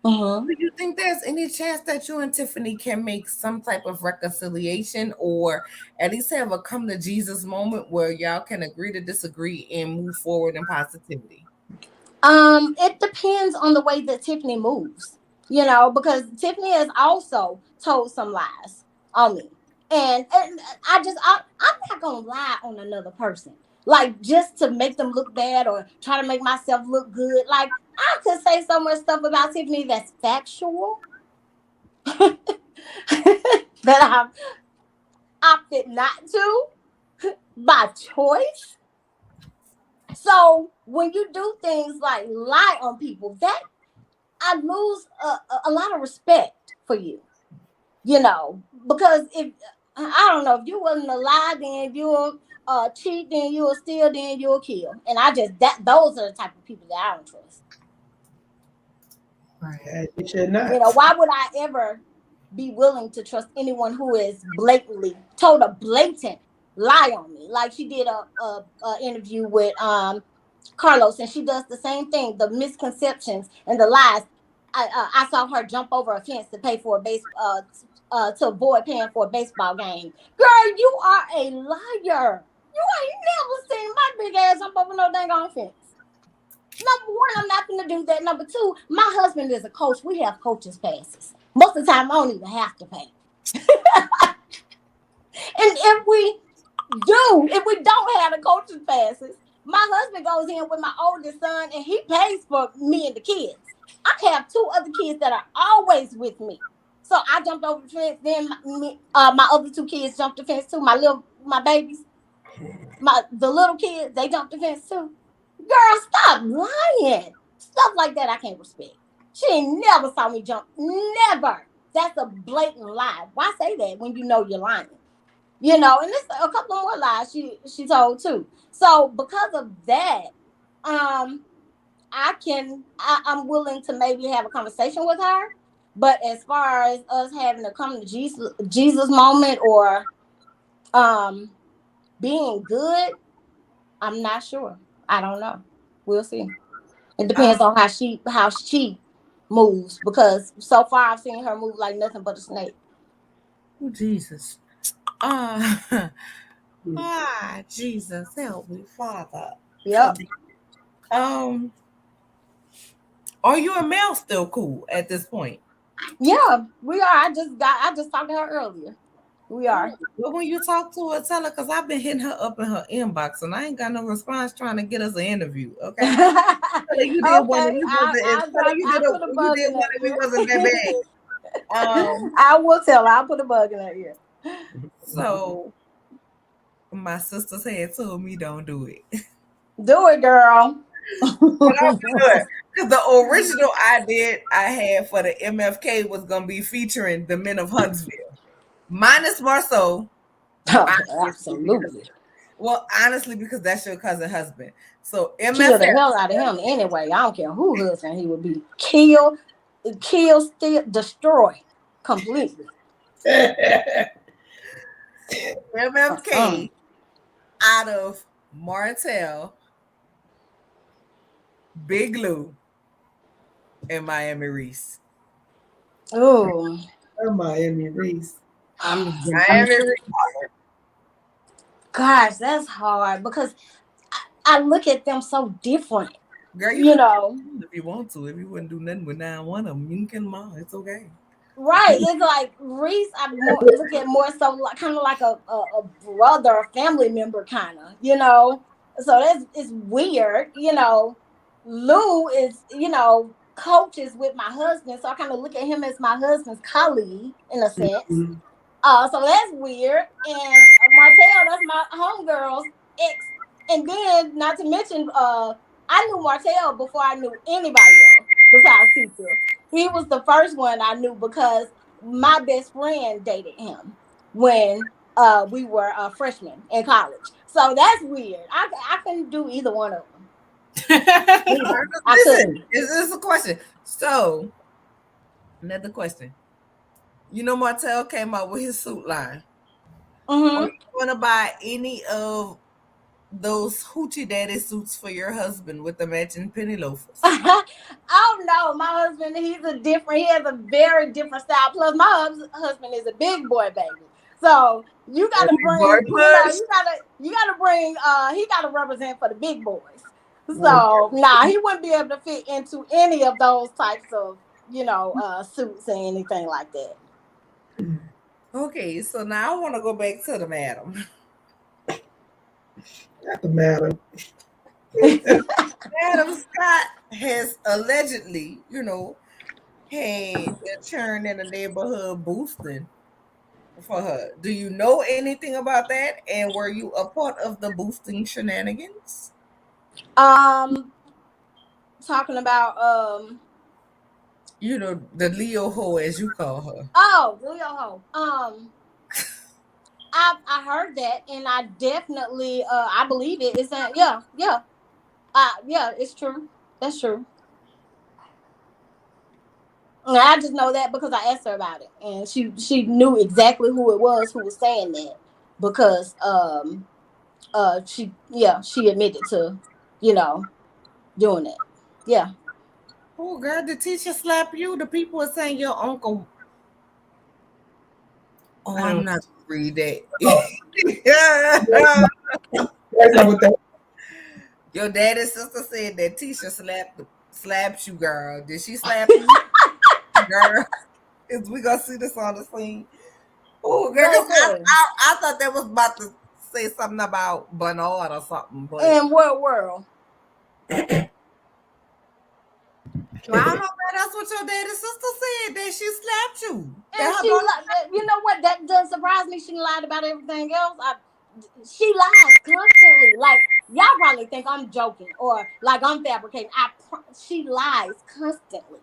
A: do you think there's any chance that you and Tiffany can make some type of reconciliation, or at least have a come to Jesus moment where y'all can agree to disagree and move forward in positivity?
C: It depends on the way that Tiffany moves, because Tiffany has also told some lies on me. And I'm not gonna lie on another person, like just to make them look bad or try to make myself look good. Like I could say so much stuff about Tiffany that's factual that I've opted not to by choice. So when you do things like lie on people, that I lose a lot of respect for you, because if I don't know, if you wasn't a lie, then if you'll cheat, then you'll steal, then you'll kill. And those are the type of people that I don't trust.
B: Right. You should not.
C: Why would I ever be willing to trust anyone who is blatantly told a blatant lie on me? Like she did a interview with Carlos, and she does the same thing. The misconceptions and the lies. I saw her jump over a fence to pay for to avoid paying for a baseball game. Girl, you are a liar. You ain't never seen my big ass jump over no dang on fence. Number one, I'm not going to do that. Number two, my husband is a coach. We have coaches passes. Most of the time, I don't even have to pay. And if we don't have the coaches passes, my husband goes in with my oldest son and he pays for me and the kids. I have two other kids that are always with me. So I jumped over the fence. Then my other two kids jumped the fence too. My babies, the little kids, they jumped the fence too. Girl, stop lying. Stuff like that I can't respect. She ain't never saw me jump. Never. That's a blatant lie. Why say that when you know you're lying? And there's a couple more lies she told too. So because of that, I'm willing to maybe have a conversation with her. But as far as us having to come to Jesus moment or being good, I'm not sure. I don't know. We'll see. It depends on how she moves, because so far I've seen her move like nothing but a snake.
A: Oh Jesus. Jesus, help me, Father.
C: Yep.
A: Are you and Mel still cool at this point?
C: Yeah, we are. I just talked to her earlier. We are.
A: But when you talk to her, tell her, because I've been hitting her up in her inbox and I ain't got no response trying to get us an interview. Okay. Tell her you did one
C: Okay,
A: and we wasn't, tell her
C: I put a
A: you
C: bug
A: did
C: in
A: one
C: that
A: and we
C: ear.
A: wasn't that bad.
C: I will tell her. I'll put a bug in that ear.
A: So my sister said told me don't do it.
C: Do it, girl.
A: But I'm good. Because the original idea I had for the MFK was gonna be featuring the men of Huntsville. Minus Marceau. Obviously because,
C: Absolutely.
A: well, honestly, because that's your cousin husband. So
C: Kill the
A: MFF.
C: hell out of him anyway. I don't care who husband he would be. Kill, steal, destroy completely.
A: MFK out of Martell, Big Lou, and Miami Reese.
C: Oh,
B: Miami Reese.
A: Miami Reese.
C: gosh, that's hard because I look at them so different.
A: Girl, you
C: You
A: can
C: know,
A: if you want to. If you wouldn't do nothing with 9 1 of them, you can kill them all. It's okay.
C: right? It's like Reese. I look at more so like kind of like a brother, a family member, kind of. You know, so that's it's weird. You know, Lou is coaches with my husband, so I kind of look at him as my husband's colleague in a sense. So that's weird. And Martell, that's my homegirl's ex. And then, not to mention, I knew Martell before I knew anybody else besides Cecil. He was the first one I knew because my best friend dated him when we were freshmen in college. So that's weird. I couldn't do either one of them. I
A: Listen,
C: couldn't.
A: this is a question. So, another question. You know, Martell came out with his suit line. Are
C: Mm-hmm.
A: you going to buy any of those hoochie daddy suits for your husband with the matching penny loafers?
C: Oh no, my husband, he has a very different style. Plus my husband is a big boy baby. So you
A: That
C: gotta
A: big boy
C: bring,
A: push.
C: you gotta bring he gotta represent for the big boys. So nah, he wouldn't be able to fit into any of those types of, suits and anything like that.
A: Okay, so now I want to go back to the madam.
B: Not the madam.
A: Adam Scott has allegedly, had a churn in the neighborhood boosting for her. Do you know anything about that? And were you a part of the boosting shenanigans?
C: Um Talking about
A: The Leo ho as you call her.
C: Leo Ho. I heard that and I definitely I believe it. It's that yeah. Yeah, it's true. That's true. And I just know that because I asked her about it, and she knew exactly who it was who was saying that because she admitted to you know doing it. Yeah.
A: Oh, girl, the teacher slap you. The people are saying your uncle. Oh, I'm not gonna read that.
B: That's not what that.
A: Your daddy's sister said that Tisha slapped you, girl. Did she slap you, girl? Is we gonna see this on the scene? Oh, girl, 'cause
C: Listen,
A: I thought that was about to say something about Bernard or something, but
C: in what world?
A: well, I don't know. Man, that's what your daddy's sister said that she slapped you.
C: And
A: That her
C: she,
A: daughter.
C: you know what? That doesn't surprise me. She lied about everything else. She lies constantly. Like y'all probably think I'm joking or like I'm fabricating. She lies constantly.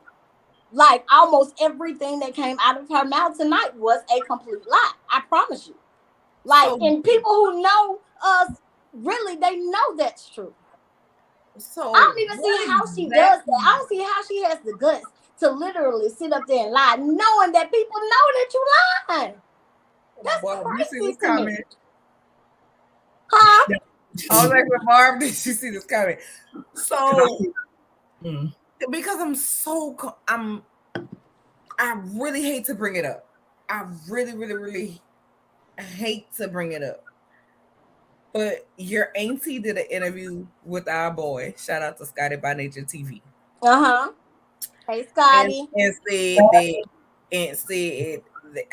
C: Like almost everything that came out of her mouth tonight was a complete lie. I promise you. Like,
A: So,
C: and people who know us, really, they know that's true. I
A: so
C: don't even see
A: what
C: how she does that. I
A: exactly?
C: don't see how she has the guts to literally sit up there and lie, knowing that people know that you lying. That's
A: Well, you see
C: crazy
A: this
C: to me.
A: comment?
C: Huh?
A: I was like, with Barb, did you see this comment? So,
B: Mm.
A: because I really hate to bring it up. I really, really, really hate to bring it up. But your auntie did an interview with our boy. Shout out to Scotty by Nature TV.
C: Uh huh. Hey,
A: And
C: Scotty.
A: and said that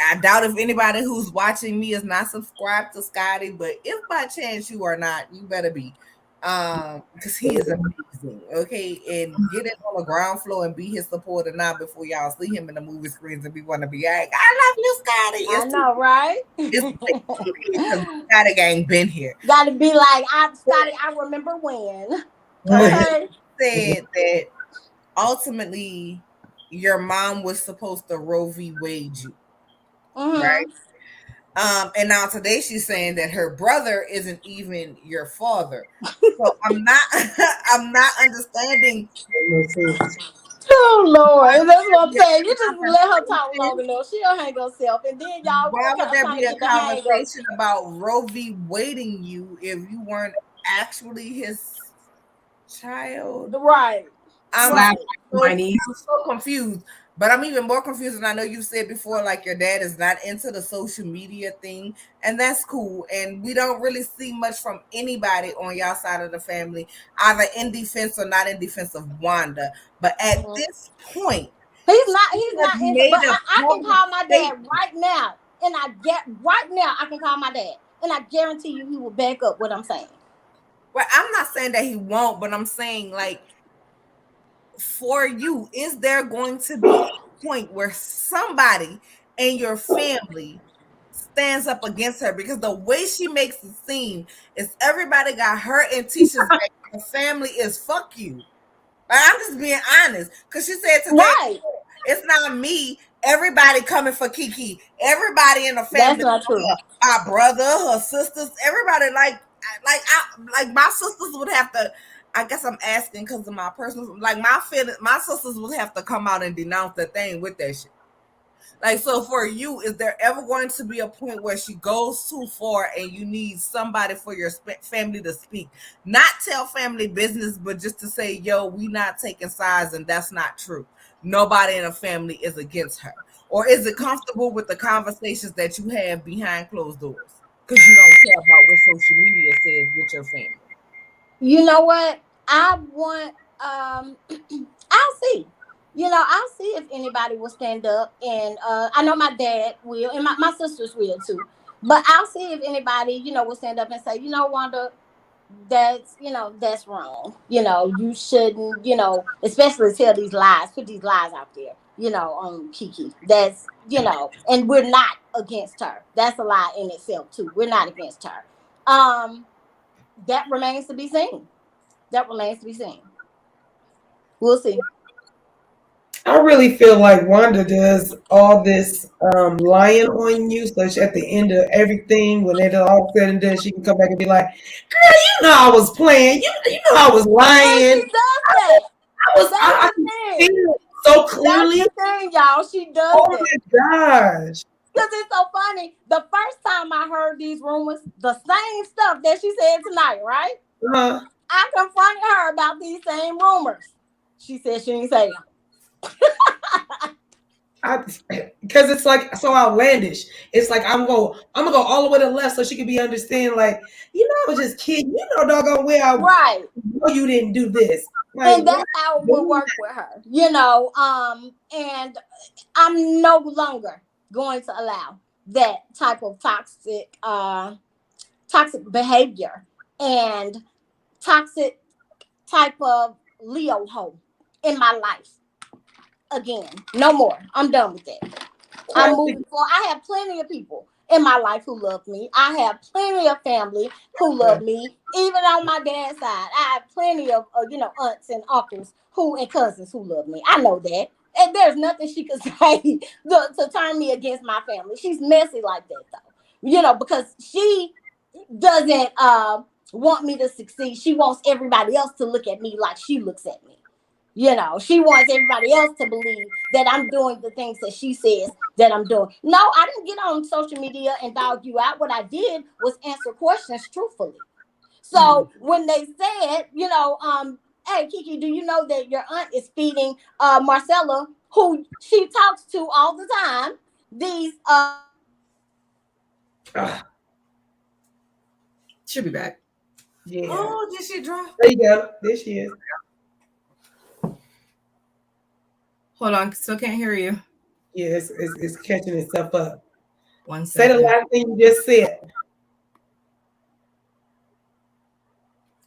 A: I doubt if anybody who's watching me is not subscribed to Scotty, but if by chance you are not, you better be. Because he is amazing. Okay, and get it on the ground floor and be his supporter now before y'all see him in the movie screens and we want to be like, I love you, Scotty.
C: I
A: It's
C: know, right?
A: because Scotty gang been here.
C: Gotta be like, Scotty, I remember when. Okay.
A: Said that ultimately your mom was supposed to Roe v. Wade you, right? And now today she's saying that her brother isn't even your father. So I'm not I'm not understanding.
C: Oh Lord, that's what I'm saying. You just let her talk long enough, she'll hang herself, and then y'all
A: Why would there
C: trying
A: be
C: to
A: a
C: get the hang up.
A: conversation about Roe v. Wading you if you weren't actually his child?
C: Right.
A: I'm so confused. But I'm even more confused, and I know you said before, like your dad is not into the social media thing, and that's cool. And we don't really see much from anybody on y'all side of the family, either in defense or not in defense of Wanda. But at this point,
C: he's not into.
A: made
C: But
A: a
C: I can
A: public
C: call my dad
A: statement.
C: right now, and I can call my dad, and I guarantee you he will back up what I'm saying.
A: Well, I'm not saying that he won't, but I'm saying like for you, is there going to be a point where somebody in your family stands up against her? Because the way she makes it seem is everybody got her and Tisha's back. The family is fuck you. Like, I'm just being honest. Because she said today,
C: Right.
A: it's not me. Everybody coming for Keke. Everybody in the family.
C: That's not true.
A: My brother, her sisters, everybody like my sisters would have to. I guess I'm asking because of my personal, like my feeling. My sisters would have to come out and denounce that thing with that shit. Like, so for you, is there ever going to be a point where she goes too far and you need somebody for your family to speak? Not tell family business, but just to say, yo, we not taking sides and that's not true. Nobody in a family is against her. Or is it comfortable with the conversations that you have behind closed doors? Because you don't care about what social media says with your family.
C: You know what? I want I'll see. I'll see if anybody will stand up, and I know my dad will, and my sisters will too. But I'll see if anybody, will stand up and say, Wanda, that's wrong. You shouldn't, especially tell these lies, put these lies out there, on Keke. That's, and we're not against her. That's a lie in itself too. We're not against her. That remains to be seen. That remains to be seen. We'll see.
B: I really feel like Wanda does all this lying on you, so at the end of everything, when it's all said and done, she can come back and be like, "Girl, you know I was playing. You know I was
C: And she
B: lying.
C: does that.
B: I can feel it so clearly."
C: That's the thing, y'all. She does
B: Oh
C: that.
B: my gosh!
C: Because it's so funny. The first time I heard these rumors, the same stuff that she said tonight, right?
B: Uh-huh.
C: I confronted her about these same rumors. She said she didn't say them.
B: Because it's like so outlandish. It's like I'm gonna go all the way to the left so she can be understanding. Like, I was just kidding. Doggone well,
C: Right.
B: know you didn't do this. Like,
C: And that's how it would work with her, and I'm no longer going to allow that type of toxic behavior and toxic type of Leo hole in my life again. No more. I'm done with that. I'm moving forward. I have plenty of people in my life who love me. I have plenty of family who love me. Even on my dad's side, I have plenty of aunts and uncles and cousins who love me. I know that. And there's nothing she could say to turn me against my family. She's messy like that though. Because she doesn't want me to succeed. She wants everybody else to look at me like she looks at me. She wants everybody else to believe that I'm doing the things that she says that I'm doing. No, I didn't get on social media and dog you out. What I did was answer questions truthfully. So when they said, hey, Keke, do you know that your aunt is feeding Marcella, who she talks to all the time, these
D: She'll be back.
B: Yeah.
A: Oh, did she drop?
B: There you go. There she is.
D: Hold on, still can't hear you.
B: Yeah, it's catching itself up.
D: One
B: Say the
D: second.
B: last thing you just said.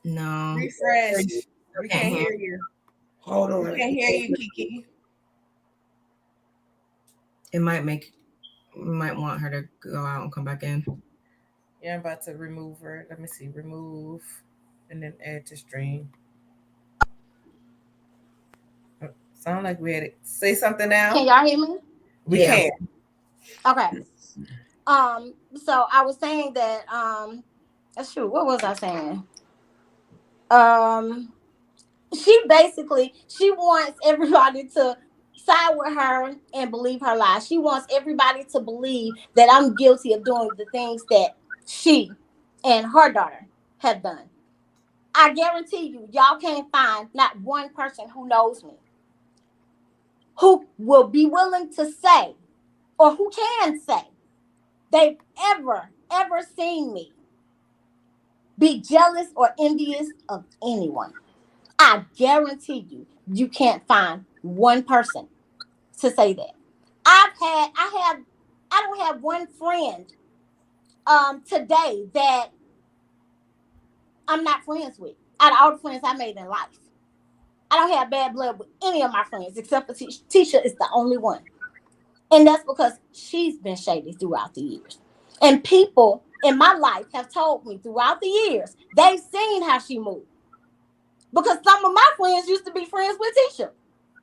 D: No,
A: Refresh. We
D: can't
A: can't
D: hear.
A: hear you.
B: Hold
A: We
B: on.
A: can't hear you, Keke.
D: It might make. We might want her to go out and come back in.
A: Yeah, I'm about to remove her. Let me see. Remove and then add to stream. Oh, sound like we had it. Say something
C: Can
A: now.
C: y'all hear me?
A: We
B: Yeah.
A: can.
C: Okay. So I was saying that shoot, what was I saying? Um she wants everybody to side with her and believe her lies. She wants everybody to believe that I'm guilty of doing the things that she and her daughter have done. I guarantee you, y'all can't find not one person who knows me who will be willing to say or who can say they've ever seen me be jealous or envious of anyone. I guarantee you, you can't find one person to say that. I don't have one friend today that I'm not friends with. Out of all the friends I made in life, I don't have bad blood with any of my friends except for Tisha is the only one, and that's because she's been shady throughout the years. And people in my life have told me throughout the years they've seen how she moved because some of my friends used to be friends with Tisha.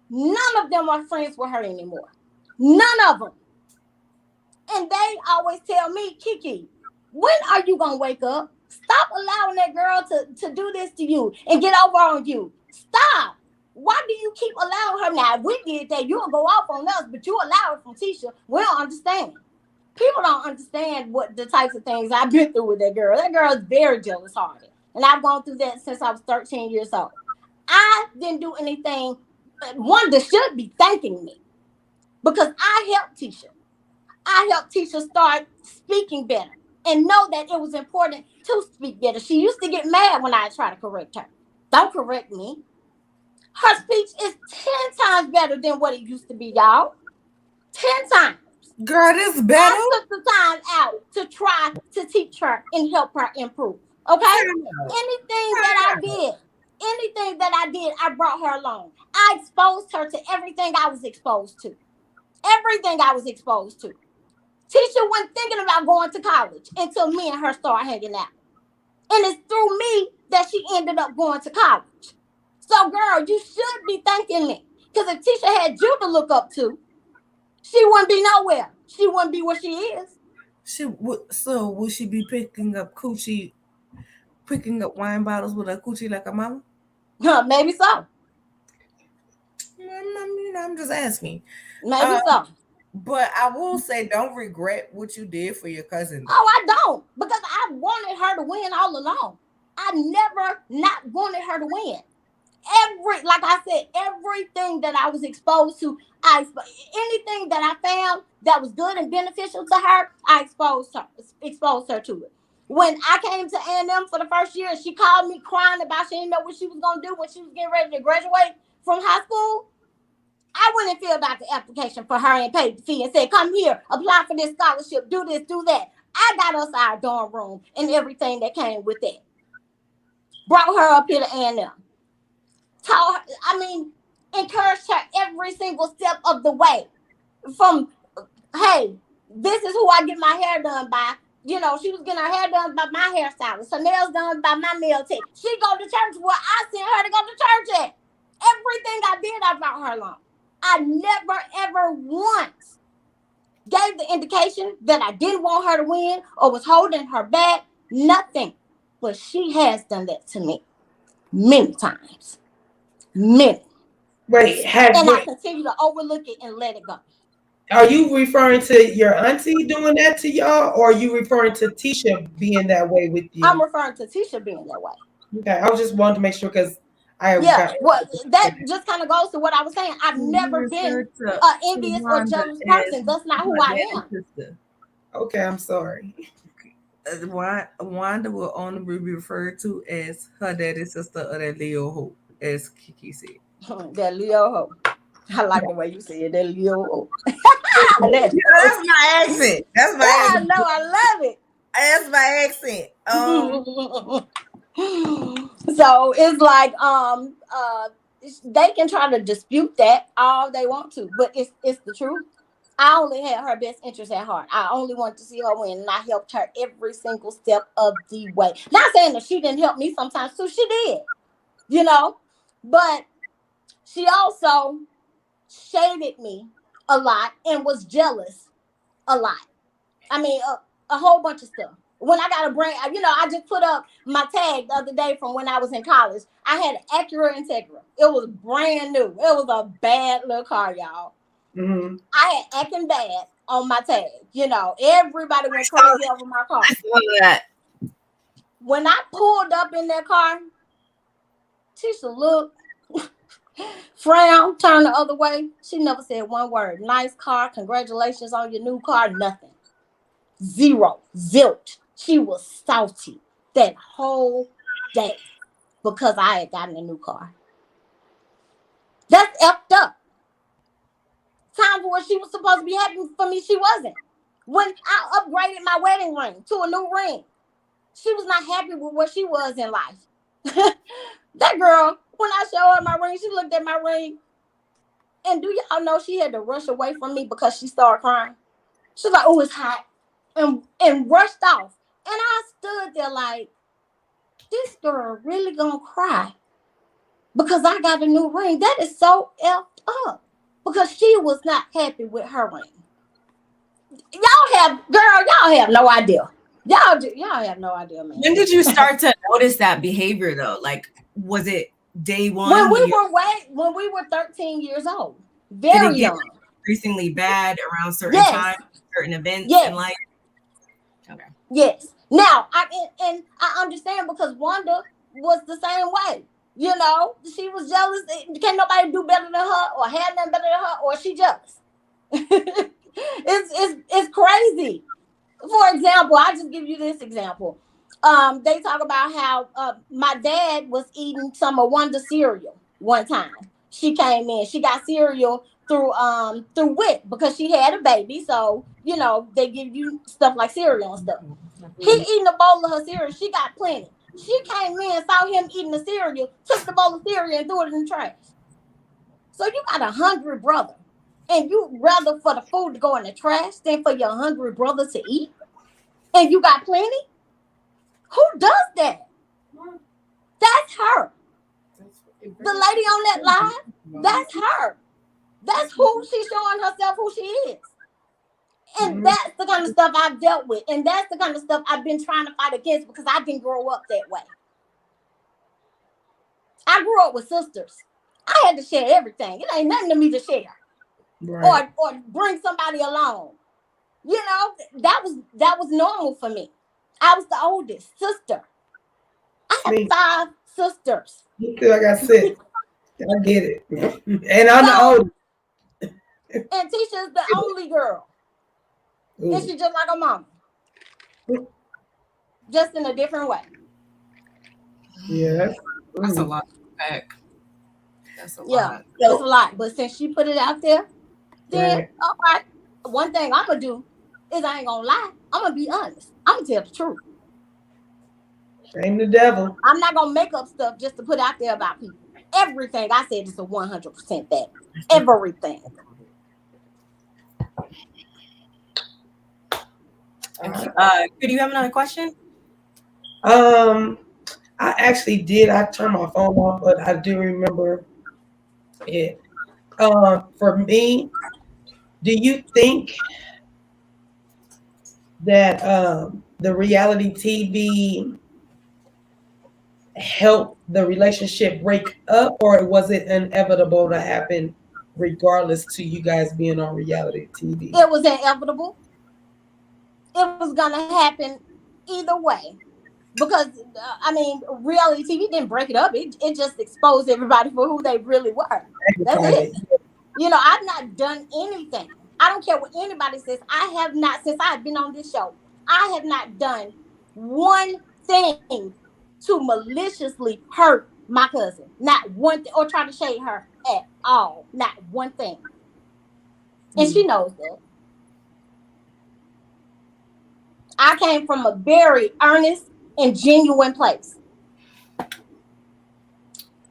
C: None of them are friends with her anymore. None of them. And they always tell me, Keke, when are you gonna wake up? Stop allowing that girl to do this to you and get over on you. Stop. Why do you keep allowing her? Now, if we did that, you'll go off on us, but you allow it from Tisha. We don't understand. People don't understand what the types of things I've been through with that girl. That girl is very jealous hearted. And I've gone through that since I was 13 years old. I didn't do anything. Wanda should be thanking me because I helped Tisha. I helped Tisha start speaking better and know that it was important to speak better. She used to get mad when I try to correct her. Don't correct me. Her speech is 10 times better than what it used to be, y'all. 10 times.
A: Girl, this better.
C: I took the time out to try to teach her and help her improve. Okay?
A: Time out.
C: Anything that I did, I brought her along. I exposed her to everything I was exposed to. Everything I was exposed to. Tisha wasn't thinking about going to college until me and her started hanging out. And it's through me that she ended up going to college. So, girl, you should be thanking me. Because if Tisha had you to look up to, she wouldn't be nowhere. She wouldn't be where she is.
A: So will she be picking up wine bottles with a coochie like a mama?
C: Maybe so.
A: I'm just asking.
C: Maybe
A: Um,
C: so.
A: but I will say, don't regret what you did for your cousin,
C: Oh,
A: though.
C: I don't. Because I wanted her to win all along. I never not wanted her to win. Like I said, everything that I was exposed to, anything that I found that was good and beneficial to her, I exposed her to it. When I came to A&M for the first year, and she called me crying about she didn't know what she was gonna do when she was getting ready to graduate from high school. I went and filled out the application for her and paid the fee and said, "Come here, apply for this scholarship, do this, do that." I got us our dorm room and everything that came with that. Brought her up here to A&M. Taught her, encouraged her every single step of the way. From, hey, this is who I get my hair done by. She was getting her hair done by my hairstylist. Her nails done by my nail tech. She go to church where I sent her to go to church at. Everything I did, I brought her along. I never, ever once gave the indication that I didn't want her to win or was holding her back. Nothing. But she has done that to me many times. Many.
B: Wait,
C: And I continue to overlook it and let it go.
B: are you referring to your auntie doing that to y'all, or are you referring to Tisha being that way with
C: I'm
B: you?
C: referring to Tisha being that way.
B: Okay, I was just wanting to make sure because I have
C: Yeah,
B: got.
C: well, that just kind of goes to what I was saying. I've
A: You
C: never been
A: refer
C: an
A: to
C: envious or
A: Wanda
C: jealous
A: as
C: person. That's not who
A: her
C: I
A: daddy's
C: am.
A: sister.
B: Okay, I'm sorry.
A: Wanda will only be referred to as her daddy's sister or that Leo Hope, as Keke said.
C: That Leo ho. I like the way you said that Leo ho. That's
A: That's my accent. That's my
C: I
A: accent.
C: know, I love it.
A: That's my accent.
C: So it's like they can try to dispute that all they want to, but it's the truth. I only had her best interest at heart. I only wanted to see her win, and I helped her every single step of the way. Not saying that she didn't help me sometimes too, she did, you know, but she also shaded me a lot and was jealous a lot. I mean, a whole bunch of stuff. When I got a brand, I just put up my tag the other day from when I was in college. I had an Acura Integra. It was brand new. It was a bad little car, y'all.
B: Mm-hmm.
C: I had acting bad on my tag. Everybody went crazy over my car.
D: I love that.
C: When I pulled up in that car, Tisha looked, frown, turn the other way. She never said one word. Nice car. Congratulations on your new car. Nothing. Zero. Zilch. She was salty that whole day because I had gotten a new car. That's effed up. Time for what she was supposed to be happy for me, she wasn't. When I upgraded my wedding ring to a new ring, she was not happy with where she was in life. That girl, when I showed her my ring, she looked at my ring. And do y'all know she had to rush away from me because she started crying? She was like, oh, it's hot. And rushed off. And I stood there like, this girl really gonna cry because I got a new ring. That is so effed up because she was not happy with her ring. Y'all have no idea. Y'all have no idea, man.
D: When did you start to notice that behavior though? Like, was it day one?
C: When we were 13 years old, very young.
D: Increasingly bad around certain times, certain events in life. Okay.
C: Yes. Now I understand because Wanda was the same way. She was jealous. Can't nobody do better than her or have nothing better than her, or she jealous. It's crazy. For example, I'll just give you this example. They talk about how my dad was eating some of Wanda cereal one time. She came in. She got cereal through WIC because she had a baby. So, they give you stuff like cereal and stuff. He eating a bowl of her cereal. She got plenty. She came in, saw him eating the cereal, took the bowl of cereal and threw it in the trash. So you got a hungry brother. And you rather for the food to go in the trash than for your hungry brother to eat? And you got plenty? Who does that? That's her. The lady on that live, that's her. That's who she's showing herself who she is. And that's the kind of stuff I've dealt with. And that's the kind of stuff I've been trying to fight against because I didn't grow up that way. I grew up with sisters. I had to share everything. It ain't nothing to me to share. Right. Or bring somebody along. That was normal for me. I was the oldest sister. I had 5 sisters.
B: Like I said, I get it. And I'm the oldest.
C: And Tisha's the only girl. Ooh. And she's just like her mama. Just in a different way.
B: Yeah.
D: That's a lot. That's a lot.
C: Yeah, it's a lot. But since she put it out there, then all right. One thing I'm gonna do is I ain't gonna lie. I'm gonna be honest. I'm gonna tell the truth.
B: Shame the devil.
C: I'm not gonna make up stuff just to put out there about people. Everything I said is a 100% fact. Everything.
D: Could you have another question?
B: I actually did. I turned my phone off, but I do remember it. For me, do you think that the reality TV helped the relationship break up, or was it inevitable to happen regardless to you guys being on reality TV?
C: It was inevitable. It was going to happen either way. Because, reality TV didn't break it up. It just exposed everybody for who they really were. That's it. I've not done anything. I don't care what anybody says. I have not, since I've been on this show, I have not done one thing to maliciously hurt my cousin. Not one thing, or try to shade her at all. Not one thing. And she knows that. I came from a very earnest and genuine place.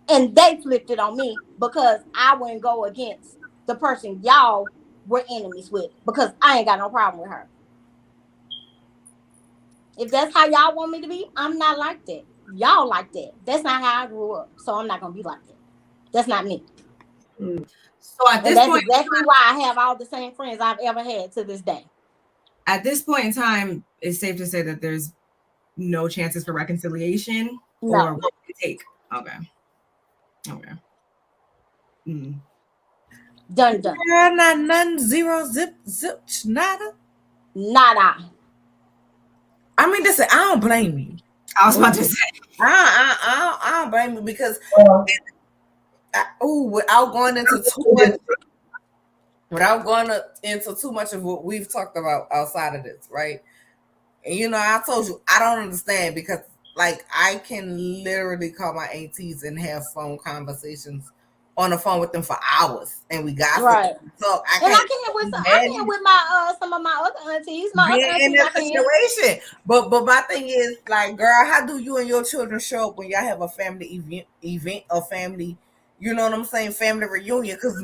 C: And they flipped it on me because I wouldn't go against the person y'all were enemies with because I ain't got no problem with her. If that's how y'all want me to be, I'm not like that. Y'all like that. That's not how I grew up. So I'm not going to be like that. That's not me.
D: So at
C: And
D: this
C: that's
D: point,
C: exactly why I have all the same friends I've ever had to this day.
D: at this point in time, it's safe to say that there's no chances for reconciliation.
C: No.
D: Or what would it take? Okay.
C: Done.
A: Yeah, not none, zero, zip, nada.
C: Nada.
A: I mean, listen, I don't blame you.
D: I was about to say.
A: I don't blame you because without going into too much of what we've talked about outside of this, right? And I told you I don't understand because like I can literally call my aunties and have phone conversations on the phone with them for hours, and we got
C: right.
A: So
C: I can't with my some of my other aunties. My other aunties
A: in that situation. But my thing is like, girl, how do you and your children show up when y'all have a family event or family? You know what I'm saying? Family reunion. Because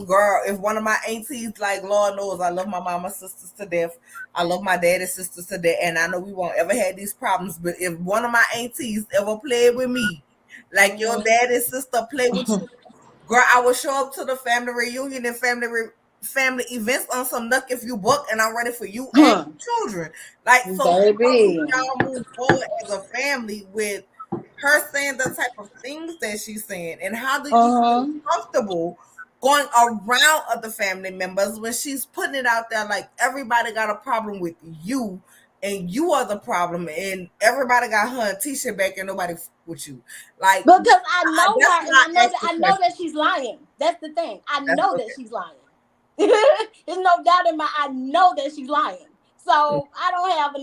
A: girl, if one of my aunties, like, Lord knows, I love my mama's sisters to death. I love my daddy's sisters to death. And I know we won't ever have these problems. But if one of my aunties ever played with me, like your daddy's sister played with you, girl, I will show up to the family reunion and family events on some nuck if you book, and I'm ready for you and children. Like, so
C: baby,
A: y'all move forward as a family with her saying the type of things that she's saying, and how do you feel comfortable going around other family members when she's putting it out there like everybody got a problem with you and you are the problem and everybody got her and Tisha back and nobody with you? Like,
C: because I know her and I know that she's lying. That's the thing. I know that she's lying. There's no doubt in I know that she's lying. So I don't have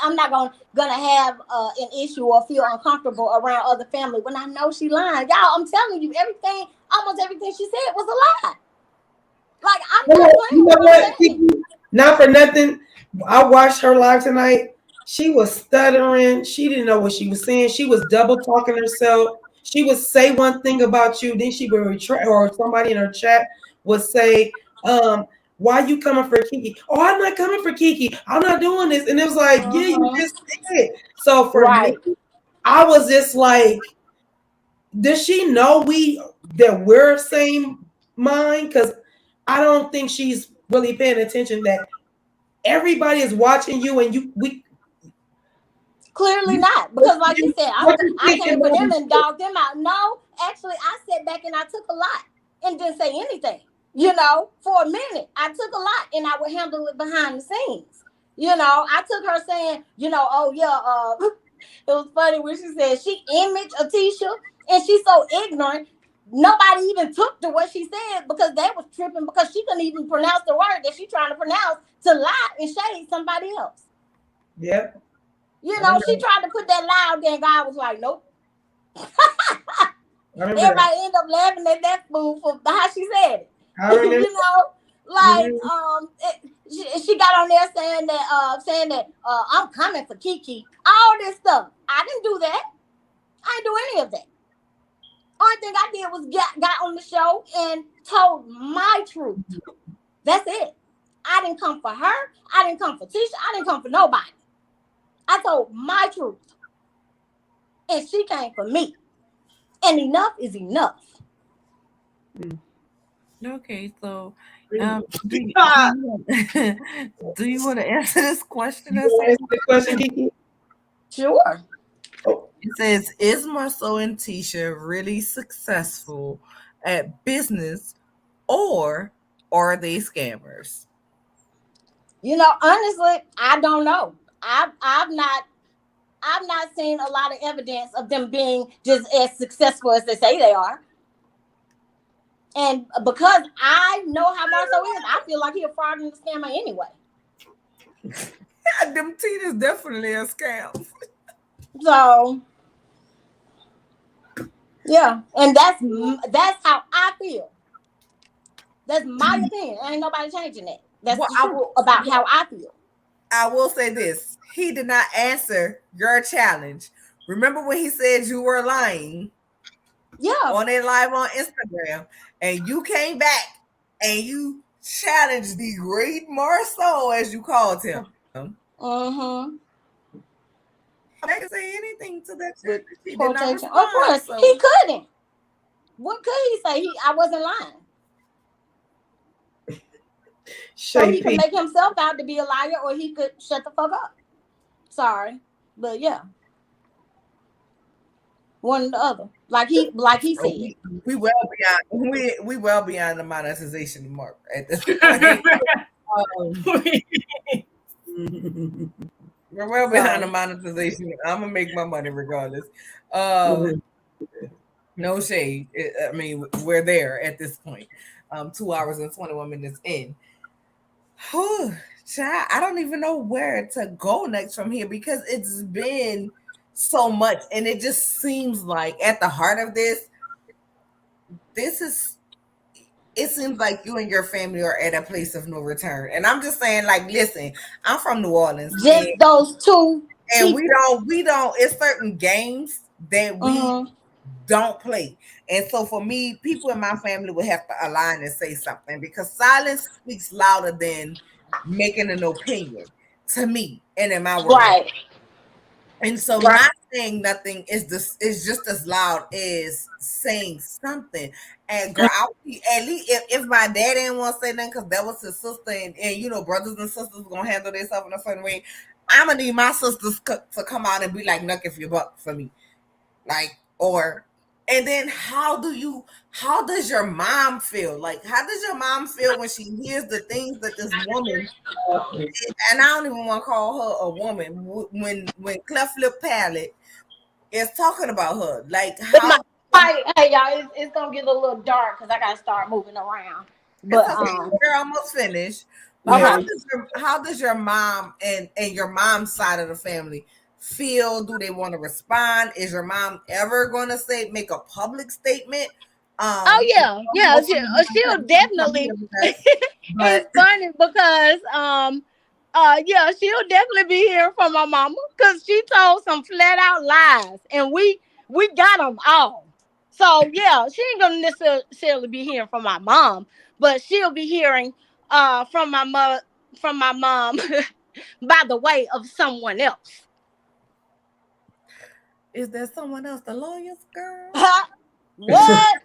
C: I'm not gonna have an issue or feel uncomfortable around other family when I know she lying. Y'all, I'm telling you, almost everything she said was a lie. Like, I'm not playing with what
B: Keke, not for nothing. I watched her live tonight. She was stuttering. She didn't know what she was saying. She was double talking herself. She would say one thing about you, then she would retract, or somebody in her chat would say, why you coming for Keke? Oh, I'm not coming for Keke. I'm not doing this. And it was like, yeah, you just did. So for me, I was just like, does she know that we're same mind? Because I don't think she's really paying attention that everybody is watching you and we
C: clearly not, because like you said, I came for them and dogged them out. No, actually, I sat back and I took a lot and didn't say anything. For a minute, I took a lot and I would handle it behind the scenes. I took her saying, oh yeah, it was funny when she said she imaged Atisha and she's so ignorant. Nobody even took to what she said because they was tripping because she couldn't even pronounce the word that she's trying to pronounce to lie and shade somebody else.
B: Yep.
C: She tried to put that lie out there and God was like, nope. Everybody ended up laughing at that fool for how she said it. She got on there saying that I'm coming for Keke. All this stuff. I didn't do that. I didn't do any of that. Only thing I did was got on the show and told my truth. That's it. I didn't come for her. I didn't come for Tisha. I didn't come for nobody. I told my truth. And she came for me. And enough is enough.
A: Okay, so do you want to answer this question?
C: Sure.
A: It says, is Marceau and Tisha really successful at business, or are they scammers?
C: Honestly, I don't know. I've not seen a lot of evidence of them being just as successful as they say they are. And because I know how Marceau is, I feel like he's a fraudulent scammer anyway.
A: Yeah, them teeth is definitely a scam.
C: So, yeah, and that's how I feel. That's my opinion. Ain't nobody changing that. That's the truth about how I feel.
A: I will say this: he did not answer your challenge. Remember when he said you were lying
C: Yeah.
A: on a live on Instagram, and you came back and you challenged the great Marceau, as you called him.
C: Mm-hmm.
A: I can say anything to that
C: With
A: challenge. He did not
C: quotation. Of
A: respond.
C: course, he couldn't. What could he say? I wasn't lying. So he could
B: Shay
C: make himself out to be a liar, or he could shut the fuck up. Sorry, but yeah, one or the other. Like he
A: Oh,
C: said.
A: we well beyond we well beyond the monetization mark at this point. We're well behind the monetization. I'm gonna make my money regardless. No shade. I mean, we're there at this point. 2 hours and 21 minutes in. Whew, child, I don't even know where to go next from here because it's been so much, and it just seems like at the heart of this is it seems like you and your family are at a place of no return. And I'm just saying, like, listen, I'm from New Orleans,
C: Just those two
A: and
C: people.
A: we don't. It's certain games that we don't play. And so for me, people in my family would have to align and say something because silence speaks louder than making an opinion to me and in my world.
C: Right.
A: And so not saying nothing is just as loud as saying something. And girl, at least if my dad didn't want to say nothing because that was his sister, and you know, brothers and sisters gonna handle themselves in a certain way. I'm gonna need my sisters to come out and be like, "Nuck if you buck" for me, like, or. And then how does your mom feel? Like, how does your mom feel when she hears the things that this woman, and I don't even want to call her a woman, when Cleft Lip Palette is talking about her, like how
C: Hey y'all, it's gonna get a little dark because I gotta start moving around.
A: it's
C: But
A: okay, we're almost finished. But
C: okay.
A: how does your mom and your mom's side of the family feel? Do they want to respond? Is your mom ever gonna make a public statement?
C: Oh yeah, she'll definitely.
A: But
C: It's funny because yeah, she'll definitely be hearing from my mama because she told some flat out lies, and we got them all. So yeah, she ain't gonna necessarily be hearing from my mom, but she'll be hearing from my mother, from my mom, by the way of someone else.
A: is there someone else? The lawyers, girl?
C: What?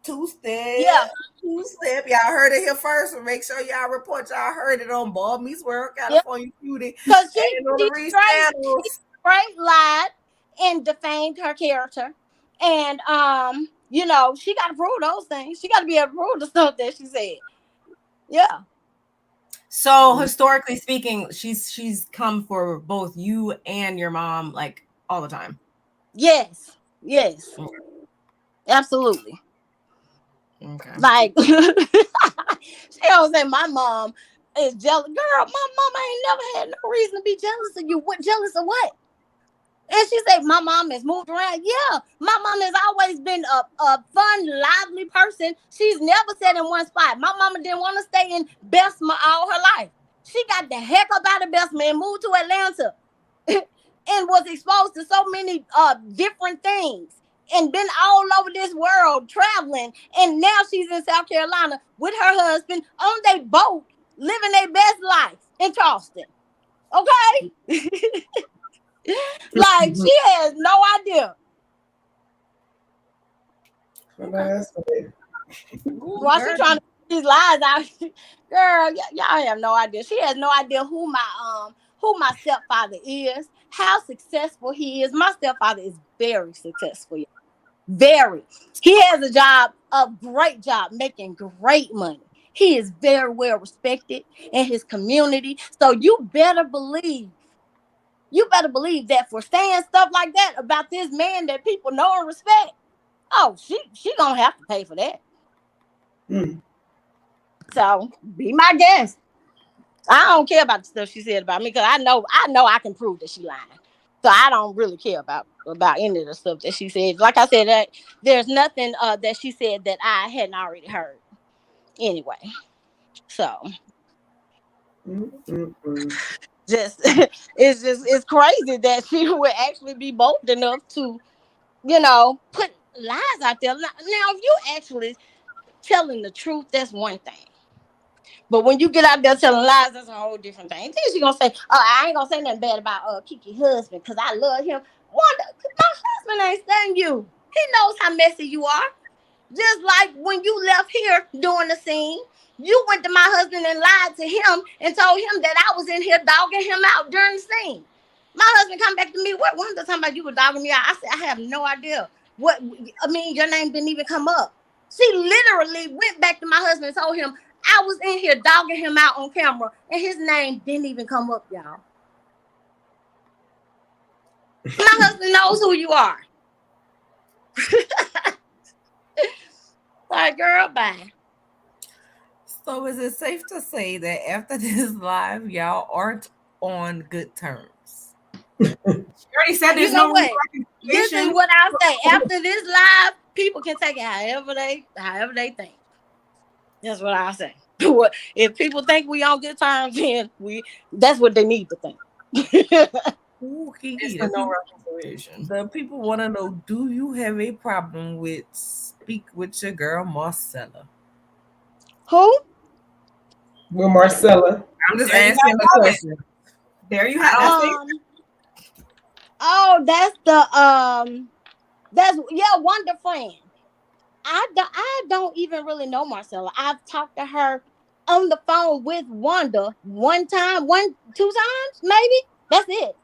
A: Two-step.
C: Yeah.
A: Two-step. Y'all heard it here first. So make sure y'all report y'all heard it on Ball Meets World,
C: Yep.
A: California Beauty.
C: Because
A: she
C: straight lied and defamed her character. And you know, she gotta prove those things. She gotta be able to prove the stuff that she said. Yeah.
D: So historically speaking, she's come for both you and your mom like all the time.
C: Yes. Absolutely.
D: Okay.
C: Like she always say my mom is jealous. Girl, my mama ain't never had no reason to be jealous of you. What jealous of what? And she said, my mom has moved around. Yeah, my mom has always been a fun, lively person. She's never sat in one spot. My mama didn't want to stay in Bessemer all her life. She got the heck up out of Bessemer and moved to Atlanta and was exposed to so many different things and been all over this world traveling. And now she's in South Carolina with her husband on their boat, living their best life in Charleston. Okay? Like she has no idea. While she trying to put these lies out, girl, y'all have no idea. She has no idea who my stepfather is, how successful he is. My stepfather is very successful. Very. He has a job, a great job, making great money. He is very well respected in his community. So you better believe that for saying stuff like that about this man that people know and respect, oh, she gonna have to pay for that. So be my guest. I don't care about the stuff she said about me because I know I can prove that she lying. So I don't really care about any of the stuff that she said. Like I said, that there's nothing that she said that I hadn't already heard. Anyway, so Just it's crazy that she would actually be bold enough to, put lies out there. Now, if you actually telling the truth, that's one thing. But when you get out there telling lies, that's a whole different thing. Then she gonna say, "Oh, I ain't gonna say nothing bad about Keke husband because I love him." Wanda, my husband ain't saying you. He knows how messy you are. Just like when you left here doing the scene, you went to my husband and lied to him and told him that I was in here dogging him out during the scene. My husband come back to me. What one of the time about you were dogging me out? I said, I have no idea. Your name didn't even come up. She literally went back to my husband and told him I was in here dogging him out on camera, and his name didn't even come up, y'all. My husband knows who you are. Sorry, girl, bye.
A: So is it safe to say that after this live, y'all aren't on good terms?
D: She already said there's no
C: This is what I'll say. After this live, people can take it however they think. That's what I'll say. If people think we on good terms, then that's what they need to think.
A: Ooh, Keke,
D: no reconciliation.
A: The people want to know: do you have a problem with speak with your girl Marcella?
C: Who?
B: Well, Marcella.
A: I'm just asking the question.
D: There you have it.
C: Oh, that's Wonder Friend. I don't even really know Marcella. I've talked to her on the phone with Wanda two times, maybe. That's it.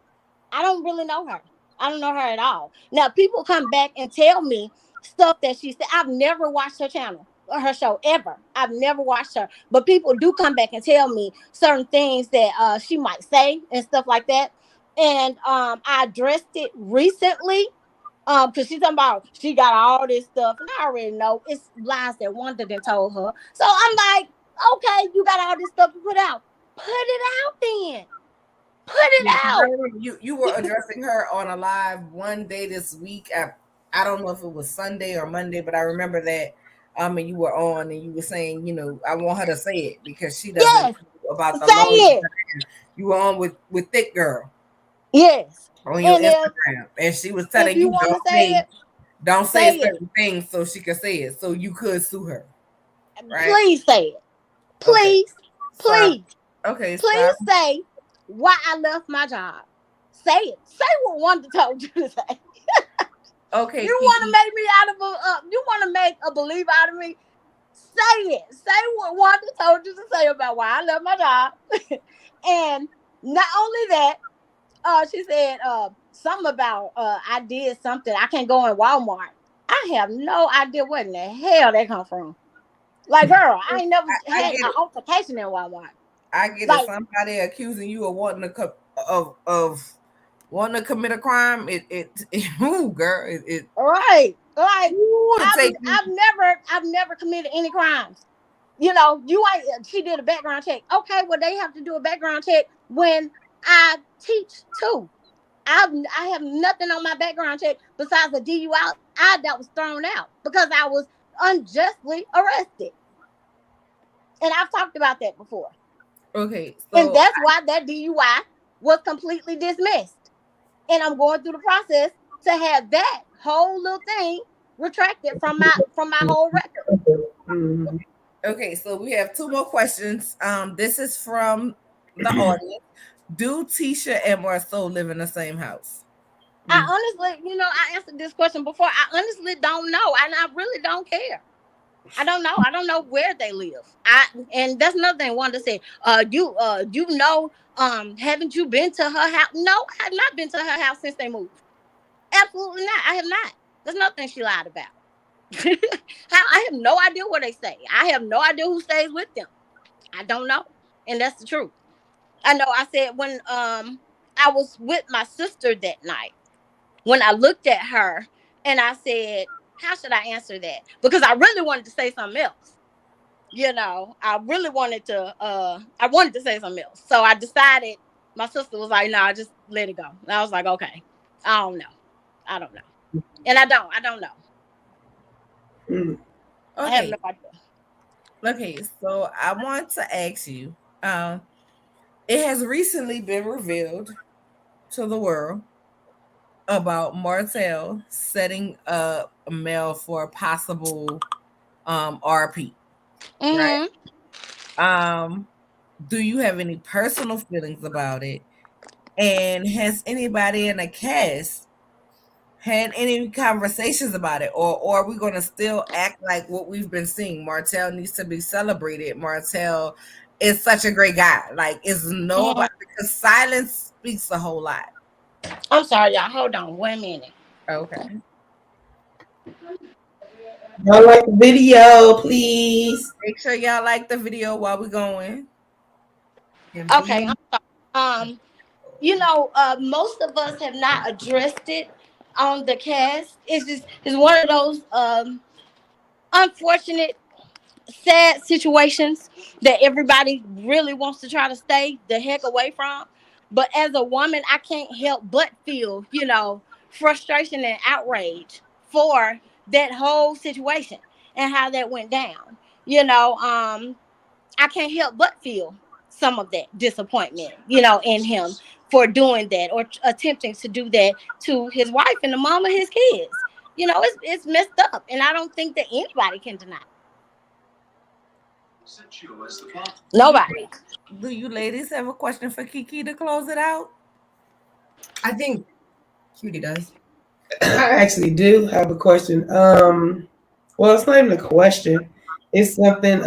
C: I don't really know her. I don't know her at all. Now, people come back and tell me stuff that she said. I've never watched her channel or her show ever. I've never watched her. But people do come back and tell me certain things that she might say and stuff like that. And I addressed it recently. Because she's talking about she got all this stuff, and I already know it's lies that Wanda done told her. So I'm like, okay, you got all this stuff to put out. Put it out then. Put it out.
A: You were addressing her on a live one day this week. I don't know if it was Sunday or Monday, but I remember that. And you were on and you were saying, I want her to say it because she doesn't know about the long. You were on with Thick Girl.
C: Yes.
A: On your Instagram. And she was telling you don't say certain things so she could say it. So you could sue her. Right?
C: Please say it. Please. Okay. Please.
A: Okay.
C: Please say why I left my job. Say it. Say what Wanda told you to say.
A: Okay.
C: You want to make me you want to make a believer out of me? Say it. Say what Wanda told you to say about why I left my job. And not only that, she said something about I did something. I can't go in Walmart. I have no idea what in the hell that come from. Like, girl, I ain't never had an altercation in Walmart.
A: I get it. Somebody accusing you of wanting to commit a crime. Girl.
C: Right. Like, I've never committed any crimes. She did a background check. Okay, well, they have to do a background check when I teach too. I have nothing on my background check besides a DUI that was thrown out because I was unjustly arrested. And I've talked about that before.
A: Okay.
C: And that's why that DUI was completely dismissed. And I'm going through the process to have that whole little thing retracted from my whole record.
B: Mm-hmm.
A: Okay, so we have two more questions. This is from the audience. Do Tisha and Marceau live in the same house?
C: I honestly, I answered this question before. I honestly don't know, and I really don't care. I don't know. I don't know where they live. And that's another thing Wanda said. Haven't you been to her house? No, I have not been to her house since they moved. Absolutely not. I have not. There's nothing she lied about. I have no idea what they say. I have no idea who stays with them. I don't know. And that's the truth. I know I said when I was with my sister that night, when I looked at her and I said, how should I answer that? Because I really wanted to say something else. I really wanted to say something else. So I decided, my sister was like, no, just let it go. And I was like, okay, I don't know. And I don't know.
A: Okay.
C: I have no idea.
A: Okay, so I want to ask you, It has recently been revealed to the world about Martell setting up a mail for a possible RP, right?
C: Mm-hmm.
A: Um, do you have any personal feelings about it? And has anybody in the cast had any conversations about it, or are we going to still act like what we've been seeing? Martell needs to be celebrated. Martell is such a great guy. Like, is nobody, because silence speaks a whole lot.
C: I'm sorry, y'all. Hold on 1 minute.
A: Okay.
B: Y'all like the video, please.
A: Make sure y'all like the video while we're going.
D: And
C: Okay,
D: be
C: um, most of us have not addressed it on the cast. It's one of those unfortunate, sad situations that everybody really wants to try to stay the heck away from. But as a woman, I can't help but feel, frustration and outrage for that whole situation and how that went down. I can't help but feel some of that disappointment, in him for doing that or attempting to do that to his wife and the mom of his kids. It's messed up, and I don't think that anybody can deny it.
A: Do you
C: Nobody.
A: do you ladies have a question for Kiki to close it out?
D: I think Cutie does.
B: I actually do have a question. Well, it's not even a question. It's something.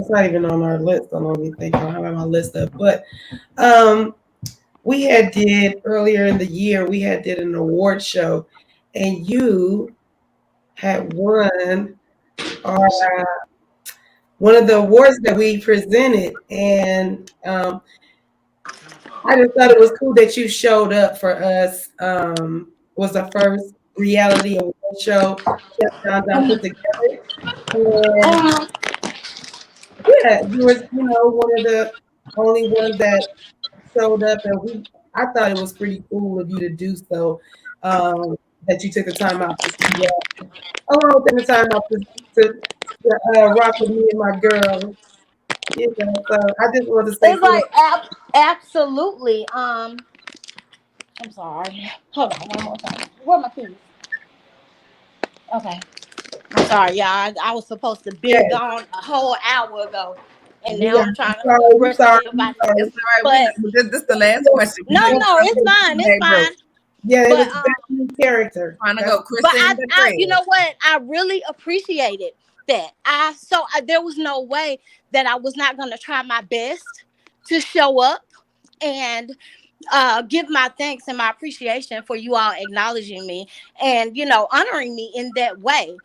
B: It's not even on our list. I don't even think I have my list up. But um, we had did earlier in the year. We had did an award show, and you had won our one of the awards that we presented, and I just thought it was cool that you showed up for us. Was the first reality award show that I put together, and
C: Um,
B: yeah, you was one of the only ones that showed up, and I thought it was pretty cool of you to do so. Um, that you took the time out to do that. Along with the time out to rock with me and my girl. So I just want to say
C: it's
B: kudos.
C: like absolutely. I'm sorry. Hold on one more time. Where are my keys? Okay. I'm sorry, y'all. I was supposed to be
B: Yes,
C: gone a whole hour ago, and
B: we
C: now
B: are
C: I'm trying to
B: sorry, we
C: rush
B: sorry,
C: live
B: we
C: by.
A: It's
B: sorry.
A: all right. We
C: But
A: know this the last question. We
C: no,
A: know
C: no, it's
A: you're
C: fine. It's
A: that girl
C: fine.
B: Yeah, it
C: But
B: was definitely character.
A: trying to
B: That's
A: go
C: but
A: Kristen
C: I,
A: the
C: I, you
A: Craig.
C: know what? I really appreciated that. There was no way that I was not going to try my best to show up and give my thanks and my appreciation for you all acknowledging me and honoring me in that way.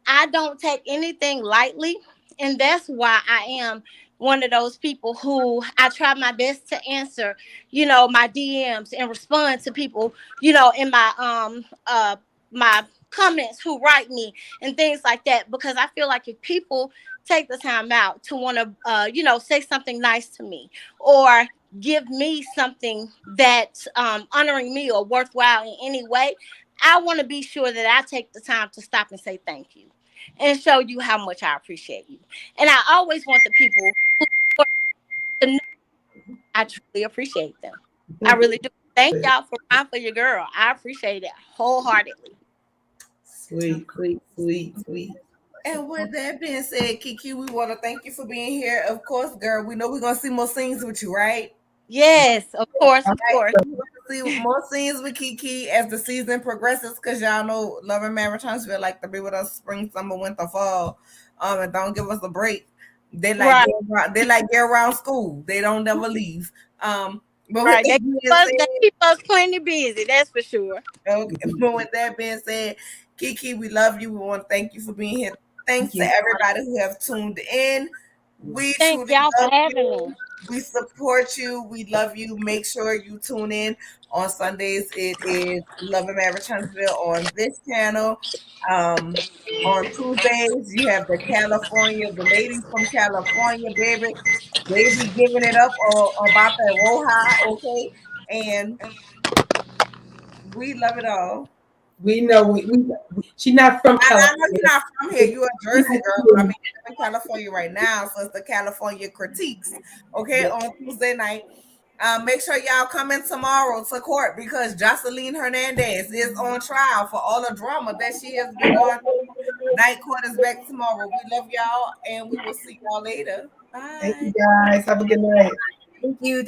C: I don't take anything lightly, and that's why I am one of those people who I try my best to answer, my DMs and respond to people, in my comments who write me and things like that, because I feel like if people take the time out to want to say something nice to me or give me something that's honoring me or worthwhile in any way, I want to be sure that I take the time to stop and say thank you and show you how much I appreciate you. And I always want the people who support to know I truly appreciate them. I really do. Thank y'all for riding for your girl. I appreciate it wholeheartedly.
B: sweet, sweet, sweet, sweet.
A: And with that being said, Kiki, we want to thank you for being here. Of course, girl, we know we're gonna see more scenes with you, right?
C: Yes, of course,
B: All
C: of course.
B: right,
A: We want to see more scenes with Kiki as the season progresses, because y'all know Love and Marriage Huntsville like to be with us spring, summer, winter, fall, and don't give us a break.
C: Right,
A: They like year round school. They don't never leave. But with
C: right.
A: that being
C: They
A: said,
C: keep us plenty busy, that's for sure.
A: okay, but with that being said, Kiki, we love you. We want to thank you for being here.
D: Thank
A: Thanks to
D: you.
A: everybody who have tuned in. We
C: Thank
A: truly
C: y'all for
A: love
C: having
A: you.
C: me.
A: We support you. We love you. Make sure you tune in on Sundays. It is Love and Marriage Huntsville on this channel. Um, on Tuesdays, you have the ladies from California, baby. They be giving it up about that Roja, okay? And we love it all.
B: We know she's not from
A: I know you're
B: California.
A: not from here. You're a Jersey girl, but I mean, you're in California right now, so it's the California critiques. Okay,
B: Yeah.
A: on Tuesday night. Make sure y'all come in tomorrow to court because Jocelyn Hernandez is on trial for all the drama that she has been going through. Night court is back tomorrow. We love y'all, and we will see y'all later.
B: Thank you
A: Bye.
B: guys. Have a good night.
D: Thank you. Thank